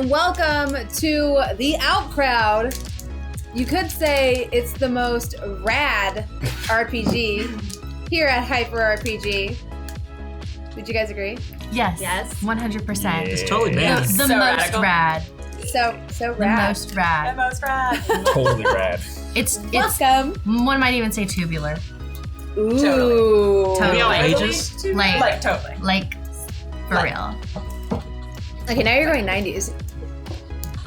and welcome to The Out Crowd. You could say it's the most rad RPG here at Hyper RPG. Would you guys agree? Yes. 100%. It's totally bad. The most radical. rad. So The rad. most rad. The most rad. Totally rad. It's Welcome. one might even say tubular. Ooh. Totally. Outrageous. Like totally. Like for real. Okay, now you're going 90s.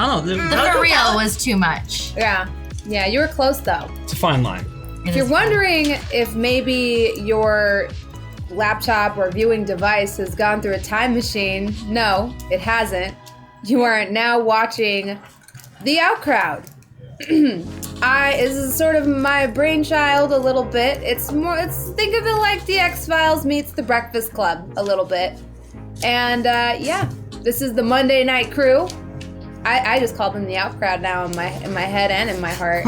I don't know. The for real was too much. Yeah, you were close though. It's a fine line. If you're wondering if maybe your laptop or viewing device has gone through a time machine, no, it hasn't. You are now watching The Out Crowd. This is sort of my brainchild a little bit. Think of it like the X-Files meets the Breakfast Club a little bit. And this is the Monday night crew. I just call them The Out Crowd now in my head and in my heart.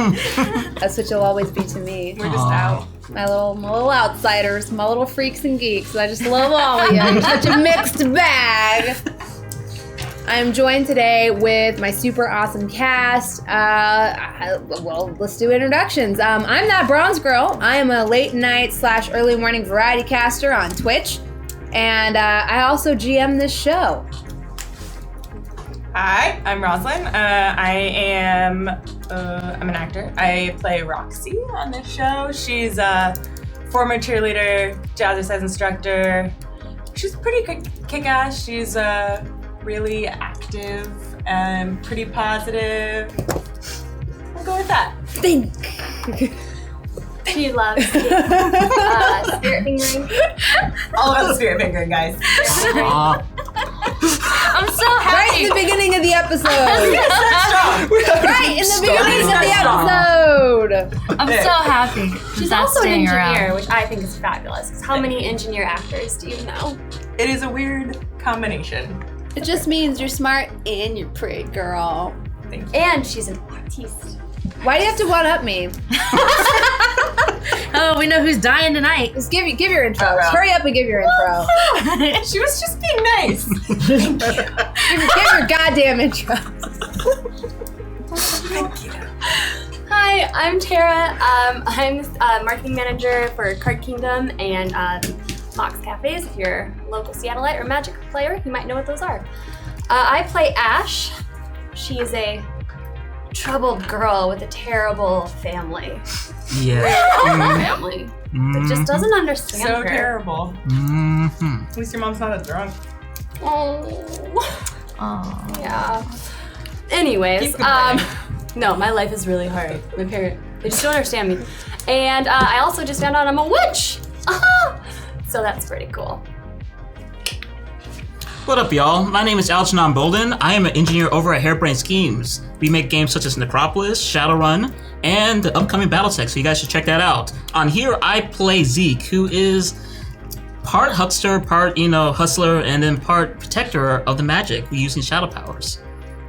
That's what you'll always be to me. We're just out. My little outsiders, my little freaks and geeks. I just love all of you. You're such a mixed bag. I'm joined today with my super awesome cast. Well, let's do introductions. I'm that bronze girl. I am a late night / early morning variety caster on Twitch. And I also GM this show. Hi, I'm Roslyn. I'm an actor. I play Roxy on this show. She's a former cheerleader, jazzercise instructor. She's pretty kick-ass. She's really active and pretty positive. We'll go with that. Think. She loves spirit fingering. All about the spirit fingering, guys. I'm so happy. Right in the beginning of the episode. Right in the beginning of the episode. I'm so happy. She's that's also an staying engineer, around. which I think is fabulous. 'Cause how many engineer actors do you know? It is a weird combination. It just means you're smart and you're pretty, girl. Thank you. And she's an artiste. Why do you have to one-up me? Oh, we know who's dying tonight. Just give your intro. Oh, Just hurry up and give your intro. She was just being nice. Give your goddamn intro. Thank you. Hi, I'm Tara. I'm marketing manager for Card Kingdom and Mox Cafes. If you're a local Seattleite or Magic player, you might know what those are. I play Ash. She is a troubled girl with a terrible family. Yeah. Family that just doesn't understand So her. terrible. Mm-hmm. At least your mom's not a drunk. Oh. Oh. Yeah. Anyways, Keep complaining. no, my life is really hard. My parents, they just don't understand me. And I also just found out I'm a witch. So that's pretty cool. What up, y'all? My name is Algernon Bolden. I am an engineer over at Hairbrain Schemes. We make games such as Necropolis, Shadowrun, and the upcoming Battletech, so you guys should check that out. On here, I play Zeke, who is part huckster, part, hustler, and then part protector of the magic we use in shadow powers.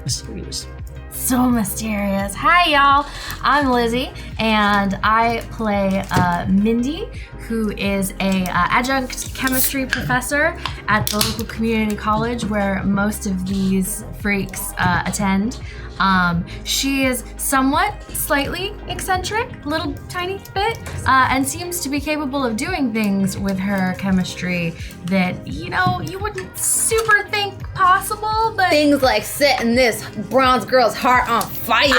Mysterious. So mysterious. Hi, y'all. I'm Lizzie, and I play Mindy, who is a adjunct chemistry professor at the local community college where most of these freaks attend. She is somewhat slightly eccentric, little tiny bit, and seems to be capable of doing things with her chemistry that, you wouldn't super think possible, but... Things like setting this bronze girl's heart on fire.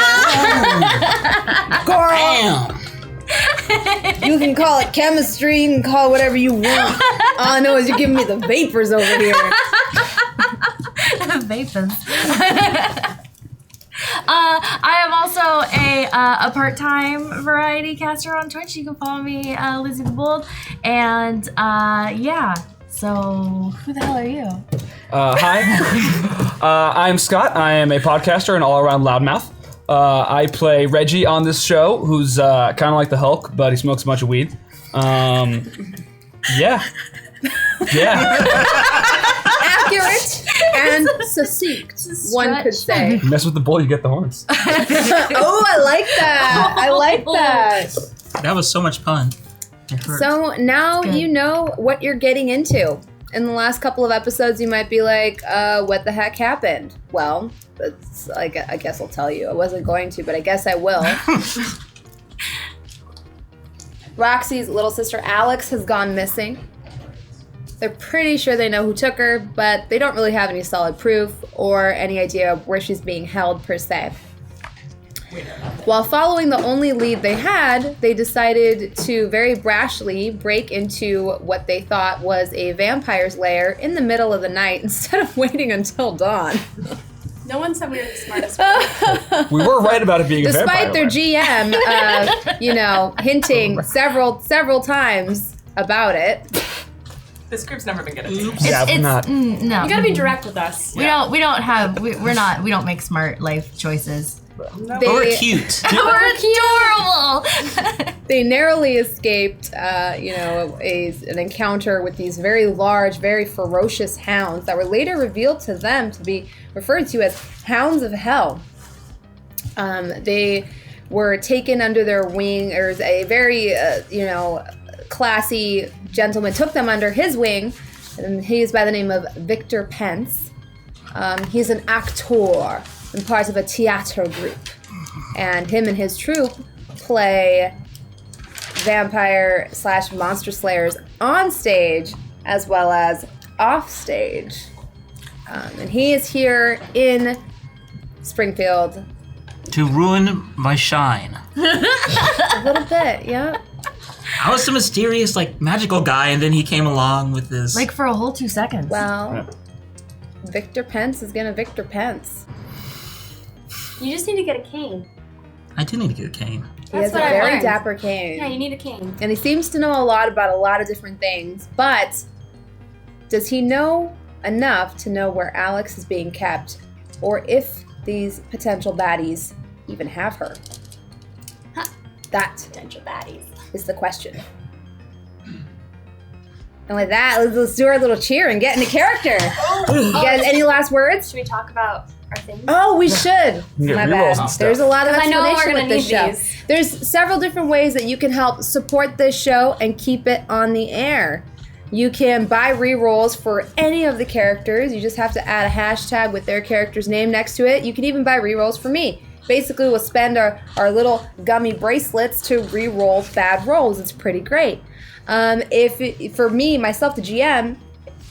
Girl. Damn! You can call it chemistry, you can call it whatever you want. All I know is you're giving me the vapors over here. Vapors. I am also a part-time variety caster on Twitch. You can follow me, Lizzie the Bold. And so who the hell are you? Hi, I'm Scott. I am a podcaster and all-around loudmouth. I play Reggie on this show, who's kind of like the Hulk, but he smokes a bunch of weed. Yeah. Accurate and succinct, one could say. Mess with the bull, you get the horns. Oh, I like that. I like that. That was so much fun. It hurt. So now Good. you know what you're getting into. in the last couple of episodes, you might be like, what the heck happened? Well, I guess I'll tell you. I wasn't going to, but I guess I will. Roxy's little sister Alex has gone missing. They're pretty sure they know who took her, but they don't really have any solid proof or any idea of where she's being held per se. While following the only lead they had, they decided to very brashly break into what they thought was a vampire's lair in the middle of the night instead of waiting until dawn. No one said we were the smartest. We were right about it being a vampire. Despite their GM, hinting several times about it. This group's never been good at this. Yeah, we're not. No. You gotta be direct with us. We don't make smart life choices. We're cute. We're adorable. They narrowly escaped, an encounter with these very large, very ferocious hounds that were later revealed to them to be referred to as hounds of hell. They were taken under their wing, or a very, classy gentleman took them under his wing, and he is by the name of Victor Pence. He's an actor and part of a theater group, and him and his troupe play vampire/monster slayers on stage as well as off stage. And he is here in Springfield. To ruin my shine. A little bit, yeah. I was the mysterious, magical guy, and then he came along with this. For a whole 2 seconds. Well, Victor Pence is gonna Victor Pence. You just need to get a cane. I do need to get a cane. He has a what I very learned. dapper cane. Yeah, you need a cane. And he seems to know a lot about a lot of different things, but does he know enough to know where Alex is being kept, or if these potential baddies even have her? Huh. That Potential baddies. is the question. And with that, let's do our little cheer and get into character. You guys, any last words? Should we talk about our things? Oh, we should. Yeah, My rerolls bad. and stuff. There's a lot of 'Cause I know we're explanation gonna with this need show. these. There's several different ways that you can help support this show and keep it on the air. You can buy rerolls for any of the characters. You just have to add a hashtag with their character's name next to it. You can even buy rerolls for me. Basically, we'll spend our little gummy bracelets to re-roll bad rolls. It's pretty great. For me, myself, the GM,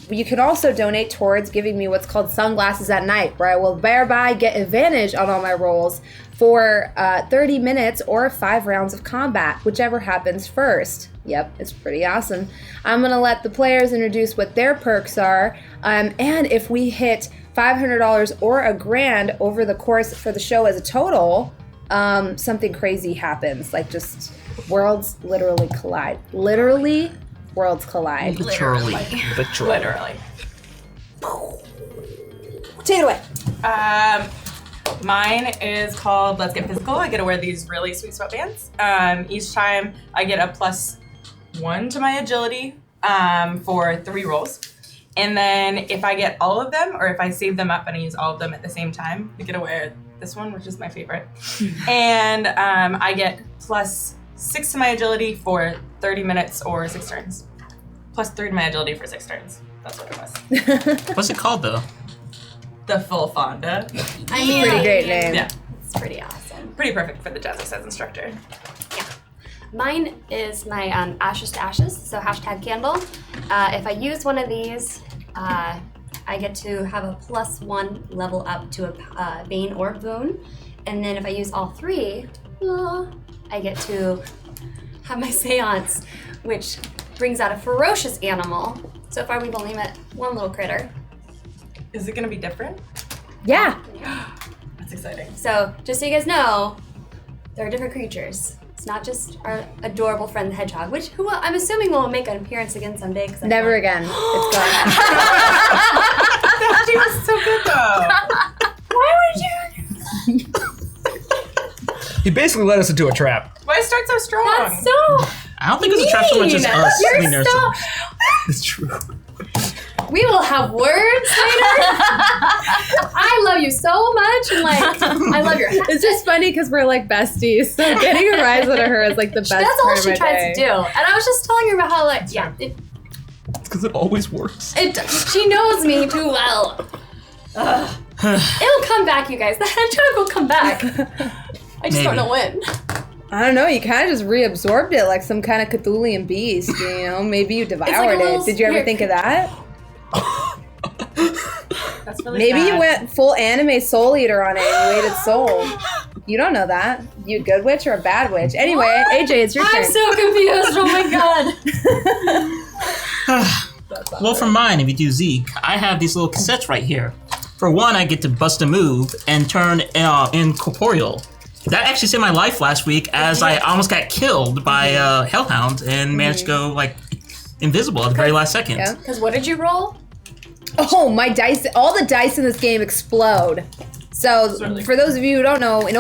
you can also donate towards giving me what's called Sunglasses at Night, where I will thereby get advantage on all my rolls for 30 minutes or 5 rounds of combat, whichever happens first. Yep, it's pretty awesome. I'm going to let the players introduce what their perks are, and if we hit $500 or $1,000 over the course for the show as a total, something crazy happens. Just worlds literally collide. Literally, worlds collide. Literally. Literally. Take it away. Mine is called Let's Get Physical. I get to wear these really sweet sweatbands. Each time I get a +1 to my agility for 3 rolls. And then if I get all of them, or if I save them up and I use all of them at the same time, I get to wear this one, which is my favorite. And I get +6 to my agility for 30 minutes or 6 turns. +3 to my agility for 6 turns. That's what it was. What's it called, though? The Full Fonda. I mean, Pretty great name. Yeah. It's pretty awesome. Pretty perfect for the Jazzercise instructor. Mine is my Ashes to Ashes, so hashtag candle. If I use one of these, I get to have a +1 level up to a Bane or Boon. And then if I use all 3, I get to have my Seance, which brings out a ferocious animal. So far we've only met one little critter. Is it going to be different? Yeah. That's exciting. So just so you guys know, there are different creatures. It's not just our adorable friend the hedgehog, who I'm assuming will make an appearance again someday. Never again. It's gone. She was so good though. Why would you? He basically led us into a trap. Why start so strong? That's so. I don't think it was a trap so much as mean. us. You're there's so- some- It's true. We will have words later. I love you so much, and I love your. It's just funny because we're besties. So getting a rise out of her is the best That's all part of she my tries day. to do. And I was just telling her about how because it always works. She knows me too well. Ugh. It'll come back, you guys. The hedgehog will come back. I just don't know when. I don't know, you kind of just reabsorbed it like some kind of Cthulian beast, you know? Maybe you devoured it. Did you ever think of that? That's really Maybe sad. you went full anime Soul Eater on it and you ate its soul. You don't know that. You a good witch or a bad witch? Anyway, AJ, it's your turn. I'm so confused. Oh my god. Well, for mine, if you do Zeke, I have these little cassettes right here. For one, I get to bust a move and turn incorporeal. That actually saved my life last week, as I almost got killed by a hellhound and managed to go like invisible at the very last second. Yeah. Because what did you roll? Oh, my dice, all the dice in this game explode. So, for those of you who don't know, we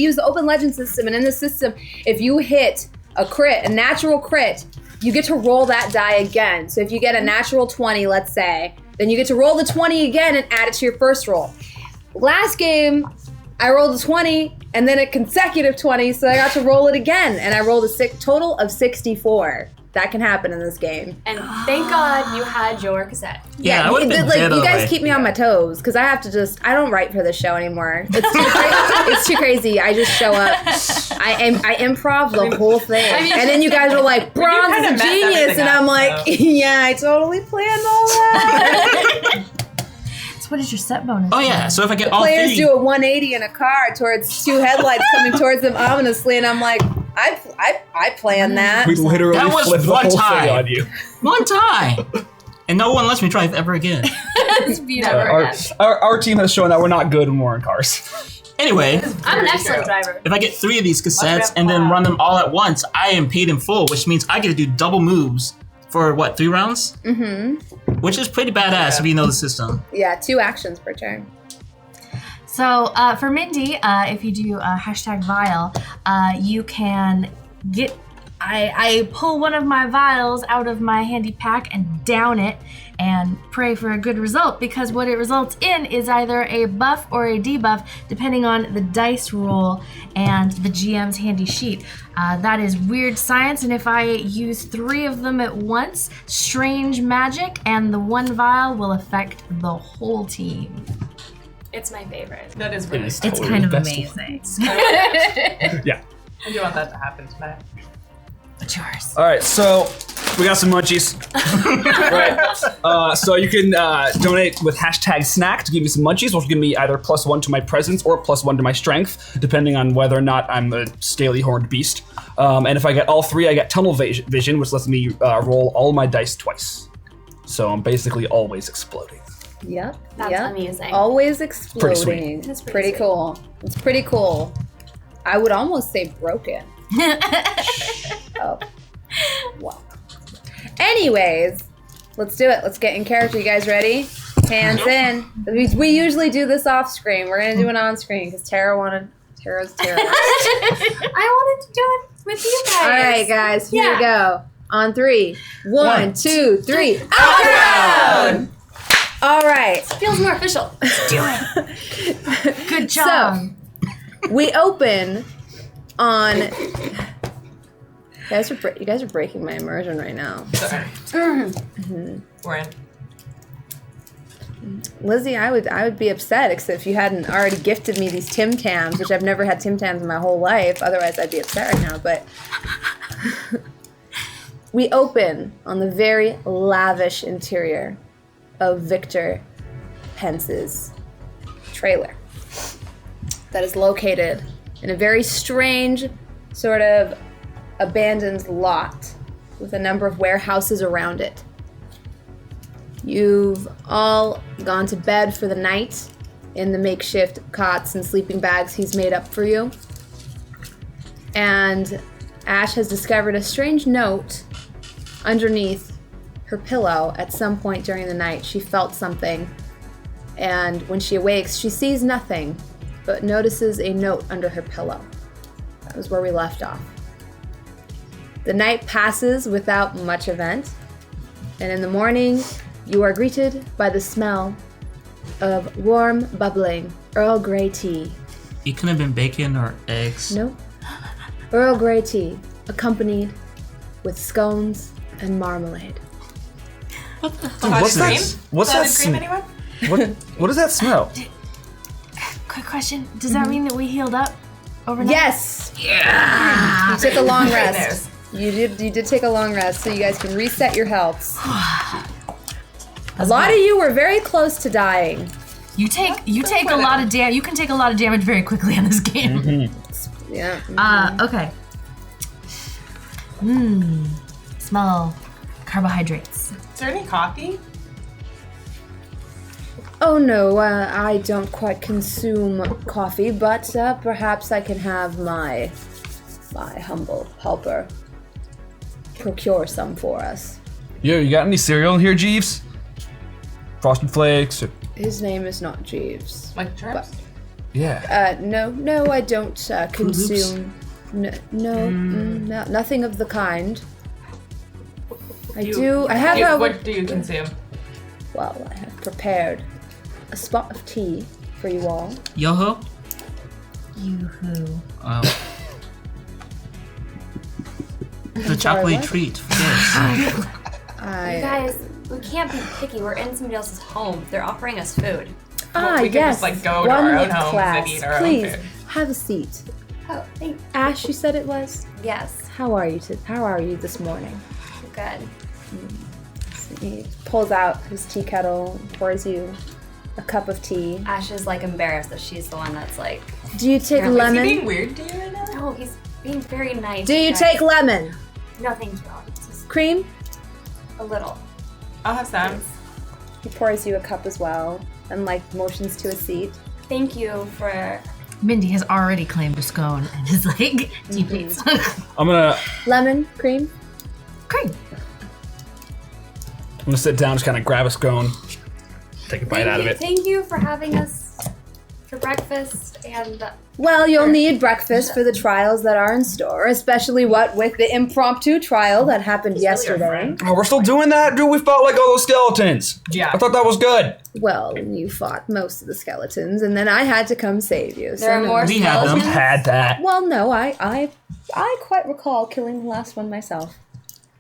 use the Open Legend system, and in the system, if you hit a crit, a natural crit, you get to roll that die again. So if you get a natural 20, let's say, then you get to roll the 20 again and add it to your first roll. Last game, I rolled a 20 and then a consecutive 20, so I got to roll it again, and I rolled a total of 64. That can happen in this game. And thank God you had your cassette. Yeah, I would have been dead you guys otherwise. keep me on my toes, because I have to I don't write for this show anymore. It's too crazy. I just show up. I improv the whole thing. And then you guys are like, Bronze kinda is a messed genius. everything And I'm up, like, so. yeah, I totally planned all that. So what is your set bonus? Oh yeah, so if I get all Players three, do a 180 in a car towards two headlights coming towards them ominously, and I'm like, I planned that. We literally That was flipped the one whole time. thing on you. one time, and no one lets me drive ever again. Our team has shown that we're not good when we're in cars. Anyway, I'm an excellent driver. if I get 3 of these cassettes and then run them all at once, I am paid in full, which means I get to do double moves for what, 3 rounds? Mm-hmm. Which is pretty badass if you know the system. Yeah, 2 actions per turn. So for Mindy, if you do hashtag vial, you can get. I pull one of my vials out of my handy pack and down it and pray for a good result, because what it results in is either a buff or a debuff depending on the dice roll and the GM's handy sheet. That is weird science, and if I use 3 of them at once, strange magic, and the 1 vial will affect the whole team. It's my favorite. That is really It's Totally kind of the best amazing. Yeah. I do want that to happen tonight. What's yours? All right, so we got some munchies. Right. So you can donate with hashtag snack to give me some munchies, which will give me either +1 to my presence or +1 to my strength, depending on whether or not I'm a scaly horned beast. And if I get all 3, I get tunnel vision, which lets me roll all my dice twice. So I'm basically always exploding. Yep. That's yep. amazing. Always exploding. sweet. That's Pretty pretty cool. It's pretty cool. I would almost say broken. Oh. Wow. Anyways, let's do it. Let's get in character. You guys ready? Hands in. We usually do this off screen. We're gonna do it on screen because Tara's Tara. I wanted to do it with you guys. All right, guys. Here Yeah. we go. On 3. 1, One, 2, 3. Out! All right. Feels more official. Good job. We open on. You guys are breaking my immersion right now. Sorry. We're in. Lizzie, I would be upset except if you hadn't already gifted me these Tim Tams, which I've never had Tim Tams in my whole life. Otherwise, I'd be upset right now. But we open on the very lavish interior of Victor Pence's trailer that is located in a very strange sort of abandoned lot with a number of warehouses around it. You've all gone to bed for the night in the makeshift cots and sleeping bags he's made up for you. And Ash has discovered a strange note underneath her pillow. At some point during the night, she felt something. And when she awakes, she sees nothing, but notices a note under her pillow. That was where we left off. The night passes without much event, and in the morning, you are greeted by the smell of warm, bubbling Earl Grey tea. It could have been bacon or eggs. Nope. Earl Grey tea, accompanied with scones and marmalade. What's that? this? What's that? Cream, anyone? What does that smell? Quick question. Does that mean that we healed up overnight? Yes. Yeah. You took a long Great rest. You did take a long rest, so you guys can reset your healths. A lot of you were very close to dying. You take a lot of damage. You can take a lot of damage very quickly in this game. Yeah. Okay. Smell carbohydrates. Is there any coffee? Oh no, I don't quite consume coffee, but perhaps I can have my humble helper procure some for us. Yo, you got any cereal in here, Jeeves? Frosted Flakes? Or... His name is not Jeeves. Like chirps? Yeah. No, I don't consume. No, nothing of the kind. I have What do you consume? Well, I have prepared a spot of tea for you all. Yo-ho? Yoo-hoo. The chocolate what? treat for kids. You guys, we can't be picky. We're in somebody else's home. They're offering us food. we could Yes. just, like, go to One our own with homes class. and eat our own Please food. have a seat. Oh, thank Ash, you said it was. Yes. How are you? How are you this morning? Good. He pulls out his tea kettle, pours you a cup of tea. Ash is like embarrassed that she's the one that's like, Do you take Is he lemon? being weird to you right now? no, he's being very nice. Do you guys. take lemon? No, thank you. Just Cream? a little. I'll have some. He pours you a cup as well and motions to a seat. Thank you for. Mindy has already claimed a scone and is like, do you please? I'm gonna Lemon, cream? Great. sit down, just kind of grab a scone, take a bite out of it. Thank you for having us for breakfast and. Well, you'll need breakfast for the trials that are in store, especially with the impromptu trial that happened yesterday. Oh, we're still doing that, dude. We fought all those skeletons. Yeah. I thought that was good. Well, you fought most of the skeletons, and then I had to come save you. There are no. more We have them. skeletons. Had that. Well, no, I quite recall killing the last one myself.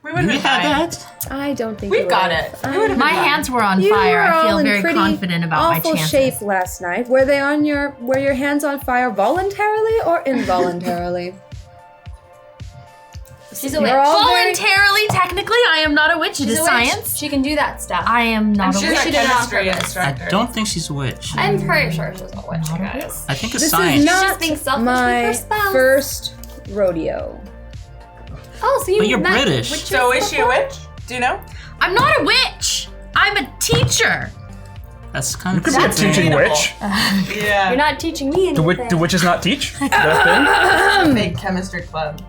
We wouldn't We have had died. that? I don't think We you got would've. it. We would've My been fine. hands were on You fire. were I all feel in very pretty confident about my awful chances. shape last night. Were your hands on fire voluntarily or involuntarily? She's a You're witch. all very- Voluntarily, technically, I am not a witch. It She's is a witch. science. She can do that stuff. I am not a She's witch. our she did it on chemistry purpose. I instructor. don't think she's a witch. I'm pretty sure she's a witch, guys. I think it's This science. is not just being selfish with my her spouse. first rodeo. Oh, so you But you're met British. witches So is she a before? witch? Do you know? I'm not a witch. I'm a teacher. That's kind You of could be a something. teaching debatable. witch. Yeah. You're not teaching me anything. Do witches not teach? Is that a thing? Big chemistry club.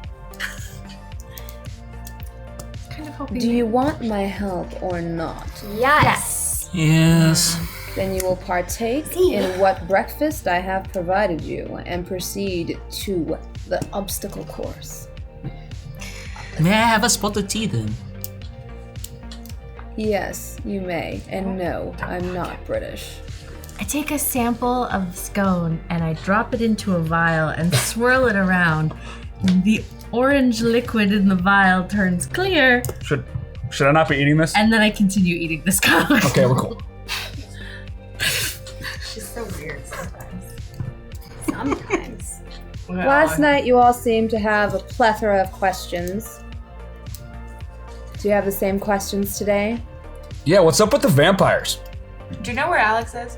Kind of hoping. Do you want my help or not? Yes. Yes. Then you will partake in what breakfast I have provided you and proceed to the obstacle course. May I have a spot of tea then? Yes, you may. And no, I'm not British. I take a sample of the scone and I drop it into a vial and swirl it around. And the orange liquid in the vial turns clear, Should I not be eating this? and then I continue eating the scone. Okay, we're cool. She's so weird sometimes. Sometimes. Last night you all seemed to have a plethora of questions. Do you have the same questions today? Yeah, what's up with the vampires? Do you know where Alex is?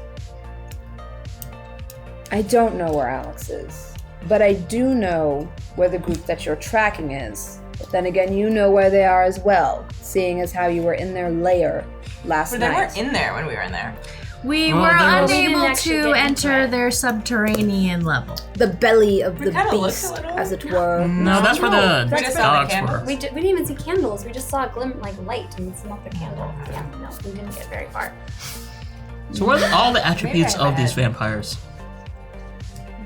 I don't know where Alex is, but I do know where the group that you're tracking is. But then again, you know where they are as well, seeing as how you were in their lair last But they night. weren't in there when we were in there. We Well, were there was- We unable didn't actually to get into enter it. their subterranean level. The belly of We the kinda looked a beast, little. as it were. No, that's where the We just saw the dogs candles. were. We didn't even see candles. We just saw a glimmer, light and smoke the candle. Yeah, no, we didn't get very far. So what are all the attributes Maybe I of these had. vampires?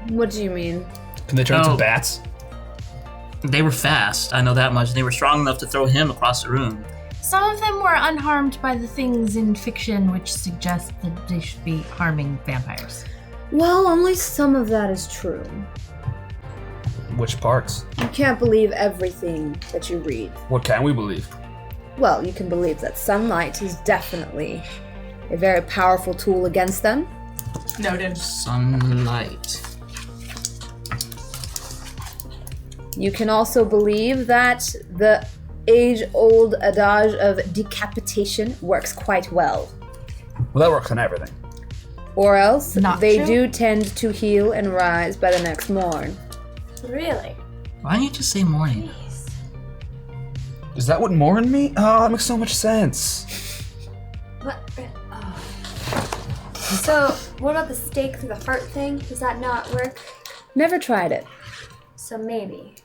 What do you mean? Can they turn into Oh. bats? They were fast, I know that much. They were strong enough to throw him across the room. Some of them were unharmed by the things in fiction which suggest that they should be harming vampires. Well, only some of that is true. Which parts? You can't believe everything that you read. What can we believe? well, you can believe that sunlight is definitely a very powerful tool against them. Noted. Sunlight. You can also believe that the age-old adage of decapitation works quite well. Well, that works on everything. Or else, Not they true. do tend to heal and rise by the next morn. Really? Why don't you just say morning? Is that what Morin mean? Oh, that makes so much sense. What? Oh. So, what about the stake through the heart thing? Does that not work? Never tried it. So maybe.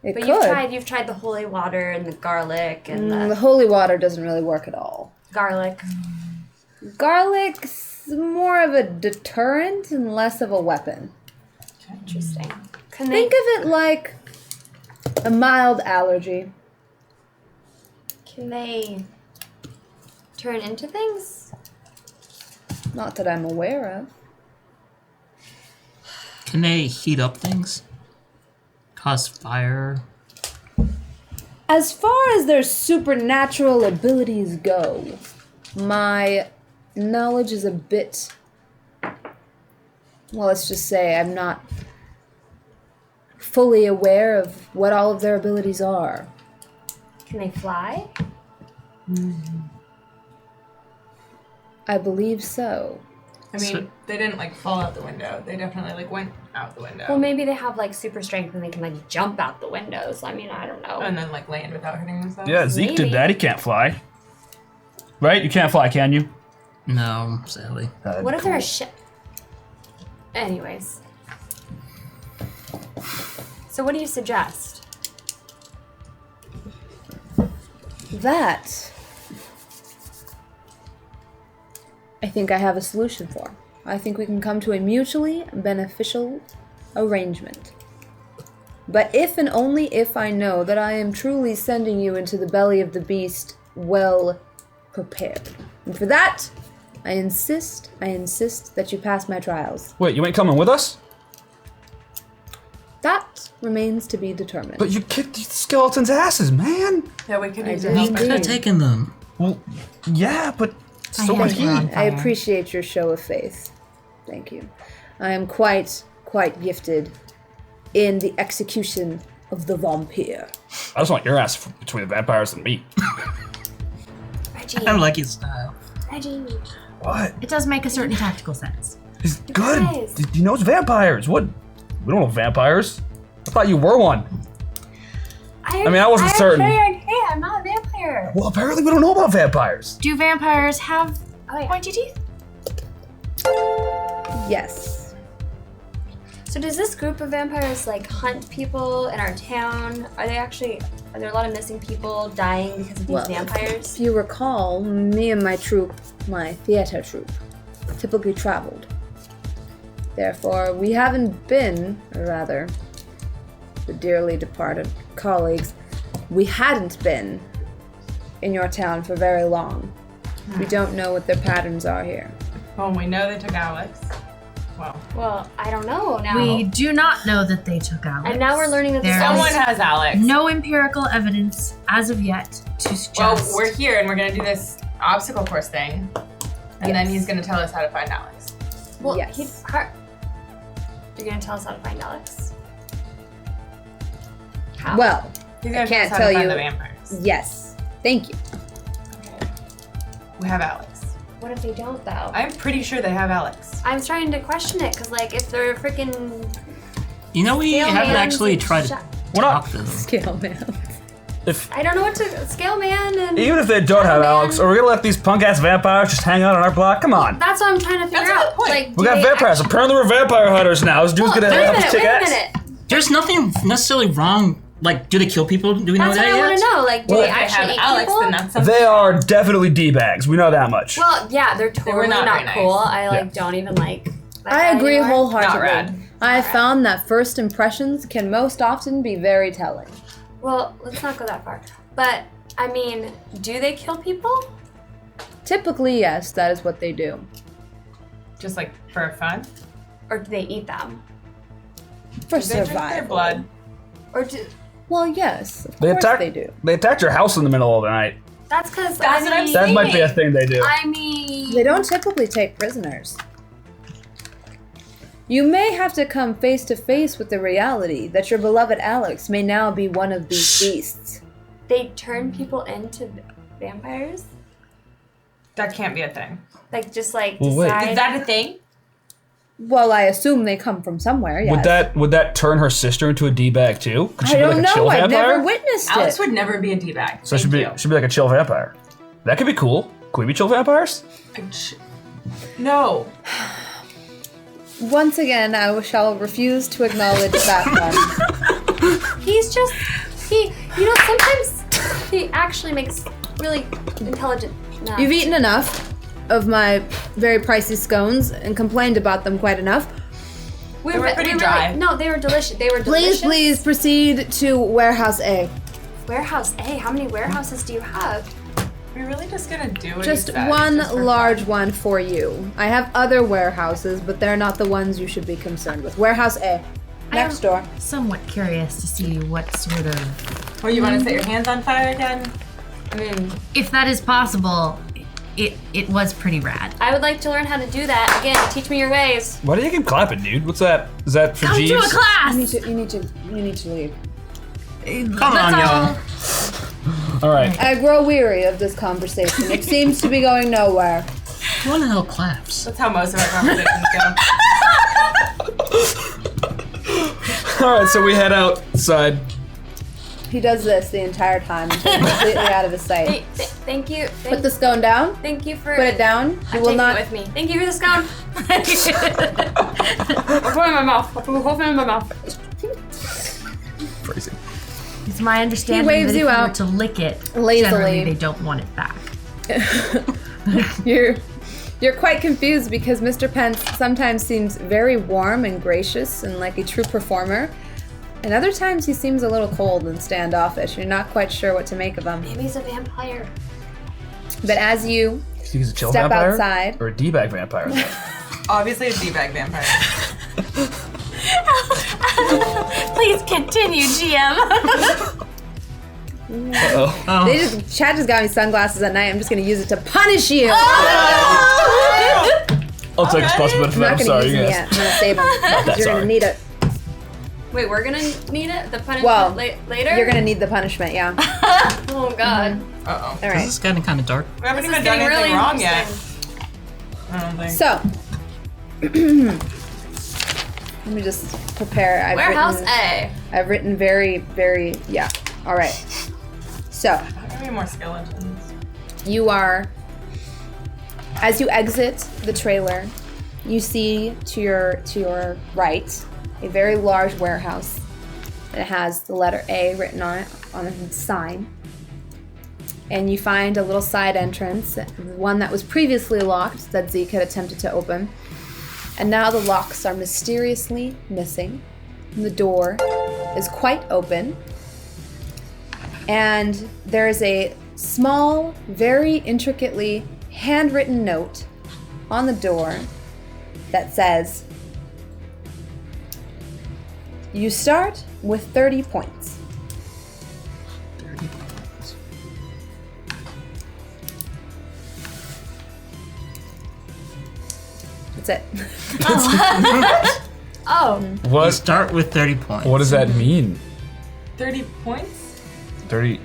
It But could. you've tried the holy water and the garlic and The the holy water doesn't really work at all. garlic. Garlic's more of a deterrent and less of a weapon. Interesting. Can Think of it like a mild allergy. Can they turn into things? Not that I'm aware of. Can they heat up things? Cause fire? As far as their supernatural abilities go, my knowledge is a bit... Well, let's just say I'm not fully aware of what all of their abilities are. Can they fly? I believe so. I mean, they didn't like fall out the window. They definitely like went out the window. Well, maybe they have like super strength and they can like jump out the windows. I mean, I don't know. and then like land without hurting themselves. Yeah, Zeke Maybe. did that. He can't fly. Right? You can't fly, can you? No, sadly. What if they're a ship? Anyways. So what do you suggest? That, I think I have a solution for. I think we can come to a mutually beneficial arrangement. But if and only if I know that I am truly sending you into the belly of the beast well prepared. And for that, I insist that you pass my trials. Wait, you ain't coming with us? That remains to be determined. But you kicked these skeletons' asses, man. Yeah, we could I use did your help. indeed. Could have taken them. Well, yeah, but so I would think he. we're on I fire. appreciate your show of faith. Thank you. I am quite gifted in the execution of the vampire. I just want your ass between the vampires and me. Reggie. I like his style. Reggie. What? It does make a certain tactical sense. He's good. guys. He knows vampires. What? We don't know vampires. I thought you were one. I mean, I wasn't certain. Hey, I'm not a vampire. Well, apparently we don't know about vampires. Do vampires have Oh, yeah. pointy teeth? Yes. So does this group of vampires like hunt people in our town? Are there a lot of missing people dying because of these Well, vampires? If you recall, me and my troupe, my theater troupe, typically traveled. Therefore, we haven't been, or rather, the dearly departed colleagues, we hadn't been in your town for very long. We don't know what their patterns are here. Well, we know they took Alex. Well, Well, I don't know now. We do not know that they took Alex. And now we're learning that There this is someone has Alex. no empirical evidence as of yet to suggest. Well, we're here and we're gonna do this obstacle course thing, and then Yes. he's gonna tell us how to find Alex. Well, Yes. you're gonna tell us how to find Alex? How? Well, He's I gonna can't tell us how tell to find you. the vampires. Yes. Thank you. We have Alex. What if they don't though? I'm pretty sure they have Alex. I'm starting to question it because, like, if they're freaking You know, we haven't actually tried to We're not. talk to them. Scale man. If I don't know what to scale man and even if they don't have Man. Alex, are we gonna let these punk ass vampires just hang out on our block? Come on. that's what I'm trying to figure That's a good out. point. Like, We do got they vampires. actually- Apparently we're vampire hunters now. This dude's Well, gonna wait a help us minute. kick Wait a ass. minute. There's nothing necessarily wrong. Like, do they kill people? Do we know That's what that I yet? want to know. Like, do Well, they If they actually have eat Alex, people? then that's something. They are definitely D-bags. We know that much. Well, yeah, they're totally not not, very nice. cool. I like Yeah. don't even like. that I guy agree anymore. wholeheartedly. Not rad. I have found that first impressions can most often be very telling. Well, let's not go that far. But I mean, do they kill people? Typically, yes, that is what they do. Just like for fun. Or do they eat them? For Do they drink survival. their blood? Or do Well, yes, of They course attacked. they do. They attacked your house in the middle of the night. That's because That's what I'm mean, saying. That might be a thing they do. I mean, They don't typically take prisoners. You may have to come face to face with the reality that your beloved Alex may now be one of these beasts. they turn people into vampires. That can't be a thing. Like just like Well, wait. decide. Is that a thing? Well, I assume they come from somewhere, yes. Would that turn her sister into a d-bag too? Could she I be don't like a know. chill I've vampire? never witnessed Alex it. would never be a D-bag. So should be like a chill vampire. That could be cool. Could we be chill vampires? No. Once again, I shall refuse to acknowledge that one. He's just sometimes he actually makes really intelligent. Math. You've eaten enough of my very pricey scones and complained about them quite enough. They were pretty dry. No, they were delicious. They were delicious. Please proceed to warehouse A. Warehouse A. How many warehouses do you have? We're really just gonna do what Just he said, one just for large fun. one for you. I have other warehouses, but they're not the ones you should be concerned with. Warehouse A. Next door. Somewhat curious to see what sort of, Well, you want to set your hands on fire again? I mean, if that is possible. It was pretty rad. I would like to learn how to do that. Again, teach me your ways. Why do you keep clapping, dude? What's that? Is that for Come Jeeves? to a class. You need to leave. Come on, y'all. All right. I grow weary of this conversation. It seems to be going nowhere. What the hell claps? that's how most of our conversations go. All right. So we head outside. He does this the entire time until he's completely out of his sight. Thank you. Put the scone down. Thank you for. Put it down. You I'm will taking not. it with me. Thank you for the scone. I'll put it in my mouth. I'll put the whole thing in my mouth. Crazy. It's my understanding waves that if you you out were to lick it, lazily. generally they don't want it back. You're quite confused because Mr. Pence sometimes seems very warm and gracious and like a true performer. And other times he seems a little cold and standoffish. You're not quite sure what to make of him. Maybe he's a vampire. But as you He's a chill Step vampire outside. or a d-bag vampire. Obviously, a D-bag vampire. Please continue, GM. Uh-oh. Chad just got me sunglasses at night. I'm just gonna use it to punish you. I'll take responsibility for I'm that. not I'm gonna sorry, use you them guys. yet. I'm gonna save them. that You're sorry. gonna need it. Wait, we're gonna need it. The punishment Well, later. You're gonna need the punishment, yeah. Oh God. Uh-oh. All This right. is getting kind of dark. We haven't This even is done getting anything really wrong yet. interesting. I don't think. So, let me just prepare. Warehouse A. I've written very, very, yeah. All right. So, Give me more skeletons. you are, as you exit the trailer, you see to your right a very large warehouse. It has the letter A written on it on the sign. And you find a little side entrance, one that was previously locked that Zeke had attempted to open. And now the locks are mysteriously missing. And the door is quite open. And there is a small, very intricately handwritten note on the door that says, "You start with 30 points. That's it. Oh. You What? start with 30 points. What does that mean? 30 points? 30.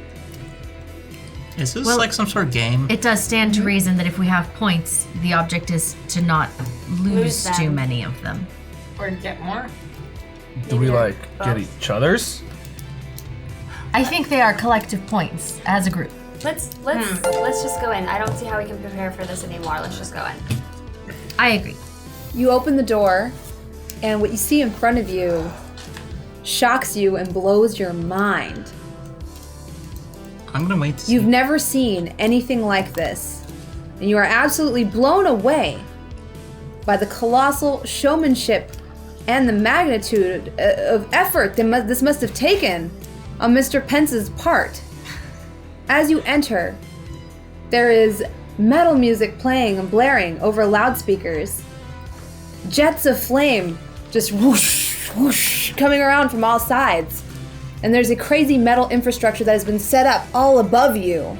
Is this Well, like some sort of game? It does stand to reason that if we have points, the object is to not lose Lose them. too many of them. Or get more? Do we Maybe like they're get both. each other's? I think they are collective points as a group. Let's just go in. I don't see how we can prepare for this anymore. Let's just go in. I agree. You open the door, and what you see in front of you shocks you and blows your mind. I'm gonna wait to see. You've never seen anything like this, and you are absolutely blown away by the colossal showmanship and the magnitude of effort this must have taken on Mr. Pence's part. As you enter, there is metal music playing and blaring over loudspeakers. Jets of flame just whoosh, whoosh, coming around from all sides. And there's a crazy metal infrastructure that has been set up all above you.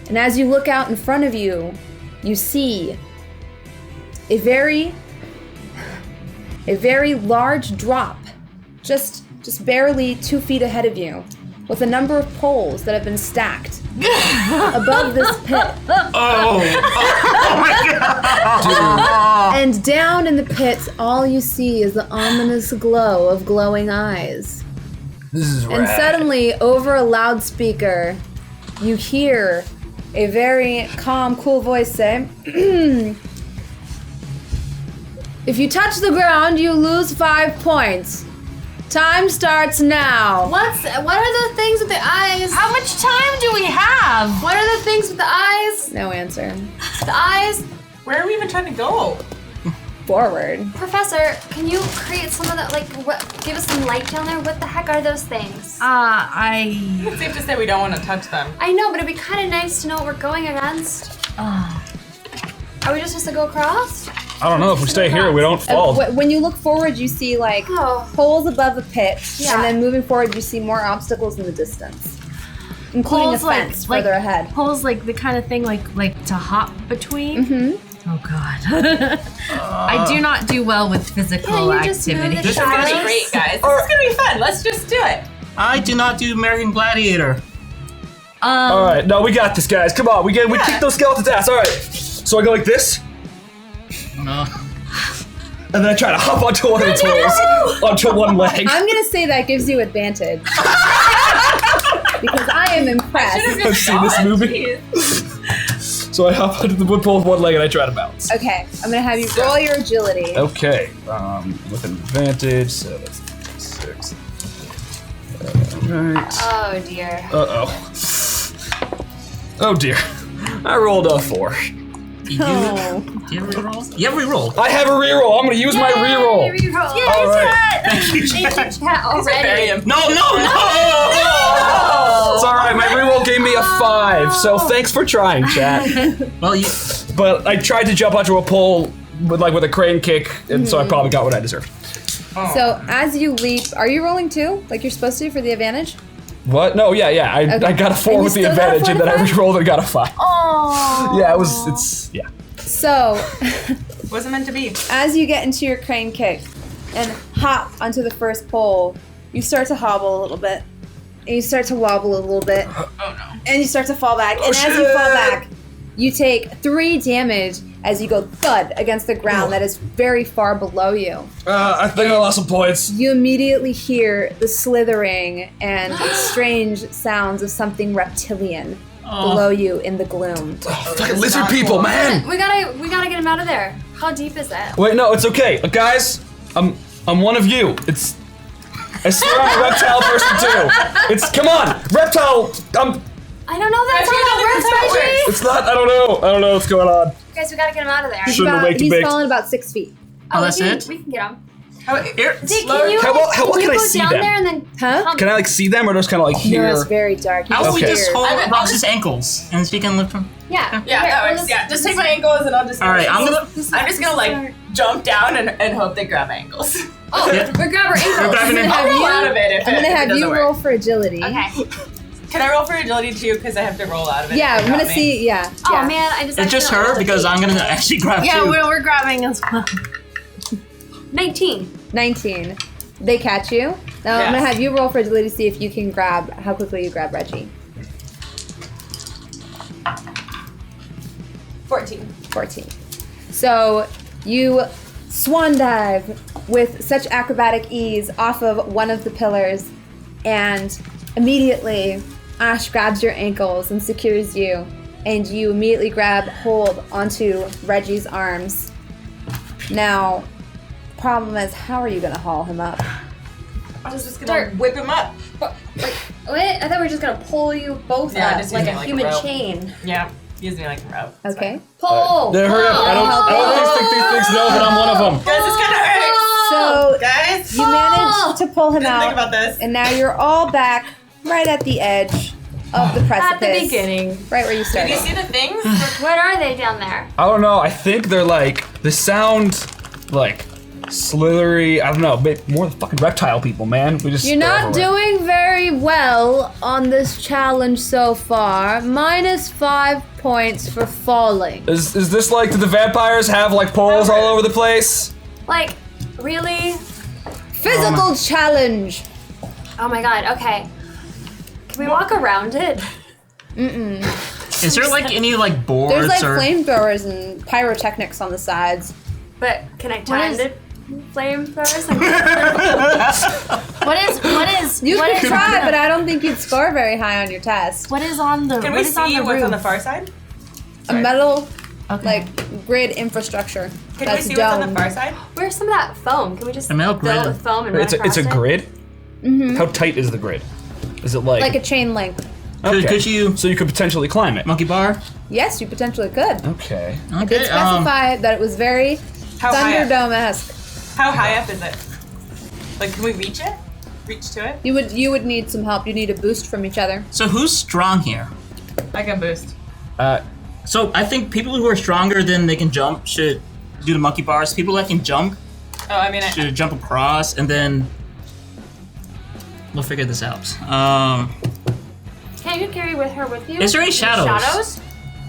And as you look out in front of you, you see a very large drop, just barely 2 feet ahead of you, with a number of poles that have been stacked above this pit. Oh my god! And down in the pit, all you see is the ominous glow of glowing eyes. This is And suddenly, over a loudspeaker, you hear a very calm, cool voice say, "If you touch the ground, you lose 5 points. Time starts now." What are the things with the eyes? How much time do we have? What are the things with the eyes? No answer. The eyes? Where are we even trying to go? Forward. Professor, can you create some of that, give us some light down there? What the heck are those things? It's safe to say we don't want to touch them. I know, but it'd be kind of nice to know what we're going against. Are we just supposed to go across? I don't know. If we stay here, we don't fall. When you look forward, you see Oh. holes above a pit, Yeah. and then moving forward, you see more obstacles in the distance, including a fence further ahead. Poles like the kind of thing like to hop between. Mm-hmm. Oh god. I do not do well with physical Yeah, you just move activity. the This is gonna be great, guys. This is gonna be fun. Let's just do it. I do not do American Gladiator. All right, no, we got this, guys. Come on, we kick those skeletons' ass. All right, so I go like this, No. and then I try to hop onto one of the toes, onto one leg. I'm gonna say that gives you advantage because I am impressed. I've seen this movie. So I hop onto the wood pole with one leg and I try to bounce. Okay, I'm gonna have you roll your agility. Okay, with an advantage, so that's 6. Alright. Oh dear. Uh-oh. Oh dear. I rolled a 4. Do you have reroll? You have reroll. I have a reroll. I'm gonna use my reroll. Reroll. All right. Thank you, Thank Chat. you, chat, already. No! It's alright, my reroll gave me a 5, so thanks for trying, chat. Well, you. But I tried to jump onto a pole with a crane kick, and so I probably got what I deserved. So as you leap, are you rolling too, like you're supposed to for the advantage? What? No, yeah. I got a 4 And you with the still got a advantage, 4 and then I to 5? re-rolled and got a 5. Oh. Yeah, it's. So Wasn't meant to be. as you get into your crane kick and hop onto the first pole, you start to hobble a little bit, and you start to wobble a little bit, and you start to fall back. And as you fall back, you take 3 damage as you go thud against the ground that is very far below you. I think I lost some points. You immediately hear the slithering and strange sounds of something reptilian below you in the gloom. Fucking lizard people, man! We gotta get him out of there. How deep is that? Wait, no, it's okay, guys. I'm one of you. I swear I'm a reptile person too. Come on, reptile. I don't know that's how that works, Reggie. It's not. I don't know what's going on. Guys, we gotta get him out of there. Shouldn't have waked and He's baked. fallen about 6 feet. Oh, that's we can, it? We can get him. Here. Zeke, can you, How well can you can I go see down them? there and then Huh? Can I see them or just kind of hear? No, it's very dark. How about we Okay. just hold I'm- Rox's ankles and she can lift him? Yeah. Yeah, Here, that we'll works. Yeah, just take my ankles and I'll just. All right, I'm just gonna jump down and hope they grab my ankles. Oh, Yeah. we grab our ankles. We're grabbing it. I'll roll out of it if I'm gonna it have doesn't you work. roll for agility. Okay. Can I roll for agility too? Because I have to roll out of it. Yeah, if I'm they gonna got me. see. Yeah. Oh yeah. man, I just. It's just accidentally her rolled a because eight. I'm gonna actually grab Yeah, two. we're grabbing as well. 19. 19. They catch you. Now I'm gonna Yes. have you roll for agility to see if you can grab how quickly you grab Reggie. 14. 14. So you swan dive with such acrobatic ease off of one of the pillars, and immediately Ash grabs your ankles and secures you, and you immediately grab hold onto Reggie's arms. Now, problem is, how are you gonna haul him up? I was just gonna Start. whip him up. What? I thought we were just gonna pull you both Yeah, up just like use a me like a human rope. chain. Yeah, use me like a rope. It's Okay. Pull. Yeah, hurry up! I don't think these things know that I'm one of them. fine. Guys, it's gonna hurt. So Guys, you manage to pull him didn't think out, about this. and now you're all back right at the edge of the precipice. At the beginning. Right where you Did started. you see the things? What are they down there? I don't know. I think they're they sound like slithery. I don't know, more fucking reptile people, man. We just You're not doing very well on this challenge so far. -5 points for falling. Is this like, do the vampires have like poles all over the place? Like, really? Physical challenge. Oh my god, okay. Can we walk around it? Is there like any like boards There's like or? flamethrowers and pyrotechnics on the sides. But can I time is- the flamethrowers? What is You what could is try, on but the, I don't think you'd score very high on your test. what is on the Can what we is on see the what's roof? on the far side? A metal, Okay. like, grid infrastructure Can that's we see what's on the domed. far side? Where's some of that foam? Can we just A metal fill it grid. with foam and run It's across a it? grid? Mm-hmm. How tight is the grid? Is it like... Like a chain link. Could you So you could potentially climb it. monkey bar? Yes, you potentially could. Okay. I did specify that it was very How high up? Thunderdome-esque. How high up is it? Like, can we reach it? Reach to it? You would need some help. You need a boost from each other. So who's strong here? I can boost. So I think people who are stronger than they can jump should do the monkey bars. People that can jump Oh, I mean, should jump across, and then we'll figure this out. Can you carry with her with you? Is there any shadows? Shadows?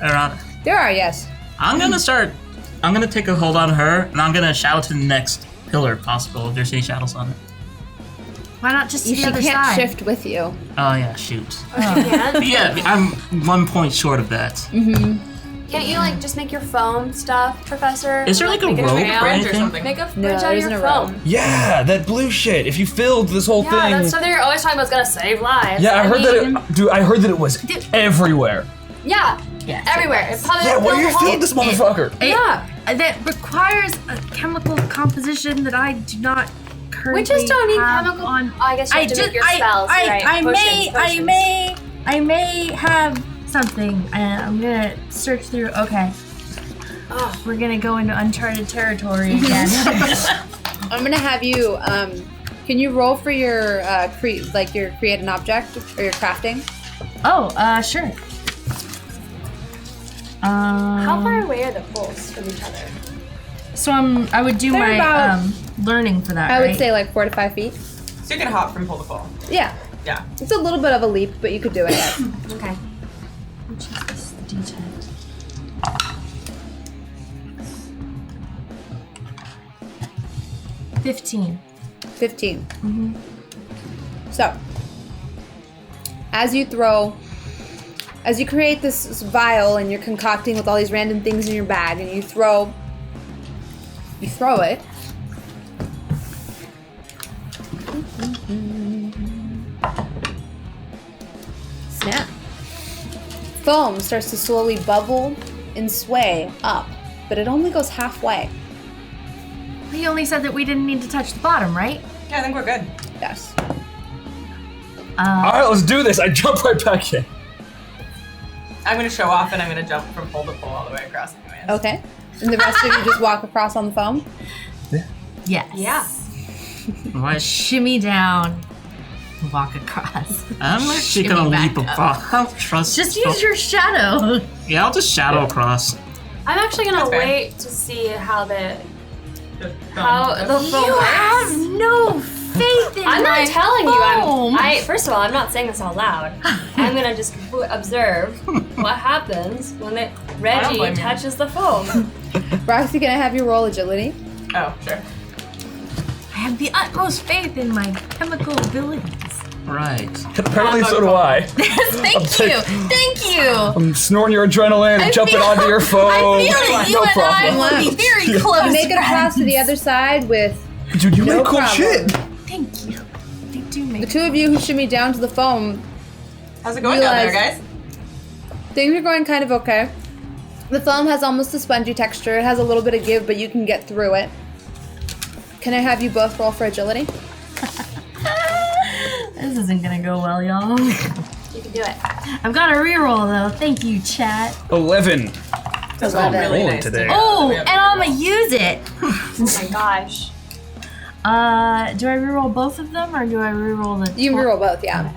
Around. There are, yes. I'm gonna take a hold on her, and I'm gonna shadow to the next pillar if possible, if there's any shadows on it. Why not just to She the other can't side? shift with you. Oh yeah, shoot. Can? Yeah, I'm 1 point short of that. Can't you like just make your foam stuff, Professor? Is there like a make rope trail? or bridge or anything? something. Make a No, bridge there out of isn't your a rope. foam. Yeah, that blue shit. If you filled this whole Yeah, thing... that's something you're always talking about. It's gonna save lives. Yeah, I heard mean, that Dude, I heard that it was everywhere. Yeah, Yes, everywhere. It probably Yeah, where fills you the whole- feed this motherfucker? Yeah. That requires a chemical composition that I do not currently We just don't need have chemical. on. I guess you have to make your spells. right? Potions. I may have something. I'm gonna search through. Okay. Oh. We're gonna go into uncharted territory again. I'm gonna have you. Can you roll for your your create an object or your crafting? Oh, sure. How far away are the poles from each other? So I would do They're my about- learning for that. I would right? say like 4 to 5 feet. So you can hop from pole to pole. Yeah, Yeah. it's a little bit of a leap, but you could do it. Yes. Okay. Which is this D10? 15. 15. So, as you create this vial and you're concocting with all these random things in your bag, and you throw it. Snap. Foam starts to slowly bubble and sway up, but it only goes halfway. He only said that we didn't need to touch the bottom, right? Yeah, I think we're good. Yes. All right, let's do this. I jump right back in. I'm gonna show off and I'm gonna jump from pole to pole all the way across anyways. Okay. And the rest of you just walk across on the foam? Yes. Yeah. Why? Shimmy down. Walk across. I'm actually Shimmy gonna back leap up. across. I'll trust. Just use your shadow. Yeah, I'll just shadow across. I'm actually gonna Okay. wait to see how the The foam You works. have no faith in I'm my not telling foam. you. First of all, I'm not saying this out loud. I'm gonna just observe what happens when I don't Reggie blame you. touches the foam. Roxy, can I have you roll agility? Oh, sure. I have the utmost faith in my chemical abilities. Right. Apparently, so do I. Thank you. Thank you. I'm snorting your adrenaline and jumping onto your phone. I feel that you no and problem. I will be very Yeah. close. You make it across to the friends. other side with Dude, you no make cool problem. shit. Thank you. They do make The two of you who shimmy down to the foam. How's it going down there, Realize- guys? Things are going kind of okay. The foam has almost a spongy texture. It has a little bit of give, but you can get through it. Can I have you both roll for agility? This isn't gonna go well, y'all. You can do it. I've got a reroll though. Thank you, chat. 11. That's all really rolling nice today. to Oh, we and have I'm gonna use it. Oh my gosh. Do I reroll both of them or do I reroll the? You can reroll both, yeah.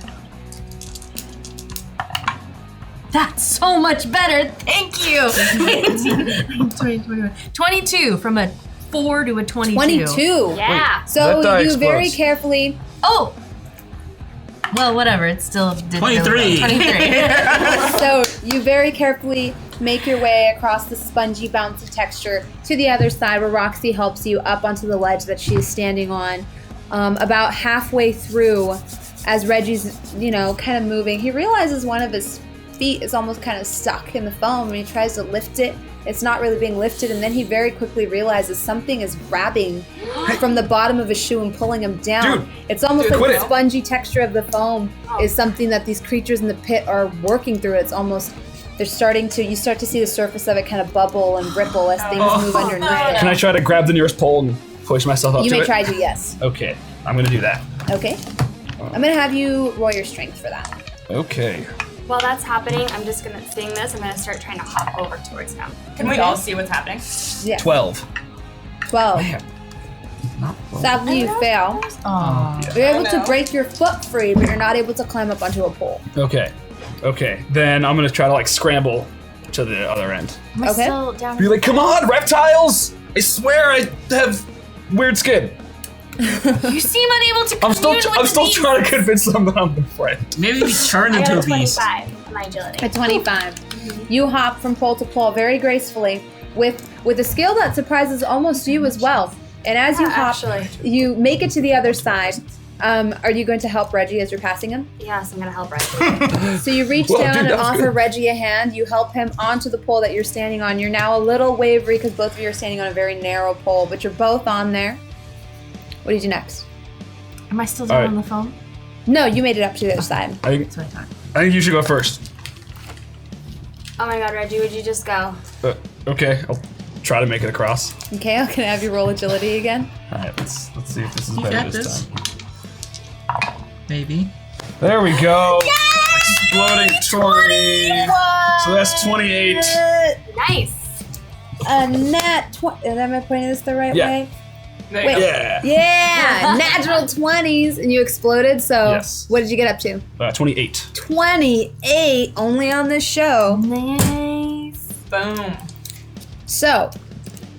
That's so much better. Thank you. 19, 20, 21. 22 from a 24 to a 22. 22. Yeah. So That die you very explodes. carefully. Oh! Well, whatever. It still did 23. 23. So you very carefully make your way across the spongy, bouncy texture to the other side, where Roxy helps you up onto the ledge that she's standing on. About halfway through, as Reggie's, kind of moving, he realizes one of his feet is almost kind of stuck in the foam, and he tries to lift it. It's not really being lifted, and then he very quickly realizes something is grabbing from the bottom of his shoe and pulling him down. Dude. It's almost like Quit the it. spongy texture of the foam is something that these creatures in the pit are working through. It's almost, you start to see the surface of it kind of bubble and ripple as things move underneath Can I it. try to grab the nearest pole and push myself up You to may it? try to, yes. Okay, I'm gonna do that. Okay. I'm gonna have you roll your strength for that. Okay. While that's happening, I'm just gonna seeing this. I'm gonna start trying to hop over towards him. Can we all see what's happening? Yeah. 12. 12. Man. Not 12. Sadly, you fail. Aw. You're able to no. break your foot free, but you're not able to climb up onto a pole. Okay. Then I'm gonna try to like to the other end. Am I Okay. still down? Be like, come on, reptiles! I swear I have weird skin. You seem unable to I'm commune still with the beast. trying to convince them that I'm the friend. Maybe we turn I into got a a beast. 25 on my agility. At 25. You hop from pole to pole very gracefully with a skill that surprises almost you as well. And as you Yeah, hop, actually. you make it to the other side. Are you going to help Reggie as you're passing him? Yes, I'm gonna help Reggie. So you reach Whoa, down dude, and that was offer good. Reggie a hand. You help him onto the pole that you're standing on. You're now a little wavery because both of you are standing on a very narrow pole, but you're both on there. What do you do next? Am I still down Alright. on the phone? No, you made it up to the other side. I That's what I thought. think you should go first. Oh my god, Reggie, would you just go? Okay, I'll try to make it across. Okay, can I have you roll agility again? All right, let's see if this is You better got this this. time. Maybe. There we go. Exploding 20. So that's 28. Nice. A nat 20. Am I pointing this the right Yeah. way? There you Wait. go. Yeah. Yeah, natural 20s, and you exploded. So, Yes. what did you get up to? 28. 28, only on this show. Nice. Boom. So,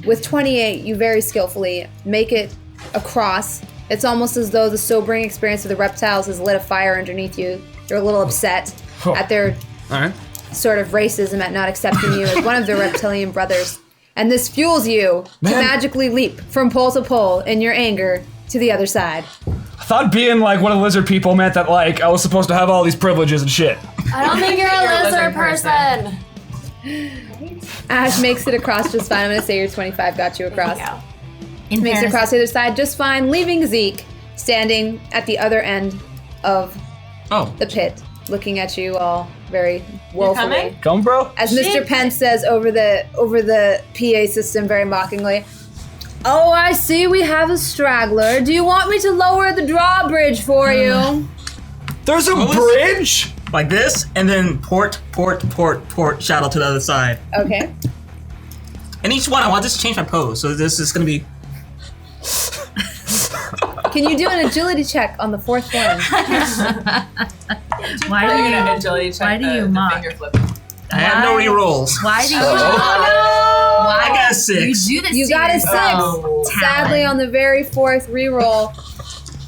with 28, you very skillfully make it across. It's almost as though the sobering experience of the reptiles has lit a fire underneath you. You're a little upset at their All right. sort of racism at not accepting you as one of their reptilian brothers. And this fuels you to Man. magically leap from pole to pole in your anger to the other side. I thought being like one of the lizard people meant that like I was supposed to have all these privileges and shit. I don't think you're a You're a lizard lizard person. Ash makes it across just fine. I'm gonna say your 25 got you across. There you In Makes it fairness, across the other side just fine, leaving Zeke standing at the other end of Oh. the pit, looking at you all very woefully. coming? Come, bro. As Mr. Pence says over the PA system very mockingly, "Oh, I see we have a straggler. Do you want me to lower the drawbridge for you?" There's a What was- bridge. Like this, and then port, shadow to the other side. Okay. And each one, I want this to change my pose. So this is gonna be. Can you do an agility check on the fourth one? why Are do you you? gonna agility check Why do you the mock? finger flip? I have no Why? rerolls. Why do you? Oh, I got a 6. You do this. You to got a yourself. 6. Sadly, on the very fourth reroll,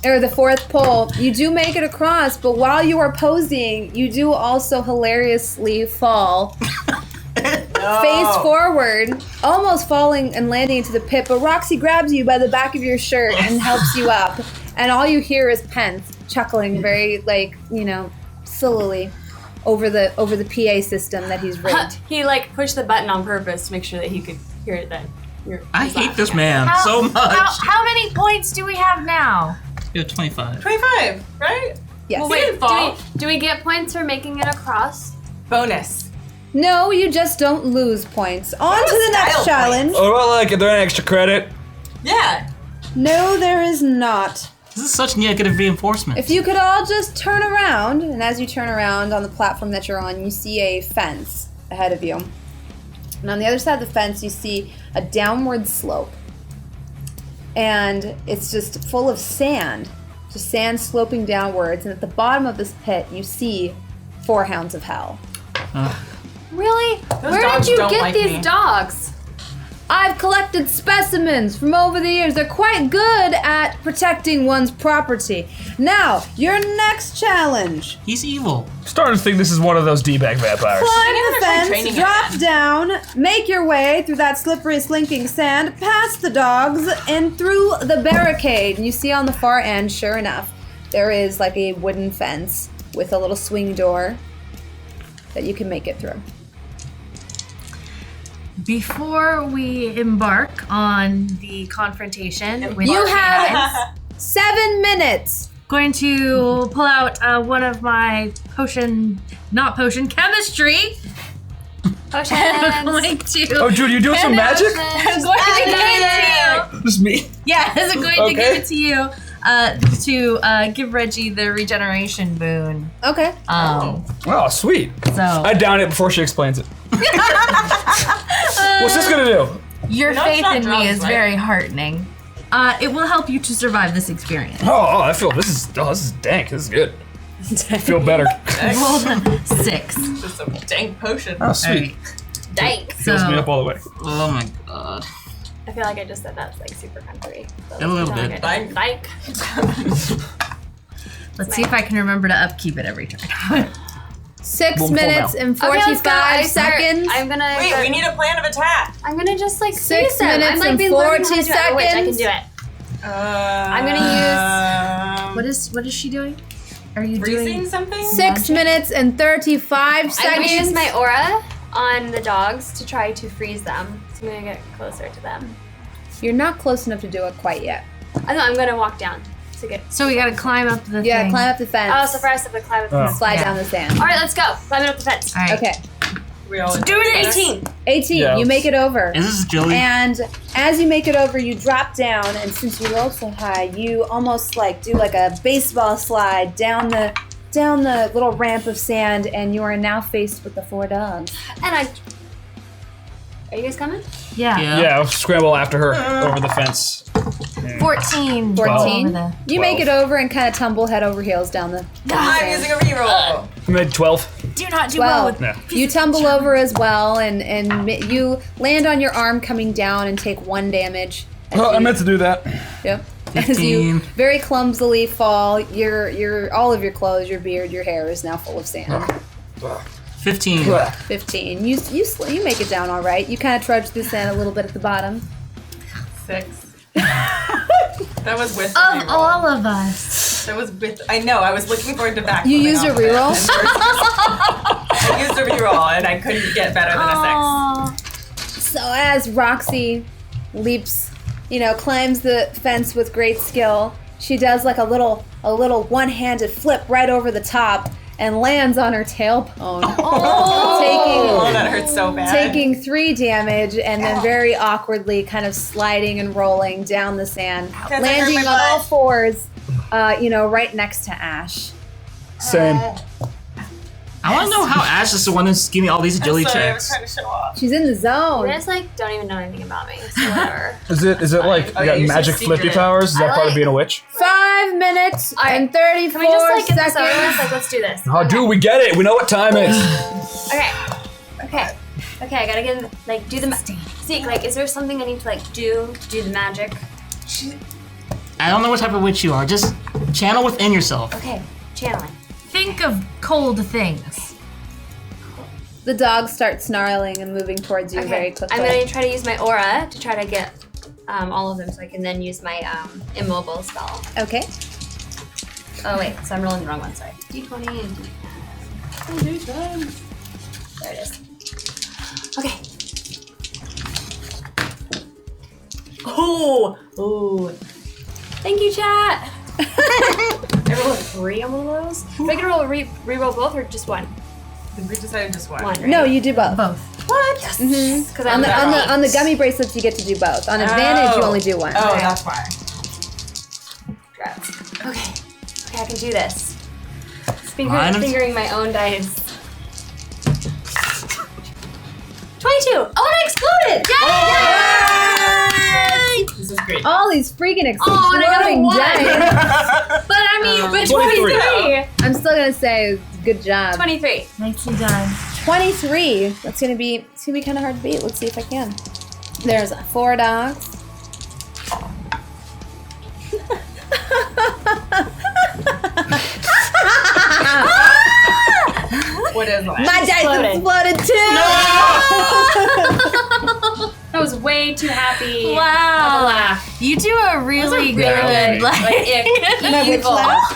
or the fourth pull, you do make it across, but while you are posing, you do also hilariously fall. Face forward, almost falling and landing into the pit, but Roxy grabs you by the back of your shirt and helps you up. And all you hear is Pence chuckling very, sillily over the PA system that he's rigged. He like pushed the button on purpose to make sure that he could hear it then. I hate this man How- so much. How many points do we have now? You're 25. 25, right? Yes. Well, Wait, didn't fall. do we get points for making it across? Bonus. No, you just don't lose points. On What to a the next style challenge. What about like, is there any extra credit? Yeah. No, there is not. This is such negative reinforcement. If you could all just turn around, and as you turn around on the platform that you're on, you see a fence ahead of you. And on the other side of the fence, you see a downward slope. And it's just full of sand, just sand sloping downwards. And at the bottom of this pit, you see 4 hounds of hell. Really? Where dogs did you don't get like these me. dogs? I've collected specimens from over the years. They're quite good at protecting one's property. Now, your next challenge. He's evil. Starting to think this is one of those D-bag vampires. Climb gonna the try fence, training drop it down, make your way through that slippery, slinking sand, past the dogs, and through the barricade. And you see on the far end, sure enough, there is like a wooden fence with a little swing door that you can make it through. Before we embark on the confrontation with You our have canines, 7 minutes. going to pull out one of my chemistry. Potions. I'm going to. Oh, Jude, you doing some magic? I'm going to give it to you. Just me? Yes, I'm going to Okay. give it to you to give Reggie the regeneration boon. Okay. Oh, sweet. So I down it before she explains it. What's this gonna do? your No, it's faith not in me drugs, is right? very heartening. It will help you to survive this experience. I feel this is dank. This is good. I feel better. Rolled a 6. Just a dank potion. Oh, sweet. Alright, Dank. Fills me up all the way. Oh my god. I feel like I just said that's like super country. So A little it's bit. not good. Dank. let's see if I can remember to upkeep it every turn. 6 Full minutes now. and Okay, let's go. 45 seconds. I'm gonna. Wait, we need a plan of attack. I'm gonna just like 6 freeze them. minutes I'm like and been learning how to 40 do it. Oh, wait, I can seconds. do it. I'm gonna What is she doing? Are you freezing doing? something? 6 minutes and 35 I'm seconds. gonna use my aura on the dogs to try to freeze them. So I'm gonna get closer to them. You're not close enough to do it quite yet. I know I'm gonna walk down to get. So we gotta climb up the Yeah, thing. climb up the fence. Oh, so first I have to climb up the fence. Slide Yeah. down the sand. All right, let's go. Climbing up the fence. All right. Okay. We all Do it. 18. 18. Yeah, You let's- make it over. Is this Jilly? And as you make it over, you drop down, and since you rolled so high, you almost like do like a baseball slide down the little ramp of sand, and you are now faced with the 4 dogs. And I. Are you guys coming? Yeah. Yeah, I'll scramble after her over the fence. 14. 14. Over the- You make it over and kind of tumble head over heels down the I'm sand. using a reroll. I made 12. Do not do 12. well with Yeah. You tumble over as well, and you land on your arm coming down and take 1 damage. as Oh, I you- meant to do that. Yep. As you 15. very clumsily fall, your all of your clothes, your beard, your hair is now full of sand. 15. 15. You make it down all right. You kind of trudge through sand a little bit at the bottom. 6. That was with the Of reroll. all of us. That was with. I know. I was looking forward to back. You used a reroll? I used a reroll, and I couldn't get better than a 6. So as Roxy leaps, climbs the fence with great skill, she does like a little one-handed flip right over the top and lands on her tailbone, Oh, that hurts so bad. taking 3 damage, and then very awkwardly kind of sliding and rolling down the sand, Guys, I hurt landing my on all butt. 4s, right next to Ash. Same. I want to know how Ash is the one that's giving me all these agility Sorry, I was checks. trying to show off. She's in the zone. You guys like don't even know anything about me. So whatever. Is it like Oh, you yeah, got you're so magic flippy secretive. powers? Is that I part of like- being a witch? 5 minutes All right, and 34 Can we just like get this over with? seconds. Like let's do this. Oh, dude, we get it. We know what time it is. Okay. Okay. I gotta get like do the Zeke. Like, is there something I need to like do to do the magic? I don't know what type of witch you are. Just channel within yourself. Okay, channeling. Think of cold things. The dogs start snarling and moving towards you very Okay. quickly. I'm gonna try to use my aura to try to get all of them, so I can then use my immobile spell. Okay. Oh wait, so I'm rolling the wrong one. Sorry. D20 and D10. There it is. Okay. Oh. Thank you, chat. I rolled a 3 on one of those. Am I gonna re-roll both or just one? We decided just one. One. Right? No, you do both. Both. What? Yes. Because On the gummy bracelets, you get to do both. On advantage, you only do one. Oh, that's why. Congrats. Okay, I can do this. Mine is- Fingering my own dice. 22. Oh, and I exploded! Yay! This is great. All these freaking Oh, and I got a exploding 1. dice. But I mean, but 23. 23. I'm still gonna say good job. 23. Nicely done. 23. It's gonna be kind of hard to beat. Let's see if I can. There's 4 dogs. What is that? My dice exploded too! I was way too happy. Wow. You do a really good, My witch evil. laugh.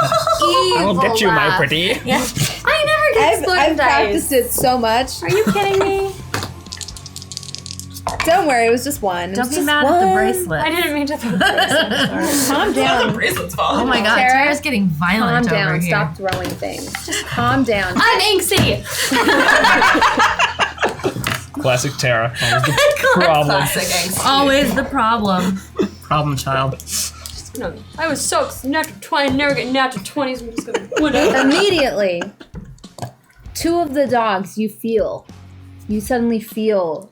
I'll get you, my pretty. I never get exploding I've dice. practiced it so much. Are you kidding me? Don't worry, it was just one. Don't be mad at the bracelet. I didn't mean to throw the bracelet. Calm The down. bracelet's falling. Oh my god, Tara, Tara's getting violent Calm down. over here. Stop throwing things. Just calm down. I'm angsty. Classic Tara. Always the problem. Classic angst. Always the problem. Problem child. No, I was so natural 20, never get natural 20s. I'm just gonna whatever. Immediately, 2 of the dogs you suddenly feel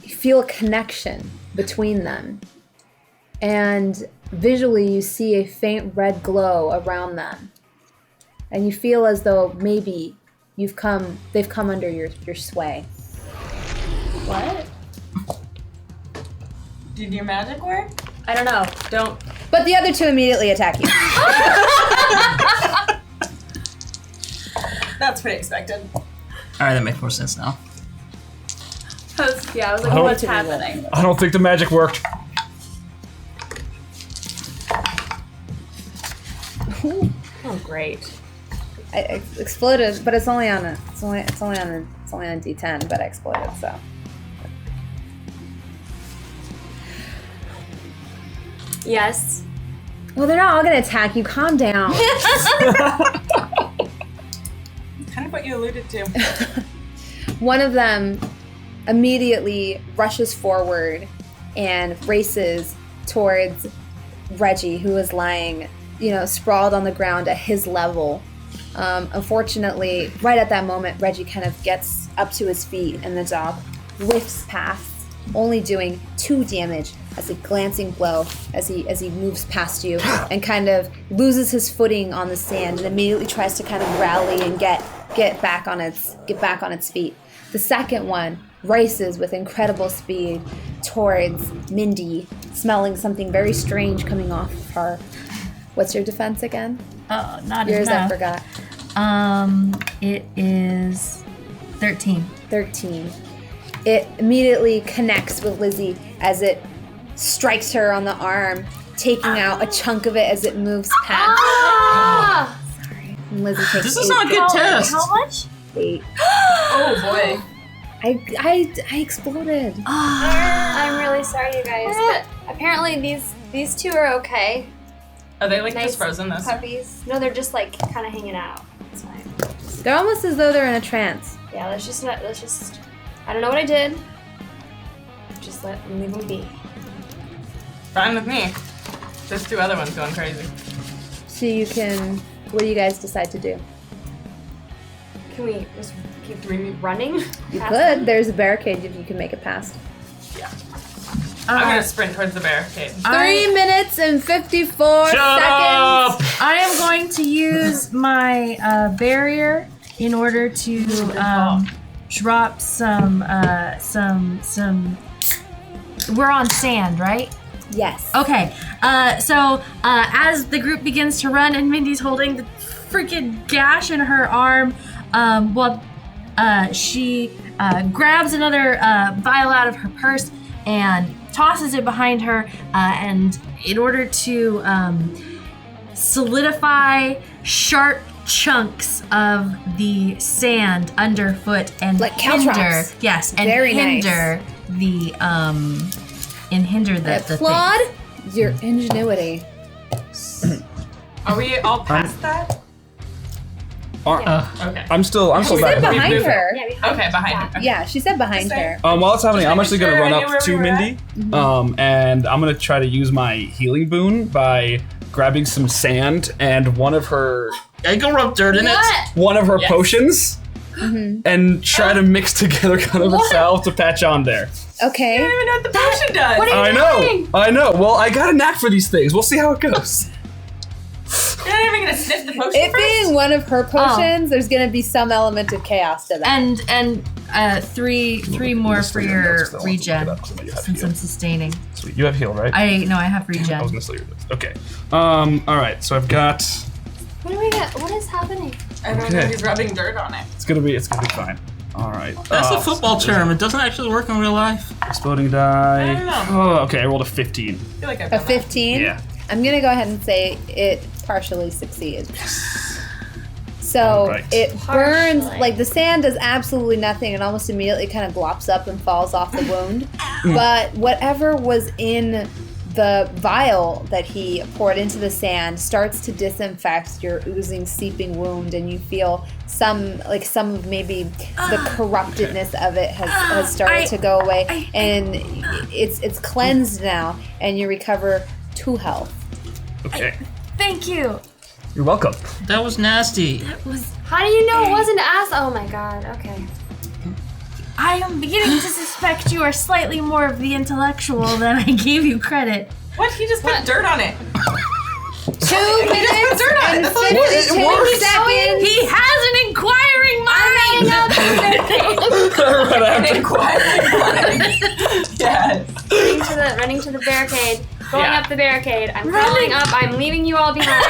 you feel a connection between them. And visually you see a faint red glow around them. And you feel as though maybe they've come under your sway. What? Did your magic work? I don't know. Don't. But the other 2 immediately attack you. That's pretty expected. Alright, that makes more sense now. Yeah, I was like, Oh. what's happening? I don't think the magic worked. Oh, great. I exploded, but it's only on D10, but I exploded, so. Yes. Well, they're not all gonna attack you. Calm down. Kind of what you alluded to. One of them immediately rushes forward and races towards Reggie, who is lying, sprawled on the ground at his level. Unfortunately, right at that moment, Reggie kind of gets up to his feet, and the dog whiffs past, only doing 2 damage as a glancing blow as he moves past you and kind of loses his footing on the sand and immediately tries to kind of rally and get back on its feet. The second one races with incredible speed towards Mindy, smelling something very strange coming off of her. What's your defense again? Oh, not Yours, enough. I forgot. It is 13. 13. It immediately connects with Lizzie as it strikes her on the arm, taking out a chunk of it as it moves past. Ah! And Lizzie takes This is 8 not a good test. How much? 8. Oh boy. I exploded. I'm really sorry, you guys, but apparently these 2 are okay. Are they like Nice just frozen this? puppies. No, they're just like kind of hanging out. It's fine. They're almost as though they're in a trance. Yeah, let's just. I don't know what I did. Just leave them be. Fine with me. There's 2 other ones going crazy. So you can. What do you guys decide to do? Can we just keep running? You past could. them? There's a barricade if you can make it past. Yeah. I'm gonna sprint towards the barricade. 3 minutes and 54 Shut seconds. up! I am going to use my barrier in order to drop some. We're on sand, right? Yes. Okay. So as the group begins to run, and Mindy's holding the freaking gash in her arm, she grabs another vial out of her purse and tosses it behind her, and in order to solidify sharp chunks of the sand underfoot and Like hinder, caltrops. yes, and Very nice. hinder the I applaud your ingenuity. Are we all past that? Okay. Okay. I'm still She said back. behind moved her. Yeah, behind Okay, behind her. Yeah, she said behind Just her. While it's happening, Just I'm making actually gonna sure run I knew up where to we were Mindy, and I'm gonna try to use my healing boon by grabbing some sand and one of her I go rub dirt in it. Yes. potions, and try to mix together kind of a salve to patch on there. Okay. I don't even know what the potion does. What are you I know. Well, I got a knack for these things. We'll see how it goes. You're not even gonna sniff the potion It first? being one of her potions, there's gonna be some element of chaos to that. And Three more for your regen since I'm sustaining. Sweet. You have heal, right? I have I was regen. gonna say okay. All right. So I've got. What do we get? What is happening? I don't know. Okay. He's rubbing dirt on it. It's gonna be fine. All right. That's a football term. It doesn't actually work in real life. Exploding die. I don't know. Oh, okay. I rolled a 15. I feel like I've A done 15? Yeah. I'm gonna go ahead and say it partially succeeds. So Alright. it burns, Partially. like the sand does absolutely nothing and almost immediately kind of glops up and falls off the wound. But whatever was in the vial that he poured into the sand starts to disinfect your oozing, seeping wound, and you feel some of maybe the corruptedness of it has started to go away, and it's cleansed now, and you recover 2 health. Okay. Thank you. You're welcome. That was nasty. How do you know it wasn't ass? Oh my god. Okay. I am beginning to suspect you are slightly more of the intellectual than I gave you credit. What? He just put dirt on it. 2 minutes dirt on it. and That's all 52 it works. seconds. He has an inquiring mind. Yes. Running to the barricade. Going Yeah. up the barricade. I'm crawling up. I'm leaving you all behind.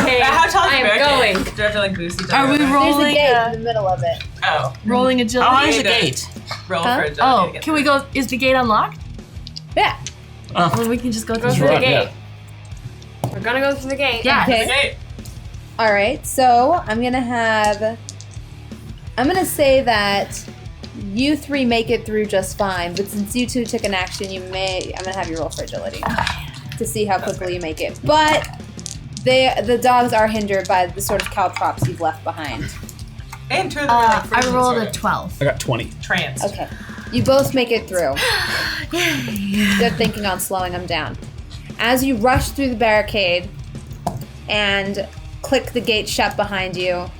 Okay. How tall is the I'm barricade? going. Do I have to like boost each Are other? we There's a rolling? gate in the middle of it. Oh. Rolling How agility. high is the Agility. gate? Roll Huh? for agility. Oh, to get can we go? Is the gate unlocked? Yeah. Or we can just go Go through through the the gate. Right, gate. We're gonna go through the gate. Yeah. Okay. Okay. All right, so I'm gonna say that you 3 make it through just fine, but since you 2 took an action, I'm gonna have you roll for agility to see how quickly you make it. But the dogs are hindered by the sort of caltrops you've left behind. And 2 of them are like I frozen, rolled sort a of. 12. I got 20. Trance. Okay, you both make it through. Good thinking on slowing them down. As you rush through the barricade and click the gate shut behind you,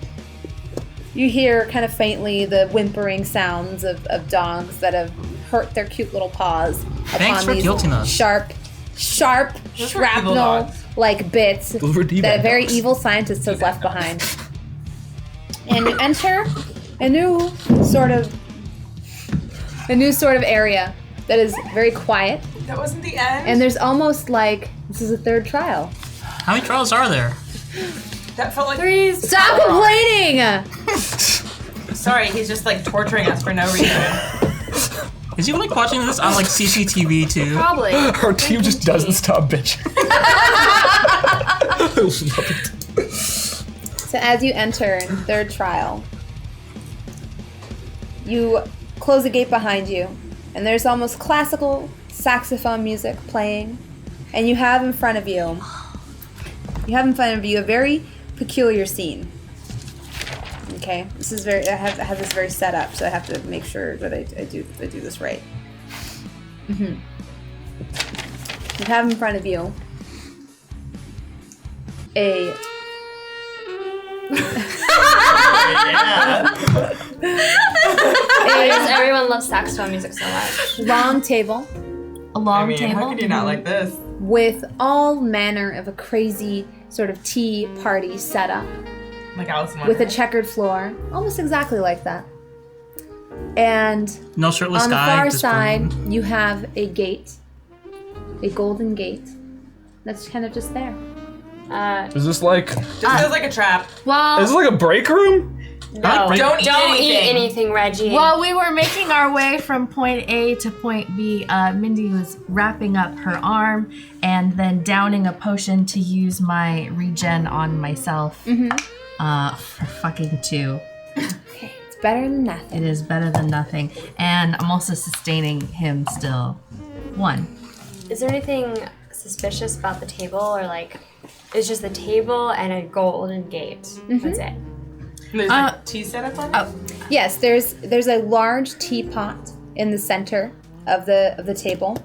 you hear kind of faintly the whimpering sounds of dogs that have hurt their cute little paws Thanks upon for these guilting us. sharp Those were evil shrapnel dogs. like bits Those were that a D-bag very dogs. evil scientist has left behind. And you enter a new sort of area that is very quiet, That wasn't the end. and there's almost like this is a 3rd trial. How many trials are there? that felt like. Stop complaining! Sorry, he's just like torturing us for no reason. Is he like watching this on like CCTV too? Probably. Our team just doesn't stop bitching. I love it. So as you enter in 3rd trial, you close the gate behind you, and there's almost classical saxophone music playing, and you have in front of you a very peculiar scene. Okay, this is I have this very set up, so I have to make sure that I do this right. You have in front of you a Everyone loves saxophone music so much. long table A long I mean, table. how could you not like this? with all manner of a crazy sort of tea party setup Like Alice in with a Wonderland. checkered floor, almost exactly like that. And No shirtless on the guy. far just side, boom. you have a gate, a golden gate, that's kind of just there. Is this like Just feels like a trap. Well, is this like a break room? no. Don't Eat anything, Reggie. While we were making our way from point A to point B, Mindy was wrapping up her arm and then downing a potion to use my regen on myself. For fucking 2. Okay, it's better than nothing. It is better than nothing. And I'm also sustaining him still. 1. Is there anything suspicious about the table, or like, it's just the table and a golden gate? That's it. There's a tea set up on it? Yes, there's a large teapot in the center of the table,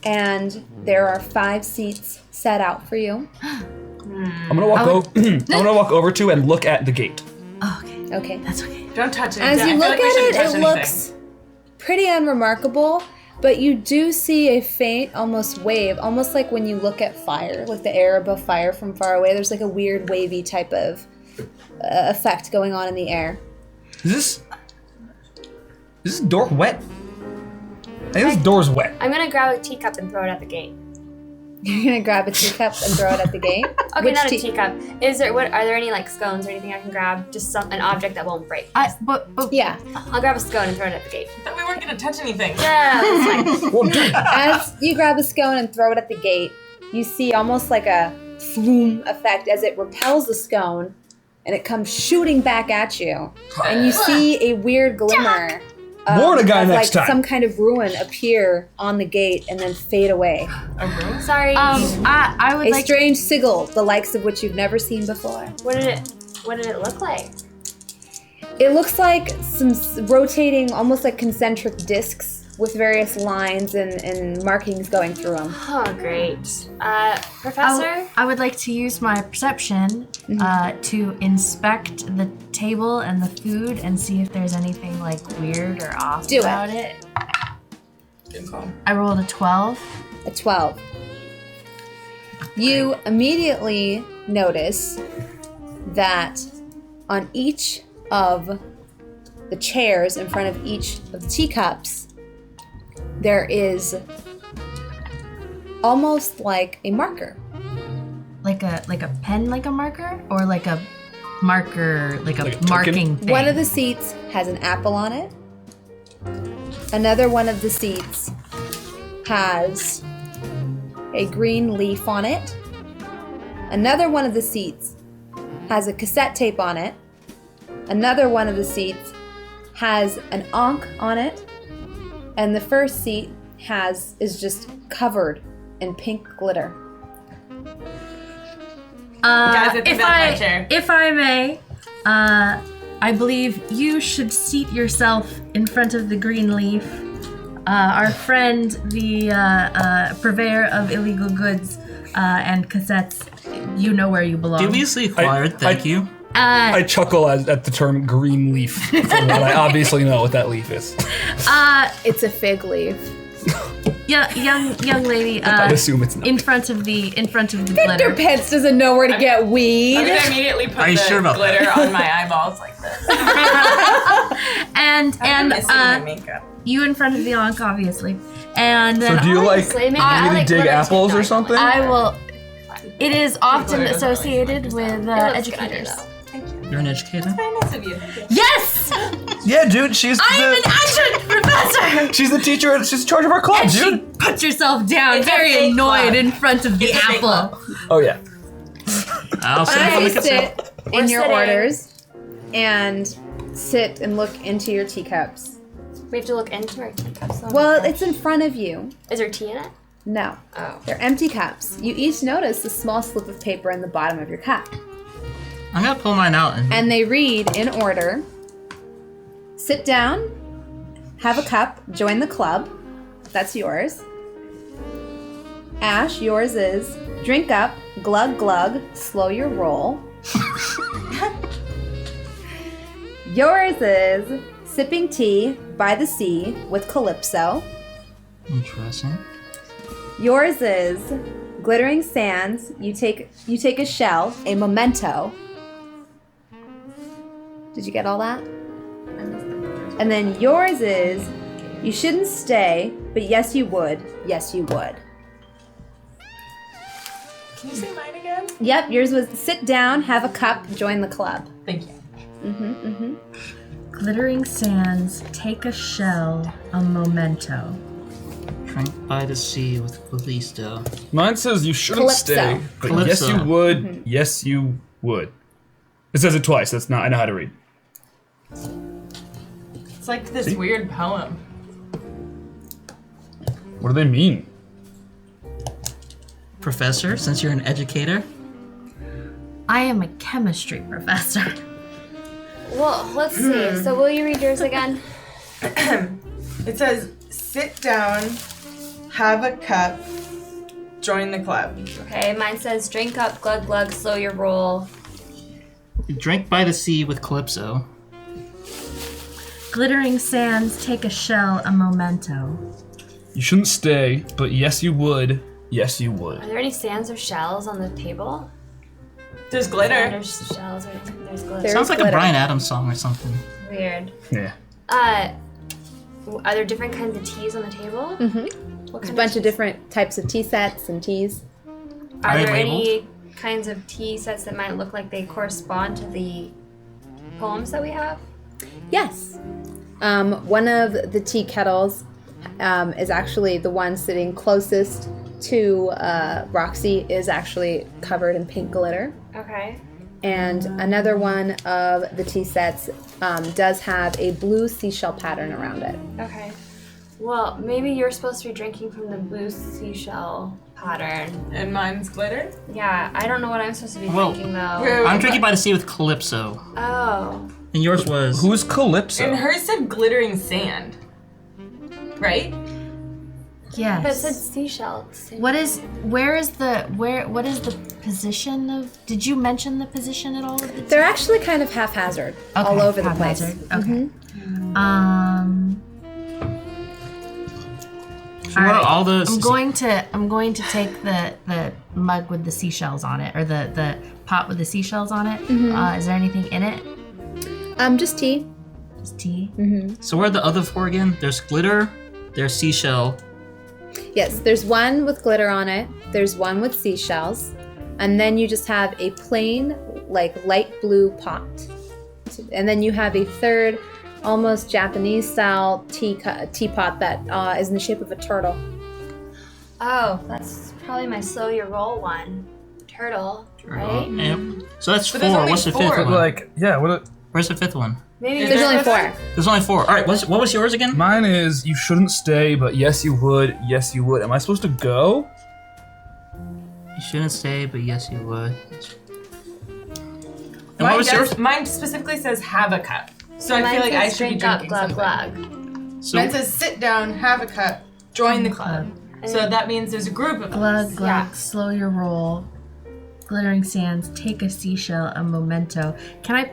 and there are 5 seats set out for you. I'm gonna walk I'm gonna walk over to and look at the gate. Oh, okay. Okay. That's okay. Don't touch it. As I you feel look like we at shouldn't it, touch it anything. looks pretty unremarkable, but you do see a faint, almost wave, almost like when you look at fire, like the air above fire from far away. There's like a weird wavy type of effect going on in the air. Is this Is this door wet? I think this door's wet. I'm gonna grab a teacup and throw it at the gate. You're gonna grab a teacup and throw it at the gate? Okay, not a teacup. Are there any like scones or anything I can grab? Just an object that won't break. Yeah. I'll grab a scone and throw it at the gate. I thought we weren't gonna touch anything. Yeah, that's fine. Well, dude. As you grab a scone and throw it at the gate, you see almost like a floom effect as it repels the scone and it comes shooting back at you. And you see a weird glimmer Warn a guy of next time. some kind of ruin appear on the gate and then fade away. Sorry. I would A like. strange sigil, the likes of which you've never seen before. What did it look like? It looks like some rotating, almost like concentric discs with various lines and markings going through them. Oh, great. Professor? I would like to use my perception to inspect the table and the food and see if there's anything like weird or off Do it. about it. Good call. I rolled a 12. A 12. You immediately notice that on each of the chairs in front of each of the teacups, there is almost like a marker. Like a pen, like a marker, or like a marker, like a Like a token? marking thing. One of the seats has an apple on it. Another one of the seats has a green leaf on it. Another one of the seats has a cassette tape on it. Another one of the seats has an ankh on it. And the first seat is just covered in pink glitter. Guys, I think that's my chair. If I may, I believe you should seat yourself in front of the green leaf. Our friend, the purveyor of illegal goods and cassettes, you know where you belong. Previously acquired, thank you. I chuckle at the term green leaf from what I obviously know what that leaf is. It's a fig leaf. Yeah, young lady. I'd assume it's not. in front of the Victor glitter. Pence doesn't know where to get weed. I'm gonna immediately put Are you the sure about glitter that? on my eyeballs like this. And Missing my makeup. you in front of the ankh, obviously. And So then do you like Obviously, maybe really I like dig glitter apples too, or no, something? I will. It is often Glitter doesn't really associated with It looks good on you, educators. though. You're an educator? Very nice of you. Yes, Yeah, dude, she's I'm an adjunct professor. she's the teacher. She's in charge of our club, And she dude. puts herself down, It's a very fake annoyed club. in front of the It's a fake apple. Oh yeah. I'll sit As on you the cassette. sit in We're your sitting. orders and sit and look into your teacups. We have to look into our teacups. Well, it's in front of you. Is there tea in it? No. Oh. They're empty cups. You each notice a small slip of paper in the bottom of your cup. I'm gonna pull mine out and And they read in order: sit down, have a cup, join the club. That's yours. Ash, yours is drink up, glug glug, slow your roll. Yours is sipping tea by the sea with Calypso. interesting. Yours is glittering sands. You take a shell, a memento. Did you get all that? And then yours is you shouldn't stay, but yes you would. Yes you would. Can you say mine again? Yep, yours was sit down, have a cup, join the club. Thank you. Glittering sands, take a shell, a memento. Drink by the sea with Callisto. Mine says you shouldn't Calypso. stay, but Calypso. yes you would. Yes you would. It says it twice. That's not. I know how to read. It's like this weird poem. What do they mean? Professor, since you're an educator, I am a chemistry professor. Well, let's see. So will you read yours again? It says, sit down, have a cup, join the club. Okay, mine says drink up, glug glug, slow your roll. drink by the sea with Calypso. Glittering sands, take a shell, a memento. You shouldn't stay, but yes you would. Yes you would. Are there any sands or shells on the table? There's glitter. There's shells or there's glitter. There Sounds is like a glitter. Bryan Adams song or something. Weird. Yeah. Are there different kinds of teas on the table? Mm-hmm. What There's a kind bunch of of different types of tea sets and teas. Are Are they there labeled? any kinds of tea sets that might look like they correspond to the poems that we have? Yes. One of the tea kettles is actually the one sitting closest to Roxy is actually covered in pink glitter. Okay. And another one of the tea sets does have a blue seashell pattern around it. Okay. Well, maybe you're supposed to be drinking from the blue seashell pattern. And mine's glitter. Yeah, I don't know what I'm supposed to be Well, drinking though. I'm drinking by the sea with Calypso. Oh. And yours was... Who's Calypso? And hers said glittering sand. Right? Yes. But it said seashell. What is the position of, did you mention the position at all of the They're actually kind of haphazard all over the place. Okay. So what are all the... I'm going to take the mug with the seashells on it, or the pot with the seashells on it. Is there anything in it? Just tea. Just tea. So where are the other 4 again? There's glitter, there's seashell. Yes, there's one with glitter on it. There's one with seashells. And then you just have a plain, like, light blue pot. And then you have a third, almost Japanese-style teapot that is in the shape of a turtle. Oh, that's probably my slow your roll one. Turtle, right? Yep. So that's But 4. there's only What's the 4. 5th one? Like, yeah, what? Where's the 5th one? Maybe There's only 4. There's only 4. All right, what was yours again? Mine is you shouldn't stay, but yes you would, yes you would. Am I supposed to go? You shouldn't stay, but yes, you would. And what was yours? Mine specifically says have a cup. So I Mine feel like I says should be drink up, drinking glug, something. glug. So Mine says sit down, have a cup, join the club. So that means there's a group of Glug, us. glug, Yeah. slow your roll. Glittering sands, take a seashell, a memento. Can I,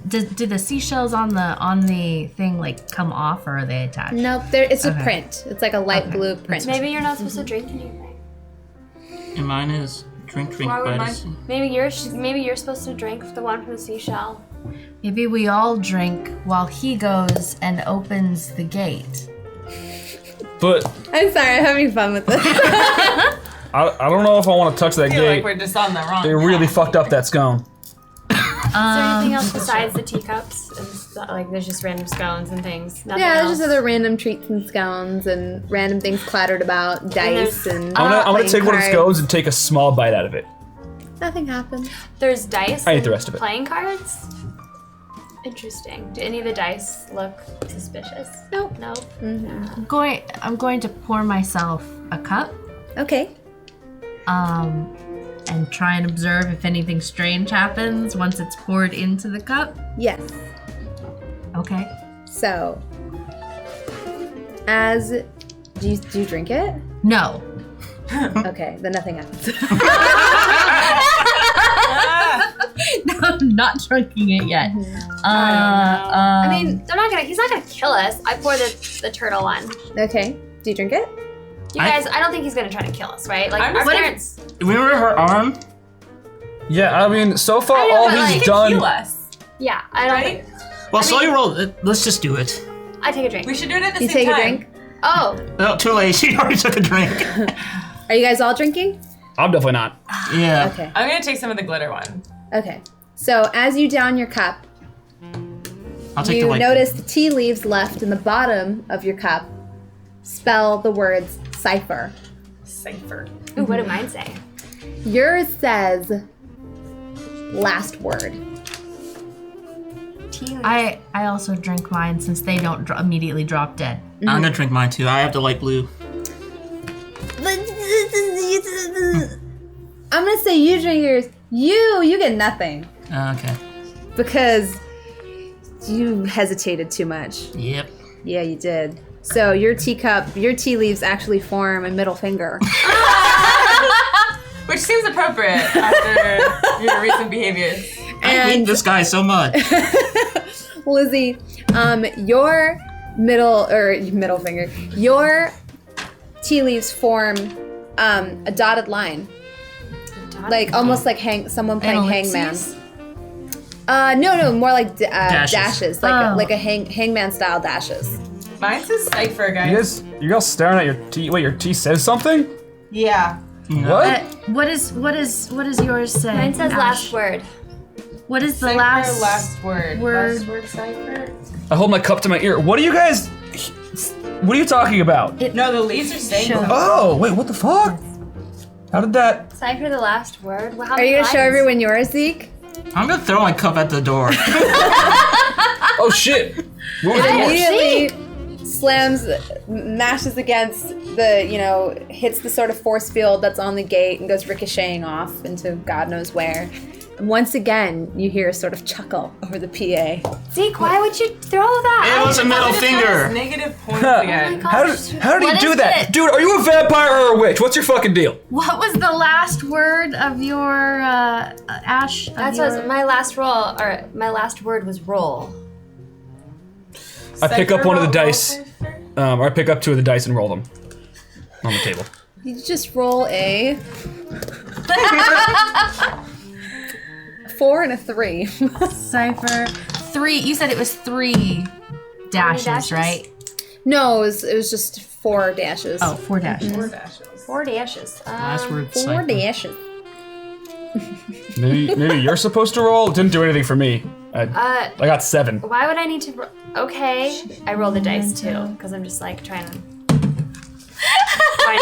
do the seashells on the thing like come off, or are they attached? Nope, it's a Okay. print. It's like a light blue print. Maybe you're not supposed to drink anything. and mine is drink Why would by the mine- sea. Maybe you're supposed to drink the one from the seashell. Maybe we all drink while he goes and opens the gate. But I'm sorry, I'm having fun with this. I don't know if I want to touch that I feel gate. like we're just on the wrong They really path. fucked up that scone. Is there anything else besides the teacups? And like, there's just random scones and things. Nothing Yeah, there's else? just other random treats and scones and random things clattered about, dice and. I'm gonna playing take one of the cards. scones and take a small bite out of it. Nothing happened. There's dice. I ate and the rest of it. Playing cards. Interesting. Do any of the dice look suspicious? Nope. No. I'm going to pour myself a cup, Okay. and try and observe if anything strange happens once it's poured into the cup. Yes. Okay. So, do you drink it? No. Okay, then nothing happens. No, I'm not drinking it yet. I mean, he's not gonna kill us. I pour the turtle one. Okay. Do you drink it? You guys, I don't think he's gonna try to kill us, right? Like, I'm our just- parents. Remember her arm? Yeah, I mean, so far know, all but, he's like, done. Heal us, Yeah, I don't right? think. Well, slow your roll. Let's just do it. I take a drink. We should do it at the You same take time. a drink? Oh, No, too late. She already took a drink. Are you guys all drinking? I'm definitely not. Yeah. Okay. I'm gonna take some of the glitter one. Okay. So, as you down your cup, I'll take the you white. notice the tea leaves left in the bottom of your cup spell the words cipher. Cipher. ooh, what did mine say? Yours says last word. Tea. I also drink mine since they don't immedially drop dead. I'm gonna drink mine too. I have the light blue. I'm gonna say you drink yours. You get nothing Okay. because you hesitated too much. Yep. Yeah, you did. So your tea leaves actually form a middle finger. Which seems appropriate after your recent behaviors. I hate this guy so much. Lizzie, your middle finger, your tea leaves form a dotted line, like almost like someone playing hangman. ellipses? No, more like dashes, Dashes. like Oh. like a hangman style dashes. Mine says Cypher, guys. You guys staring at your T. Wait, your T says something? Yeah. What? What does yours say? Mine says Ash? last word. What is the Cypher, last word? word? Last word Cypher? I hold my cup to my ear. What are you guys? What are you talking about? No, the leaves are saying Show. something. Oh, wait, what the fuck? How did that? Cipher the last word. Well, how Are you many gonna show lines? everyone yours, Zeke? I'm gonna throw my cup at the door. Oh shit! What was yours? Immediately slams, mashes against the, hits the sort of force field that's on the gate and goes ricocheting off into God knows where. And once again, you hear a sort of chuckle over the PA. Zeke, why would you throw that? It was a middle It's finger. negative points again. How did he What do is that? it? Dude, are you a vampire or a witch? What's your fucking deal? What was the last word of your Ash? That's what my last roll, or my last word was roll. I pick up one of the Cypher, dice. Cypher? Or I pick up 2 of the dice and roll them on the table. You just roll a 4 and a 3. Cipher 3. You said it was 3 dashes, dashes? right? No, it was just 4 dashes. Oh, 4 dashes. 4 dashes. 4 dashes. Last word 4 Cypher. dashes. Maybe you're supposed to roll. It didn't do anything for me. I got 7. Why would I need to? Okay, I roll the dice too, because I'm just like trying to. Why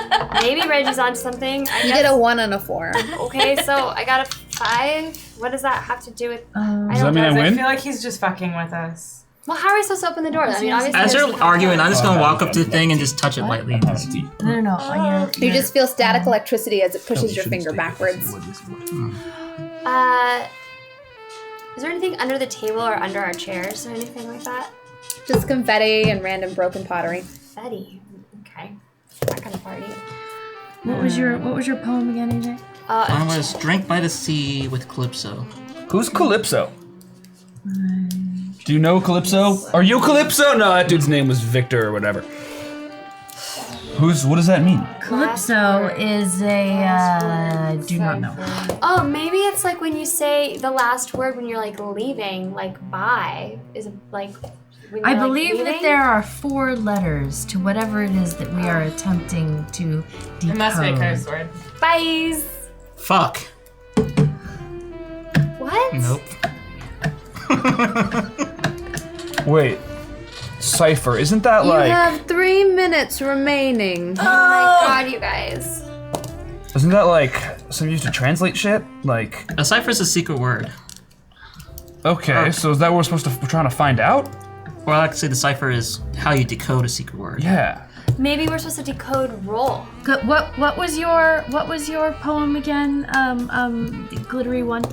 not? Maybe Reggie's on something. I You guess. get a 1 and a 4. Okay, so I got a 5. What does that have to do with? Does that mean I I win? feel like he's just fucking with us. Well, how are we supposed to open the door? I mean, obviously. As there's you're the- arguing, I'm just gonna walk up to the thing and just touch it lightly. No. You just feel static electricity as it pushes your finger backwards. Is there anything under the table or under our chairs or anything like that? Just confetti and random broken pottery. Betty. Okay. That kind of party. What was your poem again, AJ? Mine was Drink by the Sea with Calypso. Who's Calypso? Do you know Calypso? Are you Calypso? No, that dude's name was Victor or whatever. What does that mean? Calypso is I do not know. Oh, maybe it's like when you say the last word when you're like leaving, like bye. Is it like when I you're, like, believe that leaving? there are 4 letters to whatever it is that we are attempting to decode. It must be a curse word. Byes. Fuck. What? Nope. Wait, Cypher, isn't that You like? have 3 minutes remaining. Oh my god, you guys. Isn't that like something used to translate shit? Like, A cipher's a secret word. okay, so is that what we're trying to find out? Or I could say the cipher is how you decode a secret word. Yeah. Maybe we're supposed to decode roll. What was your poem again? The glittery one.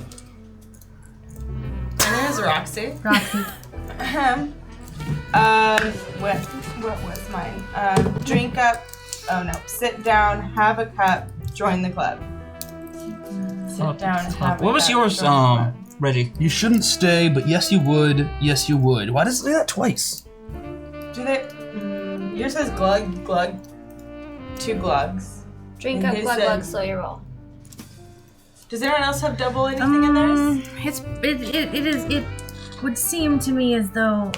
My name is Roxy. Roxy. What was mine? Drink up. Oh no. Sit down. Have a cup. Join the club. Sit down. Have a What was cup, yours, join the club. Reggie? You shouldn't stay, but yes you would. Yes you would. Why does it say that twice? Do they? Yours says glug glug. 2 glugs. Drink And up, his glug, said- glug, slow your roll. Does anyone else have double anything in theirs? It would seem to me as though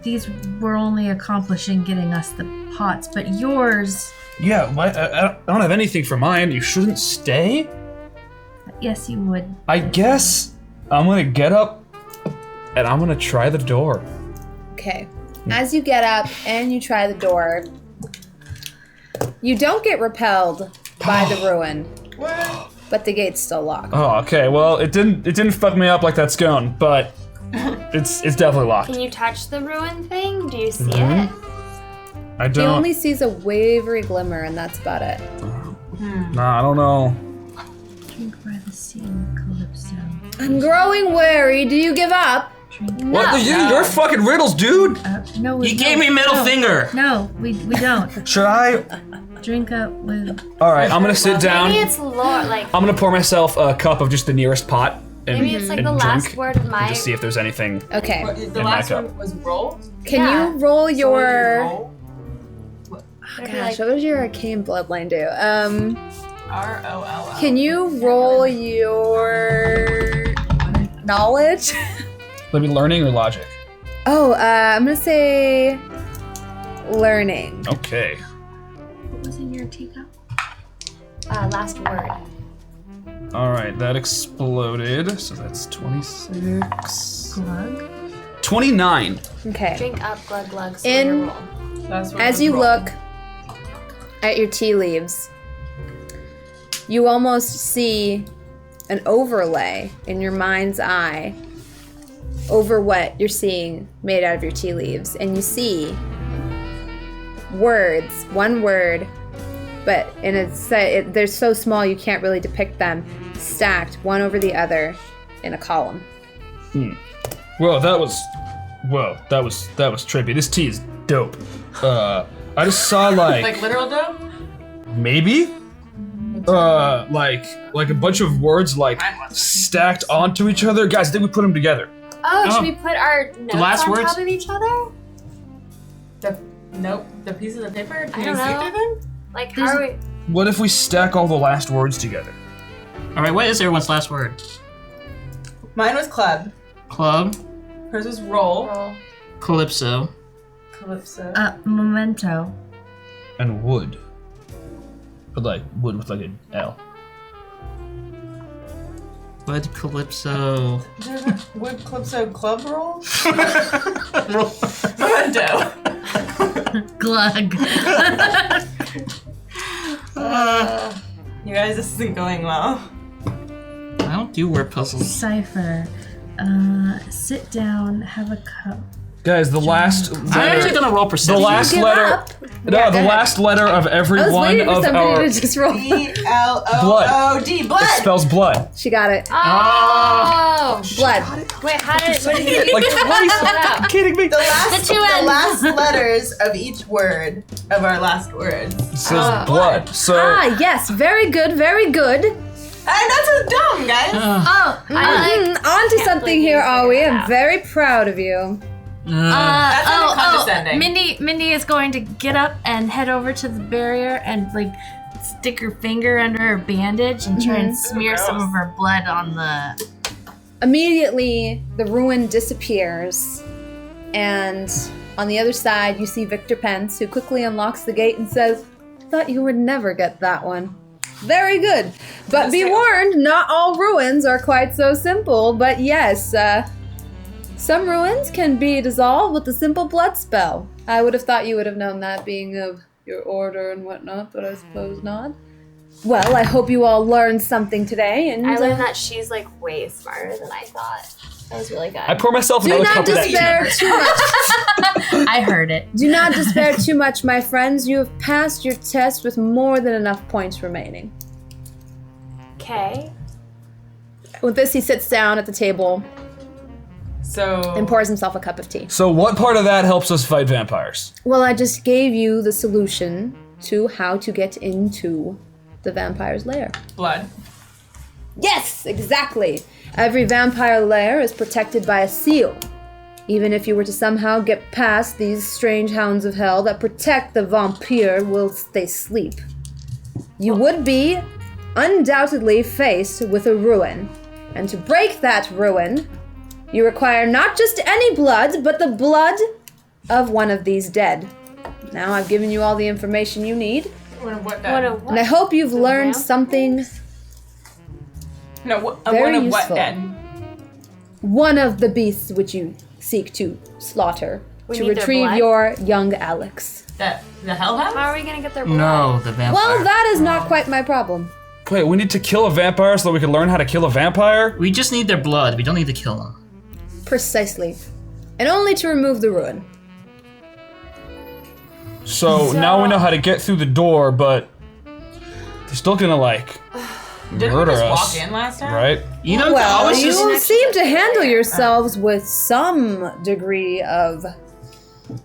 these were only accomplishing getting us the pots, but yours, Yeah, I don't have anything for mine. You shouldn't stay? yes, you would. I guess I'm gonna get up and I'm gonna try the door. Okay. As you get up and you try the door, you don't get repelled by the ruin, What? but the gate's still locked. Oh, okay. Well, it didn't fuck me up like that scone, but it's definitely locked. Can you touch the ruin thing? Do you see Mhm. it? I He don't. only sees a wavery glimmer, and that's about it. Nah, I don't know. Drink by the sea, Calypso. I'm growing wary. Do you give up? Drink. What? You're fucking riddles, dude. No, You gave me middle finger. No, we don't. Should I? Drink up with. All right, I'm gonna sit down. Maybe it's lore, like I'm gonna pour myself a cup of just the nearest pot and, maybe it's like and the last drink word of and my. just see if there's anything. Okay. The In my last cup. one was roll. Can Yeah. you roll your? Roll. Maybe Gosh, like- what does your arcane bloodline do? ROLL. Can you roll your knowledge? Maybe learning or logic. Oh, I'm gonna say learning. Okay. What was in your teacup? Last word. All right, that exploded. So that's 26. Glug. 29. Okay. Drink up, glug glug. In- Your roll. That's what As we you roll. look at your tea leaves, you almost see an overlay in your mind's eye over what you're seeing made out of your tea leaves. And you see words, one word, but they're so small you can't really depict them, stacked one over the other in a column. Well, that was trippy. This tea is dope. I just saw Like literal dough? maybe like a bunch of words like stacked onto each other. Guys, I think we put them together. Oh, should we put our notes last on words? top of each other? The pieces of paper? Can I you don't see know. through them? Like, how are we? What if we stack all the last words together? All right, what is everyone's last word? Mine was club. Club, Hers was roll. Roll. Calypso, Calypso. Memento. And wood. But like wood with like an L. Bud, Calypso. Wood Calypso club roll? Memento. Glug. You guys, this isn't going well. I don't do word puzzles. Cipher. Sit down, have a cup. Guys, the last I'm letter, actually gonna roll the perception. last Give letter up. No, Yeah, the go ahead. last letter of every I was one waiting for of somebody our to just roll. B-L-O-O-D. Blood! spells blood. She got it. Oh! Blood. Wait, how did? What did you? Like twice. Kidding me? The last, The two ends. last letters of each word of our last words. It says blood. So Ah, yes. Very good. Very good. And that's so dumb, guys. Oh, I like. On to Can't something believe here, you are we? figured it I'm out. very proud of you. That's kinda condescending. Mindy is going to get up and head over to the barrier and like stick her finger under her bandage and try and smear some of her blood on the. Immediately, the ruin disappears, and on the other side, you see Victor Pence, who quickly unlocks the gate and says, "Thought you would never get that one." Very good. But be warned, not all ruins are quite so simple, but yes, some ruins can be dissolved with a simple blood spell. I would have thought you would have known that, being of your order and whatnot, but I suppose not. Well, I hope you all learned something today, and I learned that she's like way smarter than I thought. That was really good. I pour myself do another not cup of that tea. despair too much. I heard it. Do not despair too much, my friends. You have passed your test with more than enough points remaining. Okay. With this, he sits down at the table So and pours himself a cup of tea. So what part of that helps us fight vampires? Well, I just gave you the solution to how to get into the vampire's lair. blood. Yes, exactly. Every vampire lair is protected by a seal. Even if you were to somehow get past these strange hounds of hell that protect the vampire whilst they sleep, you would be undoubtedly faced with a ruin. And to break that ruin, you require not just any blood, but the blood of one of these dead. Now I've given you all the information you need, What of what What dead? a what? and I hope you've The learned vamp? something. No, Very one of what useful. dead? One of the beasts which you seek to slaughter We to need their retrieve blood? your young Alex. The hellhounds? How are we gonna get their blood? No, the vampire. Well, that is not quite my problem. Wait, we need to kill a vampire so that we can learn how to kill a vampire? We just need their blood. We don't need to kill them. Precisely. And only to remove the ruin. So now we know how to get through the door, but they're still gonna like Didn't we murder just us, walk in last time? right? You know, I Well, was you just. seem to handle yourselves with some degree of,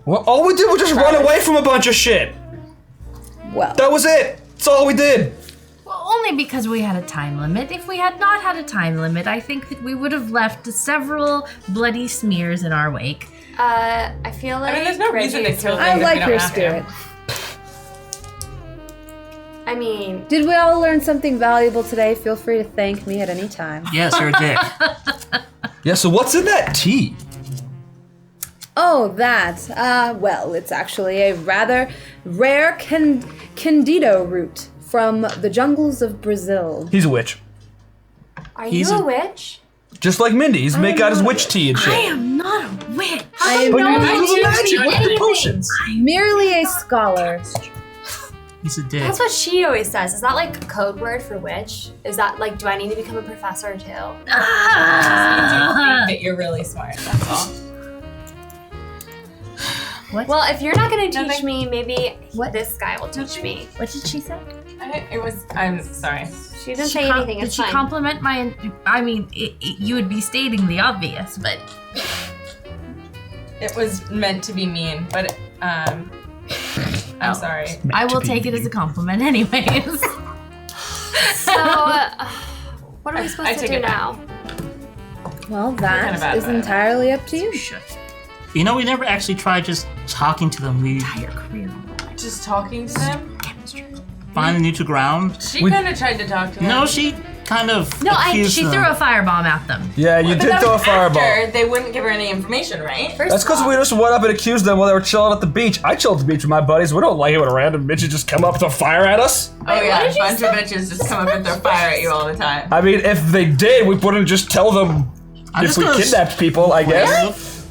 Well, all we did was just run away from a bunch of shit. well, That was it. That's all we did. Well, only because we had a time limit. If we had not had a time limit, I think that we would have left several bloody smears in our wake. I feel like. there's no reason to Reggie's kill really- I things if we like don't your have to. spirit. I mean, Did we all learn something valuable today? Feel free to thank me at any time. Yes, you're a dick. Yeah. So what's in that tea? Oh, that. Well, it's actually a rather rare Candido root from the jungles of Brazil. He's a witch. Are He's you a a- witch? Just like Mindy. He's make out his witch tea and shit. I am not a witch. I am But you're not doing magic with the anything. potions. merely a scholar. He's a dick. That's what she always says. Is that like a code word for witch? Is that like, do I need to become a professor too? Means you think that you're really smart. That's all. Well, if you're not going to teach Nothing. me, maybe What? this guy will teach me. What did she say? I'm sorry. She didn't say anything. Did It's she fine. compliment my? I mean, you would be stating the obvious, but It was meant to be mean, but I'm sorry. I will take it as a compliment, anyways. So, what are we supposed I to take do it back. now? Well, kinda that bad is about it. entirely up to you. You know, we never actually tried just talking to them. We Entire career. Just talking to them? find neutral ground. She We- kind of tried to talk to him. No, she kind of accused she them. threw a firebomb at them. Yeah, you But did that throw a was fireball. after they wouldn't give her any information, right? First That's because of all, we just went up and accused them while they were chilling at the beach. I chilled at the beach with my buddies. We don't like it when random bitches just come up to fire at us. Oh Wait, yeah, what a did you bunch of bitches just come up and throw fire at you all the time. I mean, if they did, we wouldn't just tell them I'm if just we gonna kidnapped people, I guess.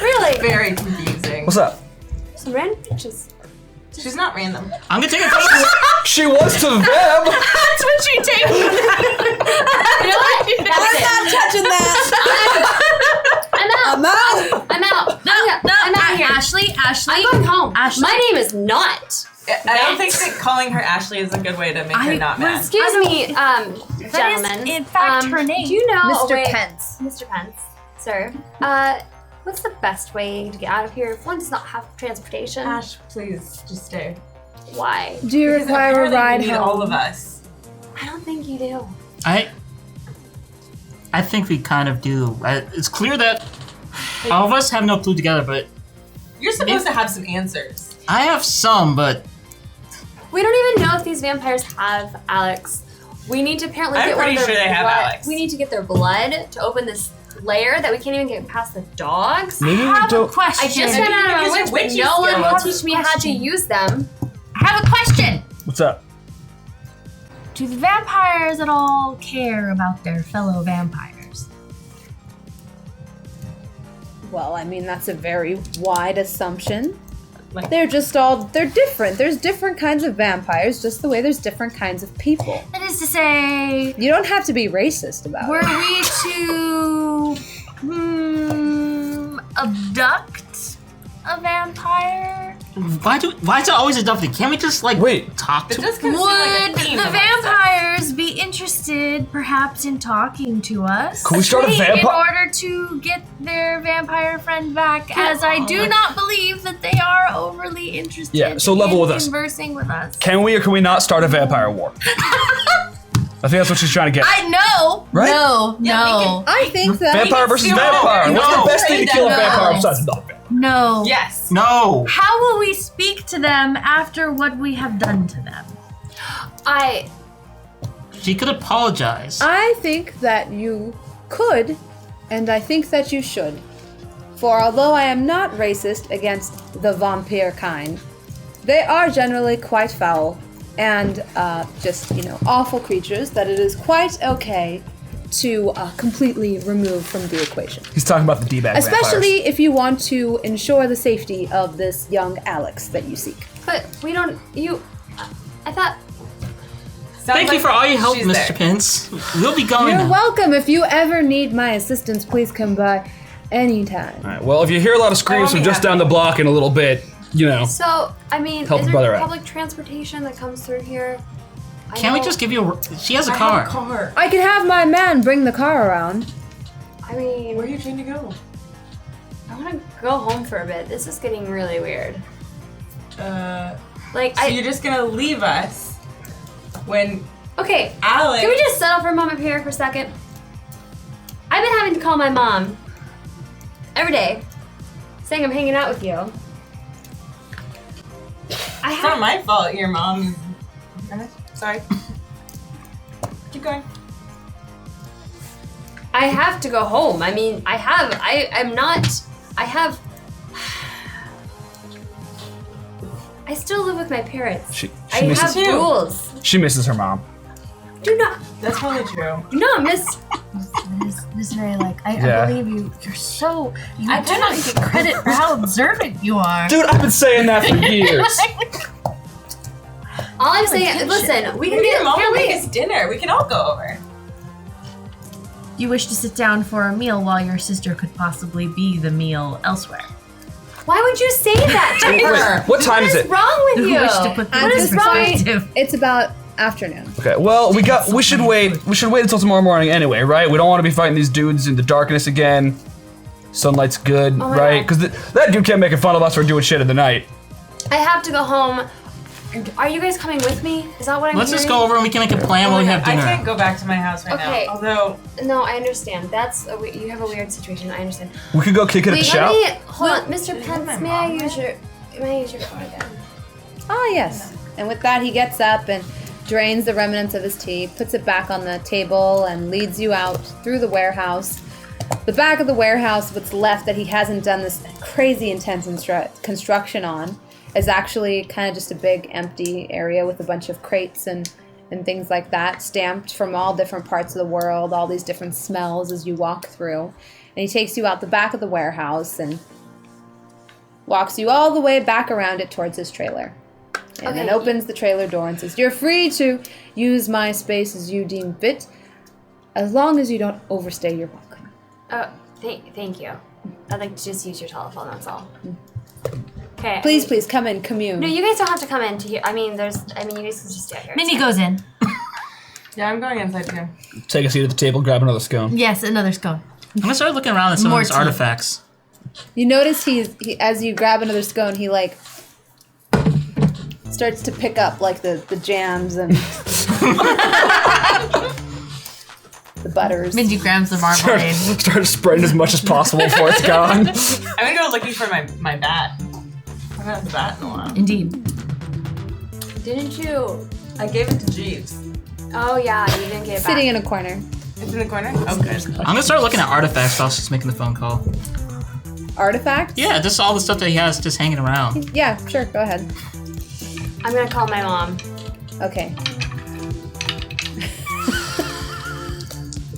really? Very confusing. What's up? Some random bitches. She's not random. I'm gonna take a couple. She was to them. That's what she takes. You know what? That's it. touching that. I'm out. I'm out. I'm out. No, I'm out here. Ashley. I'm going home. Ashley. My name is not. I don't think that calling her Ashley is a good way to make her not mad. Excuse me, gentlemen. in fact her name. Do you know Mr. Pence. Mr. Pence, sir. What's the best way to get out of here if one does not have transportation? Ash, please, just stay. Why? Do you Because require a apparently ride you need home? all of us. I don't think you do. I think we kind of do. It's clear that all of us have no clue together, but You're supposed to have some answers. I have some, but We don't even know if these vampires have Alex. We need to apparently I'm get one of pretty their sure they have blood. Alex. We need to get their blood to open this layer that we can't even get past the dogs. Maybe I we have a don't. question. I just found out Use on your witch, but witchy no one will skills. teach me how to use them. I have a question. What's up? Do the vampires at all care about their fellow vampires? Well, I mean, that's a very wide assumption. Like- They're different. There's different kinds of vampires, just the way there's different kinds of people. That is to say, You don't have to be racist about were it. we to abduct a vampire? why is it always a dumb thing? Can't we just Wait. talk It to? does kind of seem like Would a theme the of that stuff. vampires be interested, perhaps, in talking to us? Can we start a in vampire? order to get their vampire friend back, as I do not believe that they are overly interested Yeah, so level in with us. conversing with us. Can we or can we not start a vampire war? I think that's what she's trying to get. I know. Right? No, Yeah, we no, I think that Vampire versus steal vampire. it. What's No. the best thing to kill a No. vampire besides not a vampire? no. Yes. No. How will we speak to them after what we have done to them? She could apologize. I think that you could, and I think that you should. For although I am not racist against the vampire kind, they are generally quite foul and just, awful creatures that it is quite okay to completely remove from the equation. He's talking about the D-bag Especially if you want to ensure the safety of this young Alex that you seek. But we don't. I thought. Sounds Thank you like for all your help, she's Mr. there. Pence. We'll be going You're now. welcome. If you ever need my assistance, please come by anytime. All right. Well, if you hear a lot of screams from just down the block in a little bit, So, I mean, Help is a there brother out. public transportation that comes through here? I Can't we know- just give you a... She has a I car. have a car. I can have my man bring the car around. I mean, Where are you trying to go? I want to go home for a bit. This is getting really weird. Like, So you're just gonna leave us when okay. Alex... Can we just settle for a moment here for a second? I've been having to call my mom every day, saying I'm hanging out with you. I It's not have. my fault, your mom. Sorry. Keep going. I have to go home. I mean, I'm not. I have I still live with my parents. She I misses. have rules. She misses her mom. Do not probably true. miss. This is very like, I Yeah. believe you. You're so. I do not get credit for how observant you are. Dude, I've been saying that for years. All I'm saying, listen, we can Maybe your get mom will make here. us dinner. We can all go over. You wish to sit down for a meal while your sister could possibly be the meal elsewhere. Why would you say that to her? Wait, what time is What is it? wrong with Who you? wish to put At things this in point, perspective. it's about afternoon. Okay, well, we should wait. We should wait until tomorrow morning anyway, right? We don't want to be fighting these dudes in the darkness again. Sunlight's good, my right? God. Because that dude kept making fun of us for doing shit in the night. I have to go home. Are you guys coming with me? Is that what I'm Let's just hearing? go over and we can make a plan Oh while my we have God, dinner. I can't go back to my house right Okay. now. Although, No, I understand. You have a weird situation. I understand. We could go kick it at the Wait, shop. let me hold on, Mr. my Pence. May mom I use your phone again? Oh, yes. And with that, he gets up and drains the remnants of his tea, puts it back on the table, and leads you out through the warehouse. The back of the warehouse, what's left that he hasn't done this crazy intense construction on, is actually kind of just a big empty area with a bunch of crates and things like that, stamped from all different parts of the world, all these different smells as you walk through. And he takes you out the back of the warehouse and walks you all the way back around it towards his trailer. And then Okay. opens the trailer door and says, "You're free to use my space as you deem fit, as long as you don't overstay your welcome." Oh, thank you. I'd like to just use your telephone, that's all. Okay. Please, come in, commune. No, you guys don't have to come in to here. you guys can just stay out here. Mindy goes in. yeah, I'm going inside too. Take a seat at the table, grab another scone. Yes, another scone. I'm gonna start looking around at some More of his tea. artifacts. You notice he as you grab another scone, he like starts to pick up like the jams and the butters. Mindy grabs the marmalade. Start spreading as much as possible before it's gone. I'm gonna go looking for my bat. I haven't had the bat in a while. Indeed. Didn't you? I gave it to Jeeves. Oh yeah, you didn't get it back. Sitting in a corner. It's in the corner? Oh, good. I'm gonna start looking at artifacts while she's making the phone call. Artifacts? Yeah, just all the stuff that he has just hanging around. Yeah, sure, go ahead. I'm gonna call my mom. Okay.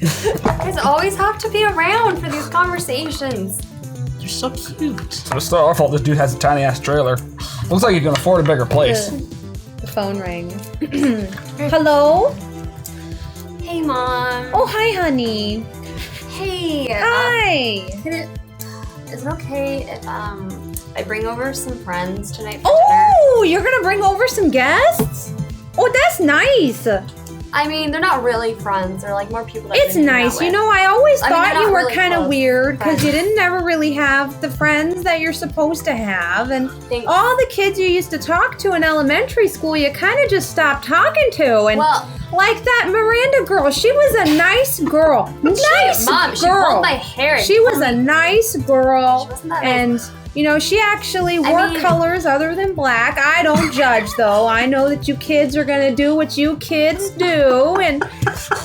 You guys always have to be around for these conversations. You're so cute. So it's not our fault this dude has a tiny ass trailer. Looks like he can afford a bigger place. The phone rang. Hello? Hey, Mom. Oh, hi, honey. Hey. Hi. Is it okay if I bring over some friends tonight for dinner? Oh, you're gonna bring over some guests? Oh, that's nice. I mean, they're not really friends. They're like more people that It's I've been hanging nice. out You with. know, I always I mean, thought they're you not were really kind of close weird because you friends. didn't never really have the friends that you're supposed to have. And Thanks. all the kids you used to talk to in elementary school, you kind of just stopped talking to. And Well, like that Miranda girl, she was a nice girl. Nice Mom, she girl. pulled my hair. She was a nice girl. She wasn't that And, you know, she actually wore mean- colors other than black. I don't judge, though. I know that you kids are going to do what you kids do. And,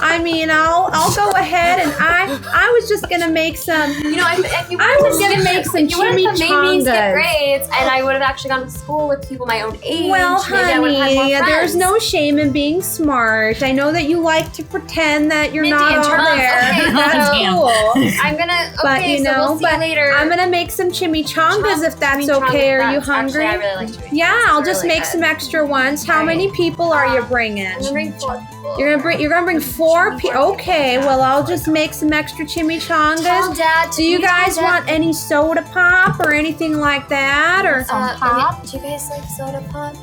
I mean, I'll go ahead and I was just going to make some... You know, if you I would was gonna make some if you would have made me skip chimichangas. grades, and I would have actually gone to school with people my own age. Well, maybe I would have had more honey, friends. there's no shame in being smart. I know that you like to pretend that you're Mindy, not in all terms- there. okay, That's so- cool. I'm gonna. Okay, But you so know, we'll see you later. I'm gonna make some chimichangas if that's Chimichangas, okay. Are you that's- hungry? Actually, I really like chimichangas. Yeah, I'll just They're really make good. some extra ones. How Alright. many people are you bringing? I'm gonna bring 4 people. You're gonna bring 4 people. Okay, well I'll just make some extra Tell chimichangas. Dad. Do you guys want any soda pop or anything like that? Or pop? Do you guys like soda pop?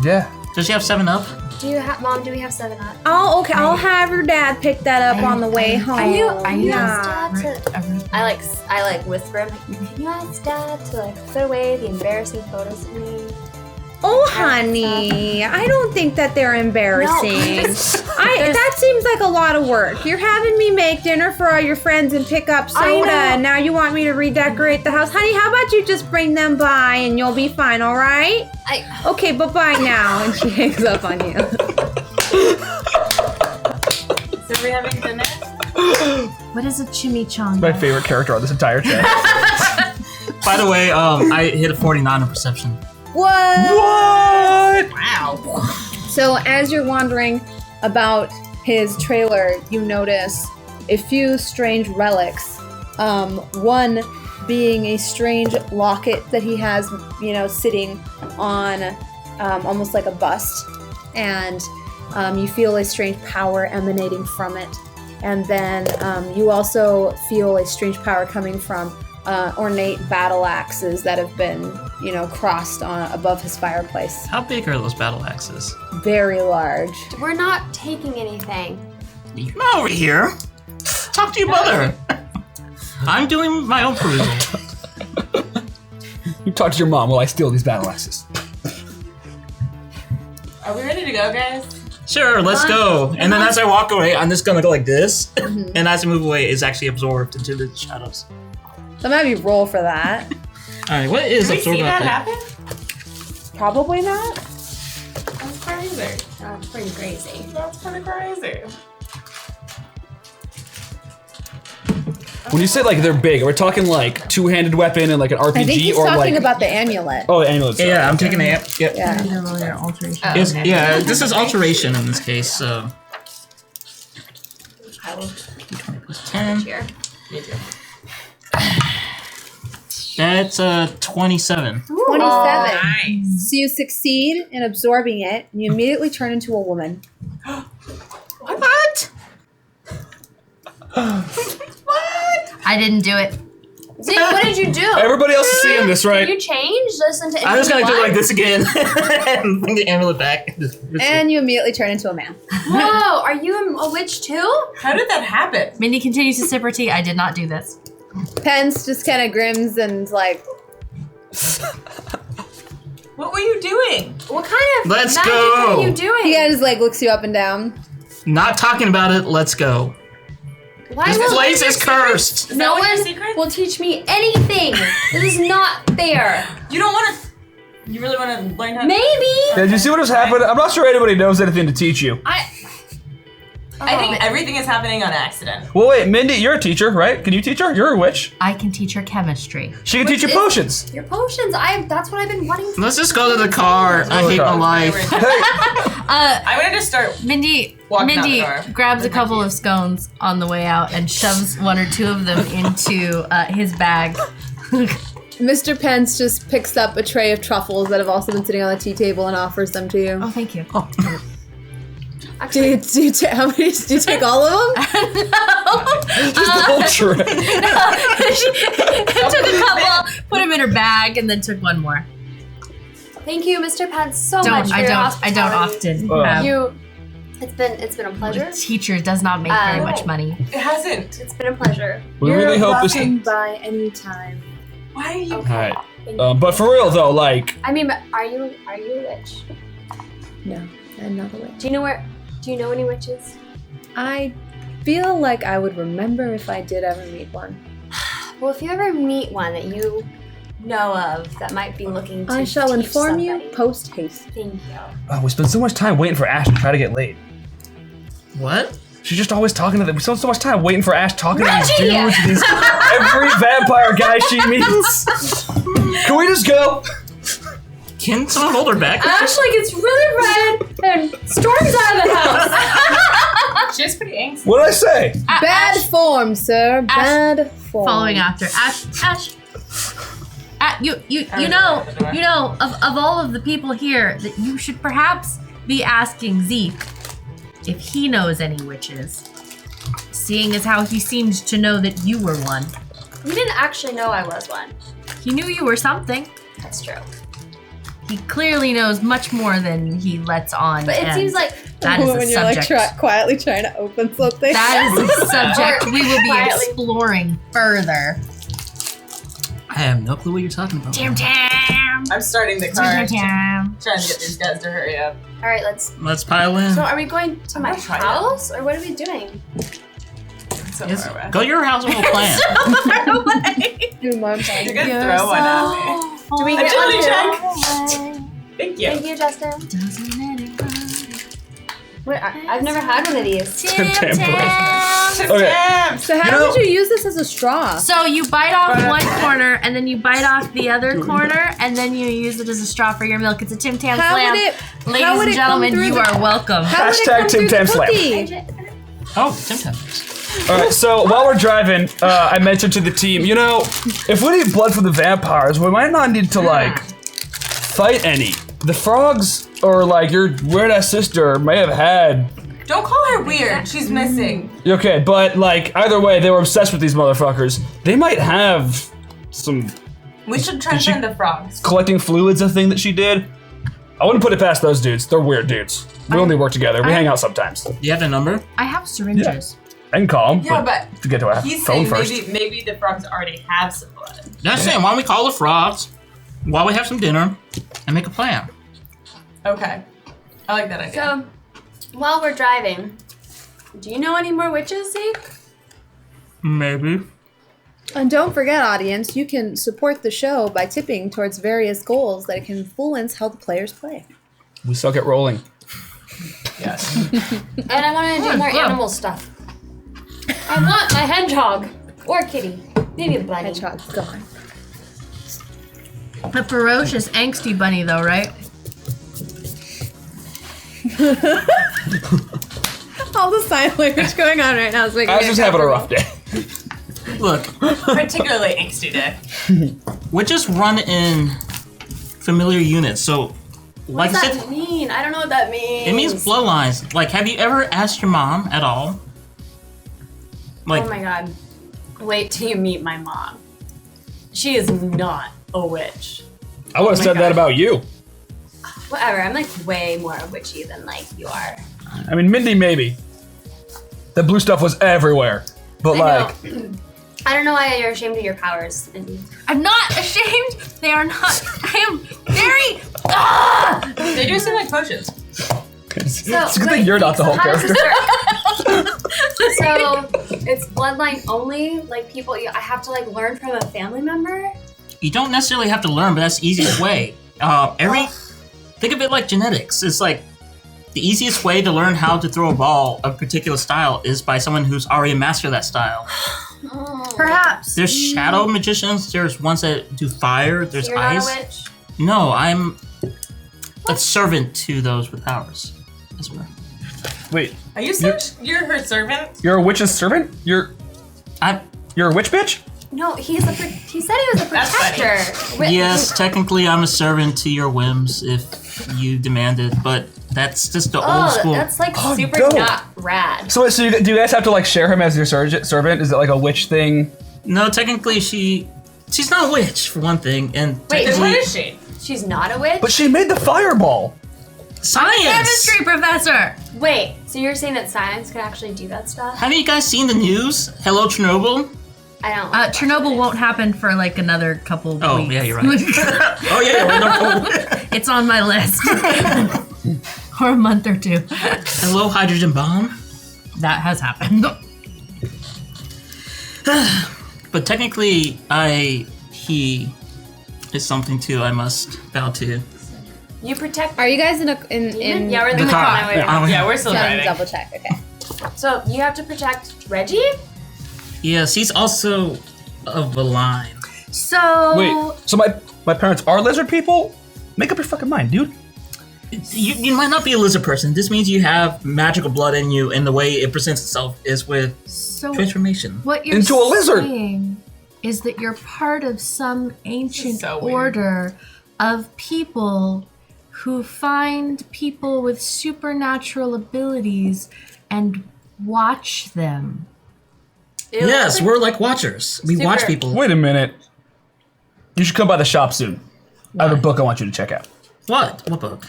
Yeah. Does she have 7-Up? Do you have, Mom? Do we have 7-Up? oh, okay, I'll have your dad pick that up on the way home. Can you yeah. ask Dad to? I like whisper. I'm like, can you ask Dad to like put away the embarrassing photos of me? Oh, honey, I don't think that they're embarrassing. That seems like a lot of work. You're having me make dinner for all your friends and pick up I soda, know. and now you want me to redecorate the house. Honey, how about you just bring them by and you'll be fine, all right? Okay, bye-bye now. And she hangs up on you. So are we having dinner? What is a chimichanga? My favorite character on this entire show. By the way, I hit a 49 in perception. What? What? Wow. So as you're wandering about his trailer, you notice a few strange relics. One being a strange locket that he has, sitting on almost like a bust. And you feel a strange power emanating from it. And then you also feel a strange power coming from ornate battle axes that have been, crossed above his fireplace. How big are those battle axes? Very large. We're not taking anything. You come over here. Talk to your mother. I'm doing my own perusal. You talk to your mom while I steal these battle axes. Are we ready to go, guys? Sure, let's go. And then as I walk away, I'm just gonna go like this. And as I move away, it's actually absorbed into the shadows. So maybe roll for that. Alright, what is Did we absorbed? see that about happen? Probably not. That's crazy. That's pretty crazy. That's kind of crazy. When you say like they're big, are we talking like two-handed weapon and like an RPG I think he's or talking like? about the amulet. Oh, the amulet. Yeah, I'm taking a. Yep. Yeah. Yeah, this is alteration in this case, so. I will 20 plus 10. cheer. Me too. That's 27. 27. Nice. So you succeed in absorbing it, and you immediately turn into a woman. What? I didn't do it. Zeke, what did you do? Everybody else is seeing this, right? Did you change? Listen to I'm just gonna do it what? like this again and bring the amulet back. And you immediately turn into a man. Whoa, are you a witch too? How did that happen? Mindy continues to sip her tea. I did not do this. Pence just kind of grins and like, What were you doing? What kind of Let's magic go. are you doing? he kind of just like looks you up and down. Not talking about it, let's go. Why This will place is cursed. Is no that one your one secret? will teach me anything? This is not fair. You don't want to. You really want to learn how? Maybe. Did you see what was happening? I'm not sure anybody knows anything to teach you. I think everything is happening on accident. Well, wait, Mindy, you're a teacher, right? Can you teach her? You're a witch. I can teach her chemistry. She can teach you is- potions. Your potions. That's what I've been wanting to Let's just go to the car. I hate my life. Hey, I'm gonna just start. Mindy Walking out the door. grabs a With my couple keys. of scones on the way out and shoves one or two of them into his bag. Mr. Pence just picks up a tray of truffles that have also been sitting on the tea table and offers them to you. Oh, thank you. Do you how many? Do you take all of them? just the whole tray. She took a couple, put them in her bag, and then took one more. Thank you, Mr. Pence, so much for I your don't hospitality. often have. You. It's been a pleasure. A teacher does not make very much money. It hasn't. It's been a pleasure. We really hope this. by any time. Why are you? Okay. Alright. Thank you. But for real though, like, I mean, but are you a witch? No, I'm not a witch. Do you know any witches? I feel like I would remember if I did ever meet one. Well, if you ever meet one that you know of that might be looking to I shall teach inform you somebody. post haste. Thank you. we spend so much time waiting for Ash to try to get laid. What? She's just always talking to them. We spend so much time waiting for Ash talking to these Reggie! dudes, these every vampire guy she meets. Can we just go? Can someone hold her back? Ash gets really red and storms out of the house. She's pretty angsty. What did I say? Bad Ash, form, sir. Bad form. following after. Ash. You know, of all of the people here, that you should perhaps be asking Zeke if he knows any witches, seeing as how he seemed to know that you were one. You didn't actually know I was one. He knew you were something. That's true. He clearly knows much more than he lets on. But it and seems like that is a when you're like subject. quietly trying to open something. That is a subject we will be Quietly. exploring further. I have no clue what you're talking about. Tam. I'm starting the car. Trying to get these guys to hurry up. all right. Let's pile in. So are we going to my gonna try it. house or what are we doing? So Yes. far away. Go to your house and we'll plan. Do my time. You're gonna throw one at me. Do we get Agility one check. too? Thank you. Thank you, Justin. Doesn't anybody Wait, I've never had one of these. Tim Tam. Tam. Okay. So how would you use this as a straw? So you bite off one corner, and then you bite off the other corner, and then you use it as a straw for your milk. It's a Tim Tam How Slam. would it? Ladies how would and it come gentlemen, through you the- are welcome. How would it Hashtag come Tim through Tam the Slam. cookie? Oh, Tim Tam. All right, so while we're driving, I mentioned to the team, you know, if we need blood from the vampires, we might not need to like fight any. The frogs or like your weird-ass sister may have had. Don't call her weird. She's missing. Okay, but like either way, they were obsessed with these motherfuckers. They might have some We should try and she- find the frogs. collecting fluids, a thing that she did. I wouldn't put it past those dudes. They're weird dudes. We only work together. We hang out sometimes. Do you have the number? I have syringes. I can call them. Yeah, but to get to a he's phone saying first. maybe the frogs already have some blood. That's saying, why don't we call the frogs while we have some dinner and make a plan? Okay. I like that idea. So, while we're driving, do you know any more witches, Zeke? Maybe. And don't forget, audience, you can support the show by tipping towards various goals that can influence how the players play. We suck at rolling. Yes. And I want to do more animal stuff. I want my hedgehog or kitty, maybe a bunny. Hedgehog's gone. A ferocious, angsty bunny, though, right? All the sign language going on right now is making I was me just having a rough uncomfortable. day. Look, Particularly angsty day. witches run in familiar units, so What like does I said, that mean? I don't know what that means. it means bloodlines. Like, have you ever asked your mom at all? Like, Oh my god. Wait till you meet my mom. She is not a witch. I would have said that God. about you. Whatever, I'm like way more witchy than like you are. I mean, Mindy, maybe. The blue stuff was everywhere. But like, know. I don't know why you're ashamed of your powers. And I'm not ashamed. They are not. I am very. Ah! They do seem like potions. it's So, a good wait, thing you're not the whole how does character. this work? So it's bloodline only. Like people, I have to like learn from a family member. you don't necessarily have to learn, but that's the easiest way. Think of it like genetics. It's like the easiest way to learn how to throw a ball of a particular style is by someone who's already mastered that style. Perhaps. There's shadow magicians. There's ones that do fire. There's You're ice. not a witch. No, I'm a servant to those with powers. As well. Wait, Are you you're her servant? you're a witch's servant? You're a witch bitch? No, he said he was a That's funny. protector. Wi- Yes, technically I'm a servant to your whims if you demand it, but that's just the old Oh, school. that's like Oh, super dope. not rad. So do you guys have to like share him as your servant? Is it like a witch thing? No, technically she's not a witch for one thing, and Wait, Then technically what is she? She's not a witch? But she made the fireball. science. Chemistry professor. Wait, so you're saying that science could actually do that stuff? Haven't you guys seen the news? Hello, Chernobyl. I don't. Chernobyl won't happen for like another couple Oh, weeks. yeah, you're right. Oh yeah, we're It's on my list. Or a month or two. hello, hydrogen bomb. That has happened. But technically, he is something too. I must bow to. You protect. Are you guys in Yeah, we're in the The car. car. now, Yeah, Yeah, we're still Gotta driving. double check. Okay. So you have to protect Reggie? Yes, he's also of a line. So Wait, so my parents are lizard people? Make up your fucking mind, dude. You might not be a lizard person. This means you have magical blood in you, and the way it presents itself is with So transformation. what you're Into a lizard. saying is that you're part of some ancient so weird. order of people who find people with supernatural abilities and watch them. Yes, we're like watchers. We watch Super. people. Wait a minute. You should come by the shop soon. I have a book I want you to check out. What? What book?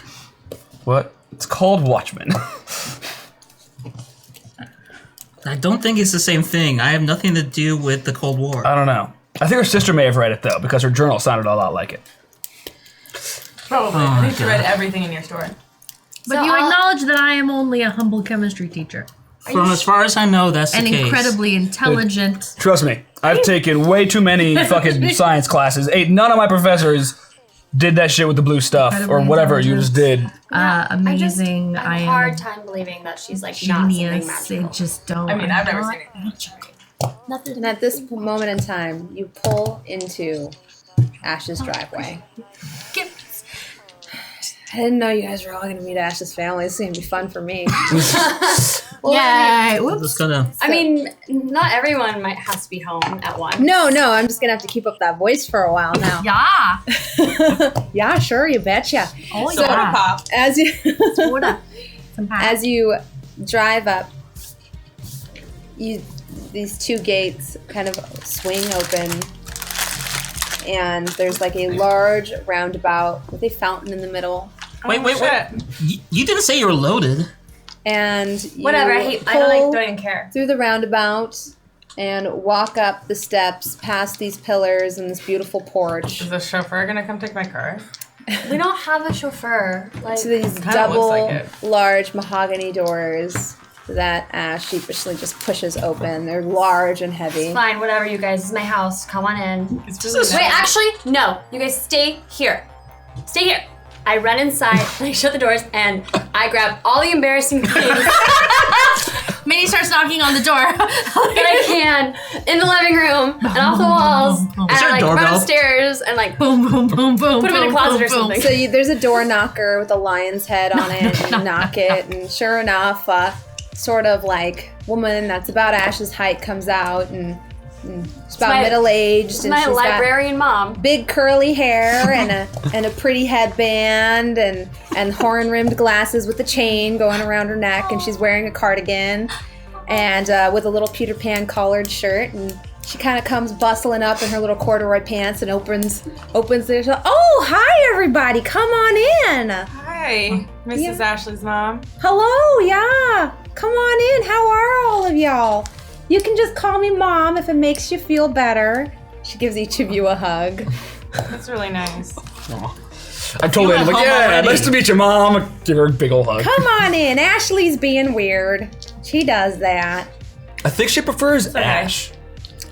What? It's called Watchmen. I don't think it's the same thing. I have nothing to do with the Cold War. I don't know. I think her sister may have read it though, because her journal sounded a lot like it. Probably. Oh I my think she read God. everything in your store. But So you I'll- acknowledge that I am only a humble chemistry teacher From as far as I know, that's and the case. incredibly intelligent. Trust me, I've taken way too many fucking science classes. None of my professors did that shit with the blue stuff or Incredibly whatever you intelligent. just did. Amazing. I I have a am hard time believing that she's like not something genius. magical. I just don't. I mean, I've never I'm seen it. not Nothing. And at this moment in time, you pull into Ash's driveway. I didn't know you guys were all going to meet Ash's family. It's going to be fun for me. Yay! I'm Whoops. just gonna. I mean, not everyone has to be home at once. No, I'm just going to have to keep up that voice for a while now. Yeah. Yeah, sure, you betcha. Oh Soda yeah. pop. As you Soda. Some pie. as you drive up, these two gates kind of swing open, and there's like a large roundabout with a fountain in the middle. Wait. You didn't say you were loaded. And you Whatever. I don't even care. through the roundabout and walk up the steps past these pillars and this beautiful porch Is the chauffeur gonna come take my car? We don't have a chauffeur. Like, to these Kinda double looks like it. large mahogany doors that Ash sheepishly just pushes open. They're large and heavy. it's fine. Whatever, you guys. It's my house. Come on in. It's really nice. Wait, actually, no. You guys stay here. Stay here. I run inside, and I shut the doors, and I grab all the embarrassing things Minnie starts knocking on the door. that I can in the living room and off the walls, and Is there I a run doorbell? upstairs and like Boom, boom, boom, boom. put them in a boom, closet boom, or something. So there's a door knocker with a lion's head on it, and you knock it, and sure enough, sort of like woman that's about Ash's height comes out, and she's about my- middle-aged, and My she's got librarian mom. big curly hair and a pretty headband and horn-rimmed glasses with a chain going around her neck, and she's wearing a cardigan and with a little Peter Pan collared shirt, and she kind of comes bustling up in her little corduroy pants and opens the door. Oh, hi everybody, come on in. Hi, Mrs. Ashley's mom. Hello, yeah, come on in. How are all of y'all? You can just call me Mom if it makes you feel better. She gives each of you a hug. That's really nice. I told her, went like, home yeah, already. nice to meet you, Mom. I give her a big old hug. Come on in. Ashley's being weird. She does that. I think she prefers okay. Ash.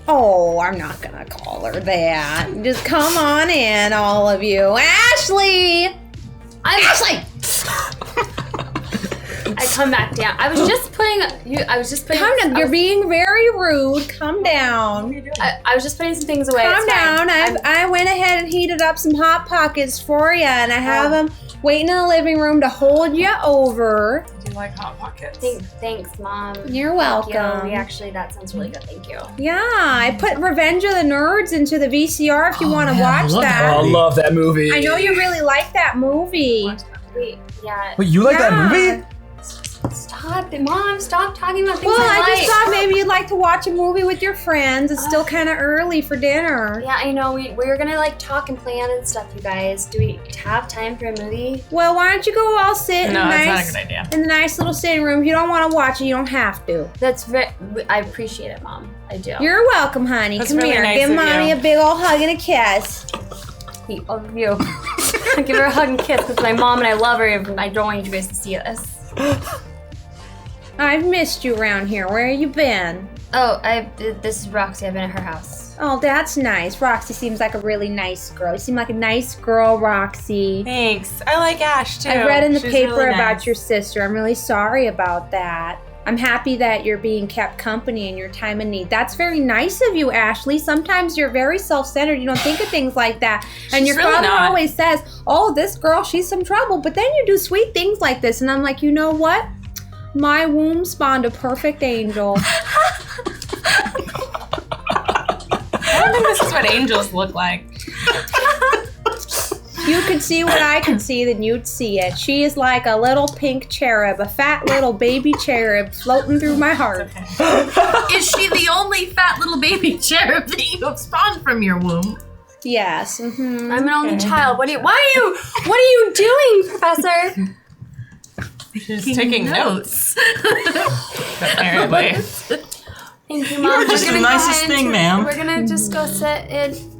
Oh, I'm not gonna call her that. Just come on in, all of you. Ashley! Ashley! I come back down. I was just putting. Come down. You're being very rude. Come down. I was just putting some things away. Calm It's fine. down. I went ahead and heated up some Hot Pockets for you, and I have them waiting in the living room to hold you over. I do like Hot Pockets. Thanks, Mom. You're Thank you. welcome. That sounds really good. Thank you. Yeah, I put Revenge of the Nerds into the VCR if you want to man, I watch love that. Oh, I love that movie. I know you really like that movie. Wait, yeah. Wait, you like that Yeah. movie? Stop it, Mom. Stop talking about things Well, I I like. just thought maybe you'd like to watch a movie with your friends. It's still kind of early for dinner. Yeah, I know. We were gonna like talk and plan and stuff, you guys. Do we have time for a movie? Well, why don't you go all sit in, No, the that's not a nice, good idea. in the nice little sitting room. If you don't want to watch it, you don't have to. That's I appreciate it, Mom. I do. You're welcome, honey. That's Come really here. nice Give of mommy you. a big old hug and a kiss. All of you. Give her a hug and kiss because my mom and I love her, and I don't want you guys to see this. I've missed you around here. Where have you been? Oh, this is Roxy. I've been at her house. Oh, that's nice. Roxy seems like a really nice girl. You seem like a nice girl, Roxy. Thanks. I like Ash too. I read in the She's paper really about nice. your sister. I'm really sorry about that. I'm happy that you're being kept company in your time of need. That's very nice of you, Ashley. Sometimes you're very self-centered. You don't think of things like that. And She's your really father not. always says, oh, this girl, she's some trouble. But then you do sweet things like this. And I'm like, you know what? My womb spawned a perfect angel. I don't think this is what angels look like. If you could see what I could see, then you'd see it. She is like a little pink cherub, a fat little baby cherub floating through my heart. Is she the only fat little baby cherub that you have spawned from your womb? Yes. Mm-hmm. I'm an only child. What are you doing, Professor? She's taking notes. Apparently. Thank you, Mom. just We're the gonna go nicest ahead and thing, ma'am. We're gonna just go sit in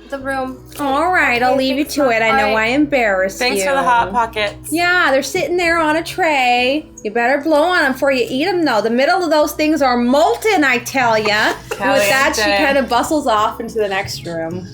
the room. All right, I'll leave you thanks, to it. I Mom. know All right. I embarrassed you. Thanks for the Hot Pockets. Yeah, they're sitting there on a tray. You better blow on them before you eat them, though. The middle of those things are molten, I tell ya. And with that, she Caliente. kind of bustles off into the next room.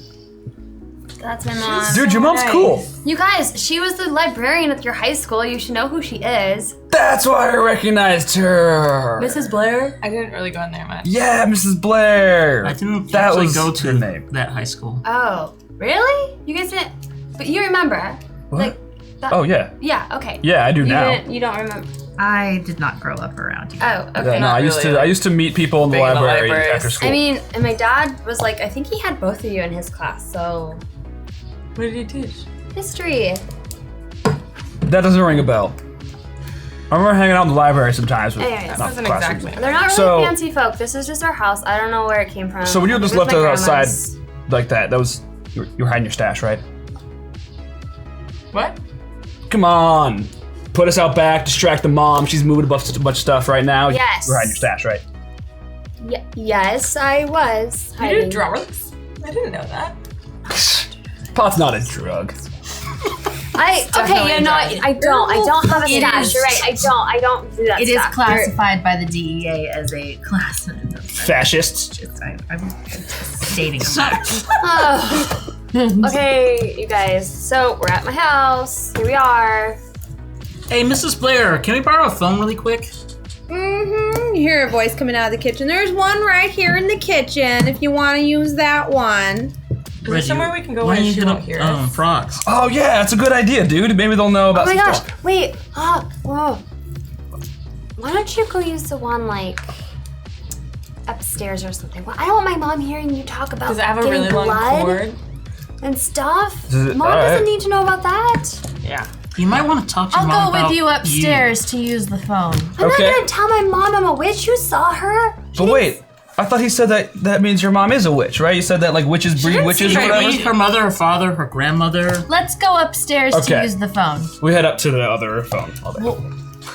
That's my mom. Dude, your mom's cool. You guys, she was the librarian at your high school. You should know who she is. That's why I recognized her. Mrs. Blair? I didn't really go in there much. Yeah, Mrs. Blair. I didn't That actually was go her to name. that high school. Oh, really? You guys didn't? But you remember? What? Like, that, Oh, yeah. Yeah, okay. Yeah, I do now. You don't remember? I did not grow up around you. Oh, okay. Yeah, no, I used to meet people in the Being in the library libraries. after school. I mean, and my dad was like, I think he had both of you in his class, so. What did you teach? History. that doesn't ring a bell. I remember hanging out in the library sometimes. But Anyways. not That wasn't classrooms. exactly. They're not really So- fancy folk. This is just our house. I don't know where it came from. So when you were just It was left my outside grandma's. like that, that was you were hiding your stash, right? What? Come on, put us out back, distract the mom. She's moving a bunch of stuff right now. Yes. You're hiding your stash, right? Yes, I was. You hiding. do drugs? I didn't know that. Pot's not a drug. Okay, you know, I don't have a It stash. is. You're right. I don't do that It is stuff. classified by the DEA as a class. Fascists. I'm stating a fact. Oh. Okay, you guys. So we're at my house. Here we are. Hey, Mrs. Blair, can we borrow a phone really quick? Mm-hmm. You hear a voice coming out of the kitchen. There's one right here in the kitchen if you want to use that one. Reggie, somewhere we can go why where don't you she hit won't up hear us? frogs? Oh yeah, that's a good idea, dude. Maybe they'll know Oh about my some gosh. stuff. Wait. Whoa. Why don't you go use the one like upstairs or something? Well, I don't want my mom hearing you talk about Does it have a getting really long blood cord? and stuff. Does it- Mom alright. doesn't need to know about that. Yeah. You might want to talk to your I'll mom go about with you upstairs to use the phone. I'm Okay. not gonna tell my mom I'm a witch. You saw her. She But didn't wait, I thought he said that means your mom is a witch, right? You said that like witches breed didn't witches say or Wait, whatever. wait, her mother, her father, her grandmother. Let's go upstairs Okay. to use the phone. We head up to the other phone.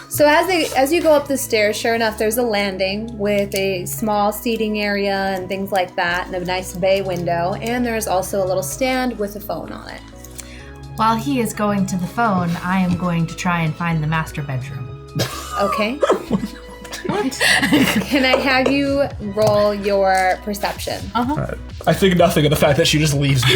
So as you go up the stairs, sure enough, there's a landing with a small seating area and things like that, and a nice bay window. And there's also a little stand with a phone on it. While he is going to the phone, I am going to try and find the master bedroom. Okay. Can I have you roll your perception? I think nothing of the fact that she just leaves me.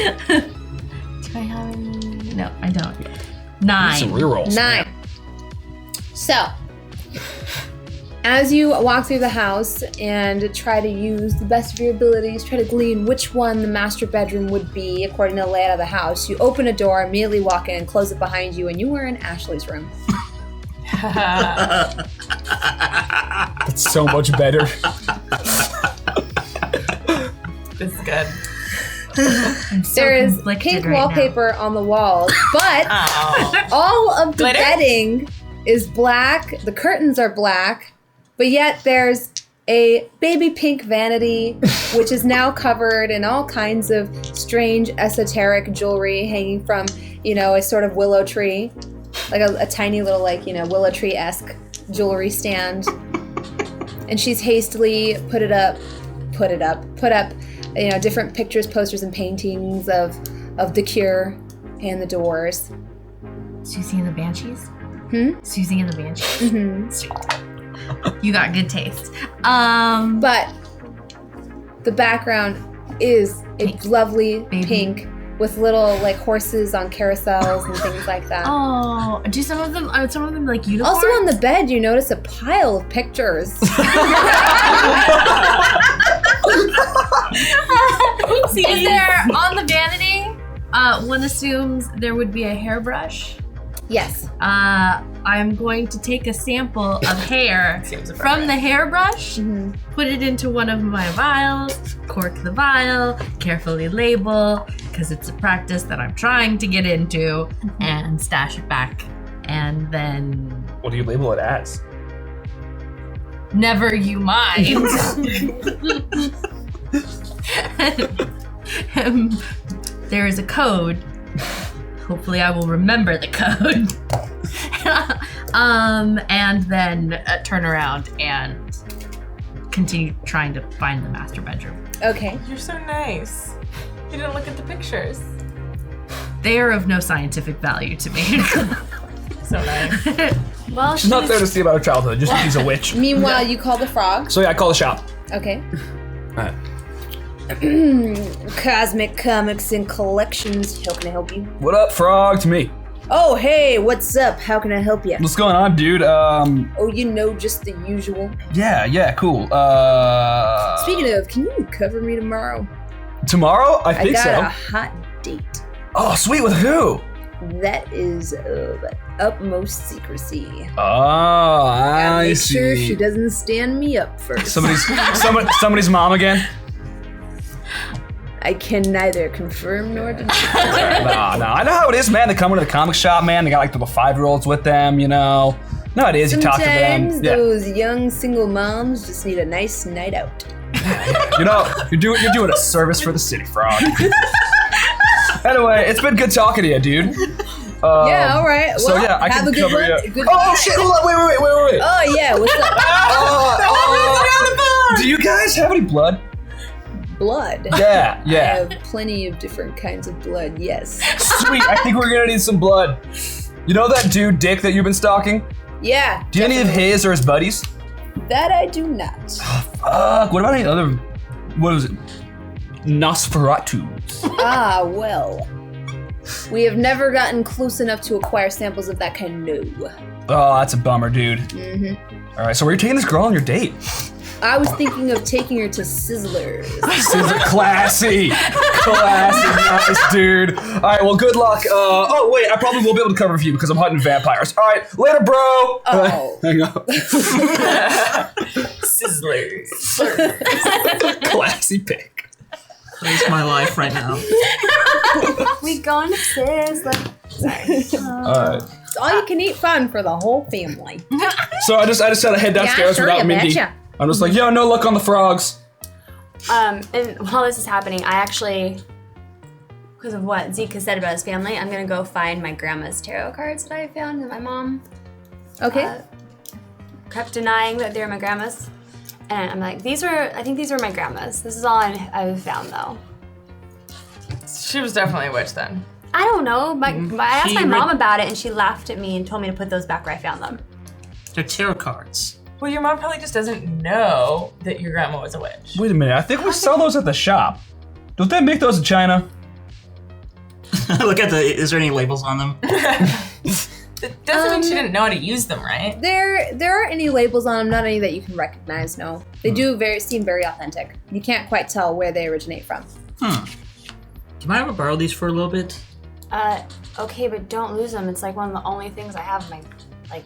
Do I have any? No, I don't. 9. Some rerolls. 9. So, as you walk through the house and try to use the best of your abilities, try to glean which one the master bedroom would be according to the layout of the house, you open a door, immediately walk in, and close it behind you, and you are in Ashley's room. It's so much better. This is good. I'm so There is conflicted pink right now. wallpaper on the walls, but Oh. all of the Glitter? bedding is black, the curtains are black, but yet there's a baby pink vanity, which is now covered in all kinds of strange esoteric jewelry hanging from, a sort of willow tree, like a tiny little, willow tree-esque jewelry stand. And she's hastily put up, different pictures, posters, and paintings of the Cure and the Doors. Susie and the Banshees? Hmm? Susie and the Banshees? Mm-hmm. Sweet. You got good taste. But the background is a Pink. lovely Baby. pink with little horses on carousels and things like that. Oh, do some of them like unicorns? Also on the bed, you notice a pile of pictures. Is there on the vanity? One assumes there would be a hairbrush. Yes. I'm going to take a sample of hair Seems from appropriate. the hairbrush, Mhm. put it into one of my vials, cork the vial, carefully label, because it's a practice that I'm trying to get into, and stash it back. And then What do you label it as? never you mind. There is a code. Hopefully I will remember the code. And then turn around and continue trying to find the master bedroom. Okay. You're so nice. You didn't look at the pictures. They are of no scientific value to me. So nice. Well, She's not there to see about her childhood, just she's a witch. Meanwhile, you call the frog. So yeah, I call the shop. Okay. Alright. Cosmic Comics and Collections. How can I help you? What up, frog? To me. Oh, hey, what's up? How can I help you? What's going on, dude? Oh, you know, just the usual. Yeah, cool. Speaking of, can you cover me tomorrow? Tomorrow? I I think got so. a hot date. Oh, sweet, with who? That is of utmost secrecy. Oh, Gotta I make see. sure she doesn't stand me up first. Somebody's mom again? I can neither confirm nor deny. No, I know how it is, man. They come into the comic shop, man. They got like little 5-year-olds with them, you know. No, it is. You talk to them. Sometimes those young single moms just need a nice night out. You know, you're doing a service for the city, frog. Anyway, it's been good talking to you, dude. Yeah, all right. Well, So yeah, I have can a good cover one. you. Good Oh night. shit! Hold on, wait. Oh yeah, what's up? Do you guys have any blood? Blood. Yeah. I have plenty of different kinds of blood. Yes. Sweet. I think we're gonna need some blood. You know that dude Dick that you've been stalking? Yeah. Do you have any of his or his buddies? That I do not. Fuck. What about any other? What was it? Nosferatu. Ah, well. We have never gotten close enough to acquire samples of that kind. No. Oh, that's a bummer, dude. Mm-hmm. All right. So where are you taking this girl on your date? I was thinking of taking her to Sizzlers. Classy, nice, dude. All right, well, good luck. Oh wait, I probably will be able to cover for you because I'm hunting vampires. All right, later, bro. Oh. Hang up. Sizzlers. Classy pick. It's my life right now. We going to Sizzler. All right. It's all you can eat fun for the whole family. So I just had to head downstairs sure, without you Mindy. betcha. I'm just like, yo, no luck on the frogs. And while this is happening, I actually, because of what Zeke has said about his family, I'm gonna go find my grandma's tarot cards that I found that my mom Okay. kept denying that they were my grandma's. And I'm like, I think these were my grandma's. This is all I've found though. She was definitely a witch then. I don't know. I asked She my read- mom about it and she laughed at me and told me to put those back where I found them. They're tarot cards. Well, your mom probably just doesn't know that your grandma was a witch. Wait a minute, I think we sell those at the shop. Don't they make those in China? Look at is there any labels on them? That doesn't mean she didn't know how to use them, right? There aren't any labels on them, not any that you can recognize, no. They do seem very authentic. You can't quite tell where they originate from. Do you mind if I borrow these for a little bit? Okay, but don't lose them. It's like one of the only things I have in my, like.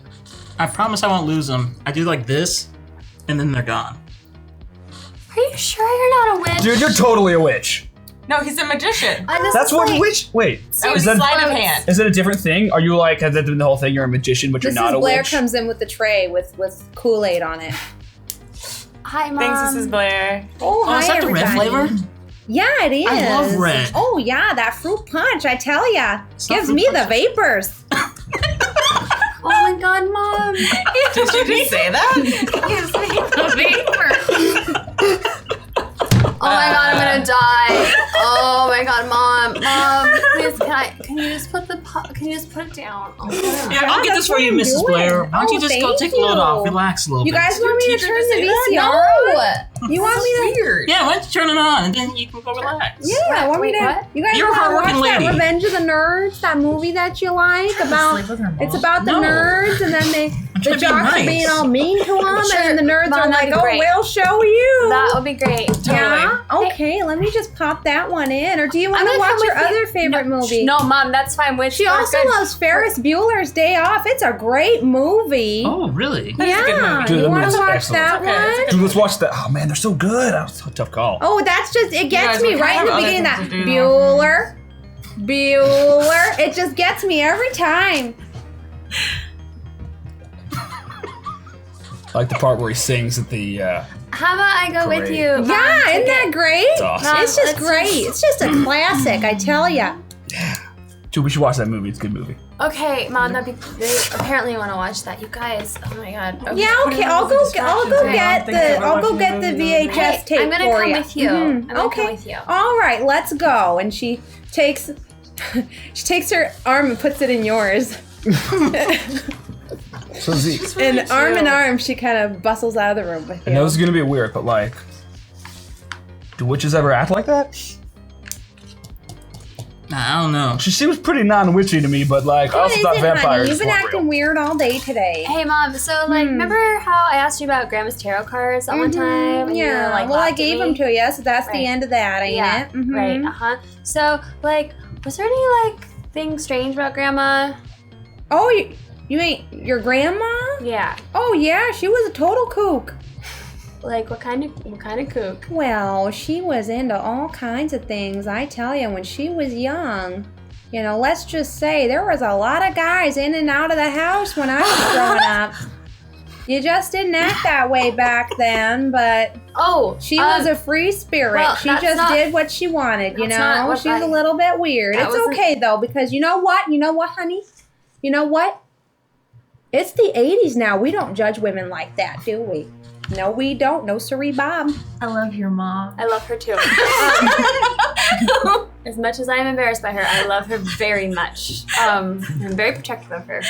I promise I won't lose them. I do like this, and then they're gone. Are you sure you're not a witch? Dude, you're totally a witch. No, he's a magician. That's what witch. Wait, That was is that sleight of hand. is it a different thing? Are you like, has that been the whole thing? You're a magician, but you're Mrs. not a Blair witch. comes in with the tray with Kool-Aid on it. Hi, Mom. Thanks, Mrs. Blair. Oh, hi, is that the red everybody. flavor? Yeah, it is. I love red. Oh, yeah, that fruit punch, I tell ya. It's not Gives fruit me the punch. vapors. Oh my God, Mom. Did you just say that? Gives me the vapor. Oh my God, I'm gonna die. Oh my God, Mom, please, can you just put it down? Oh, Yeah, I'll get this that's for you, what I'm Mrs. Blair. doing. Why don't you Oh, just go thank take a load you. off, relax a little You bit. guys want me to teacher turn just the say that? VCR on? You want me to? Weird. Yeah, why don't you turn it on and then you can go relax. Yeah, want me Wait, to? what? You guys You're a want to watch hardworking that lady. Revenge of the Nerds, that movie that you like about? It's about the No. nerds, and then the trying to be jocks are nice. being all mean to them, Sure, and the nerds Mom, are that'd like, be "Oh, great. we'll show you." That would be great. Yeah. Okay, let me just pop that one in. Or do you want to gonna watch come your with you. other favorite movie? No, Mom, that's fine. Which She also loves Ferris Bueller's Day Off. It's a great movie. Oh, really? is a good Yeah, movie. Dude, you that want movie's to watch excellent. that Okay, it's a one? Dude, let's watch that. Oh man, they're so good. That was a tough call. Oh, that's just, it gets guys, me we right in kind the of have beginning. other That things to do, Bueller. It just gets me every time. I like the part where he sings at the. How about I go with Great. you? Mom, Yeah, to isn't get- that great? It's awesome. Mom, It's just let's great. It's just a classic, I tell ya. Dude, we should watch that movie. It's a good movie. Okay, Mom, they apparently want to watch that. You guys, oh my God. Okay. Yeah, okay. I'll go get the VHS Hey, tape I'm gonna for come you. with you. Mhm. I'm gonna Okay. come with you. All right, let's go. And she takes her arm and puts it in yours. So Zeke. And arm in arm, she kind of bustles out of the room with you. I know this is gonna be weird, but like, do witches ever act like that? Nah, I don't know. She seems pretty non-witchy to me, but like, I What also is thought it, honey? vampires You've been weren't acting real. weird all day today. Hey, Mom. So, like, remember how I asked you about Grandma's tarot cards that one time? And you were, Yeah, like, well, I laughed at gave me? them to you, so that's Right. the end of that, ain't Yeah, it? Mhm. right. So, like, was there any like thing strange about Grandma? Oh, you ain't your grandma? Yeah. Oh yeah, she was a total kook. Like, what kind of kook? Well, she was into all kinds of things. I tell you, when she was young, you know, let's just say there was a lot of guys in and out of the house when I was growing up. You just didn't act that way back then, but Oh, she was a free spirit. well, She that's just not- did what she wanted, you that's not know? what She was a I- little bit weird. that It's wasn't- okay, though, because you know what? You know what, honey? You know what? It's the 80s now. We don't judge women like that, do we? No, we don't. No, siree, Bob. I love your mom. I love her too. As much as I am embarrassed by her, I love her very much. I'm very protective of her.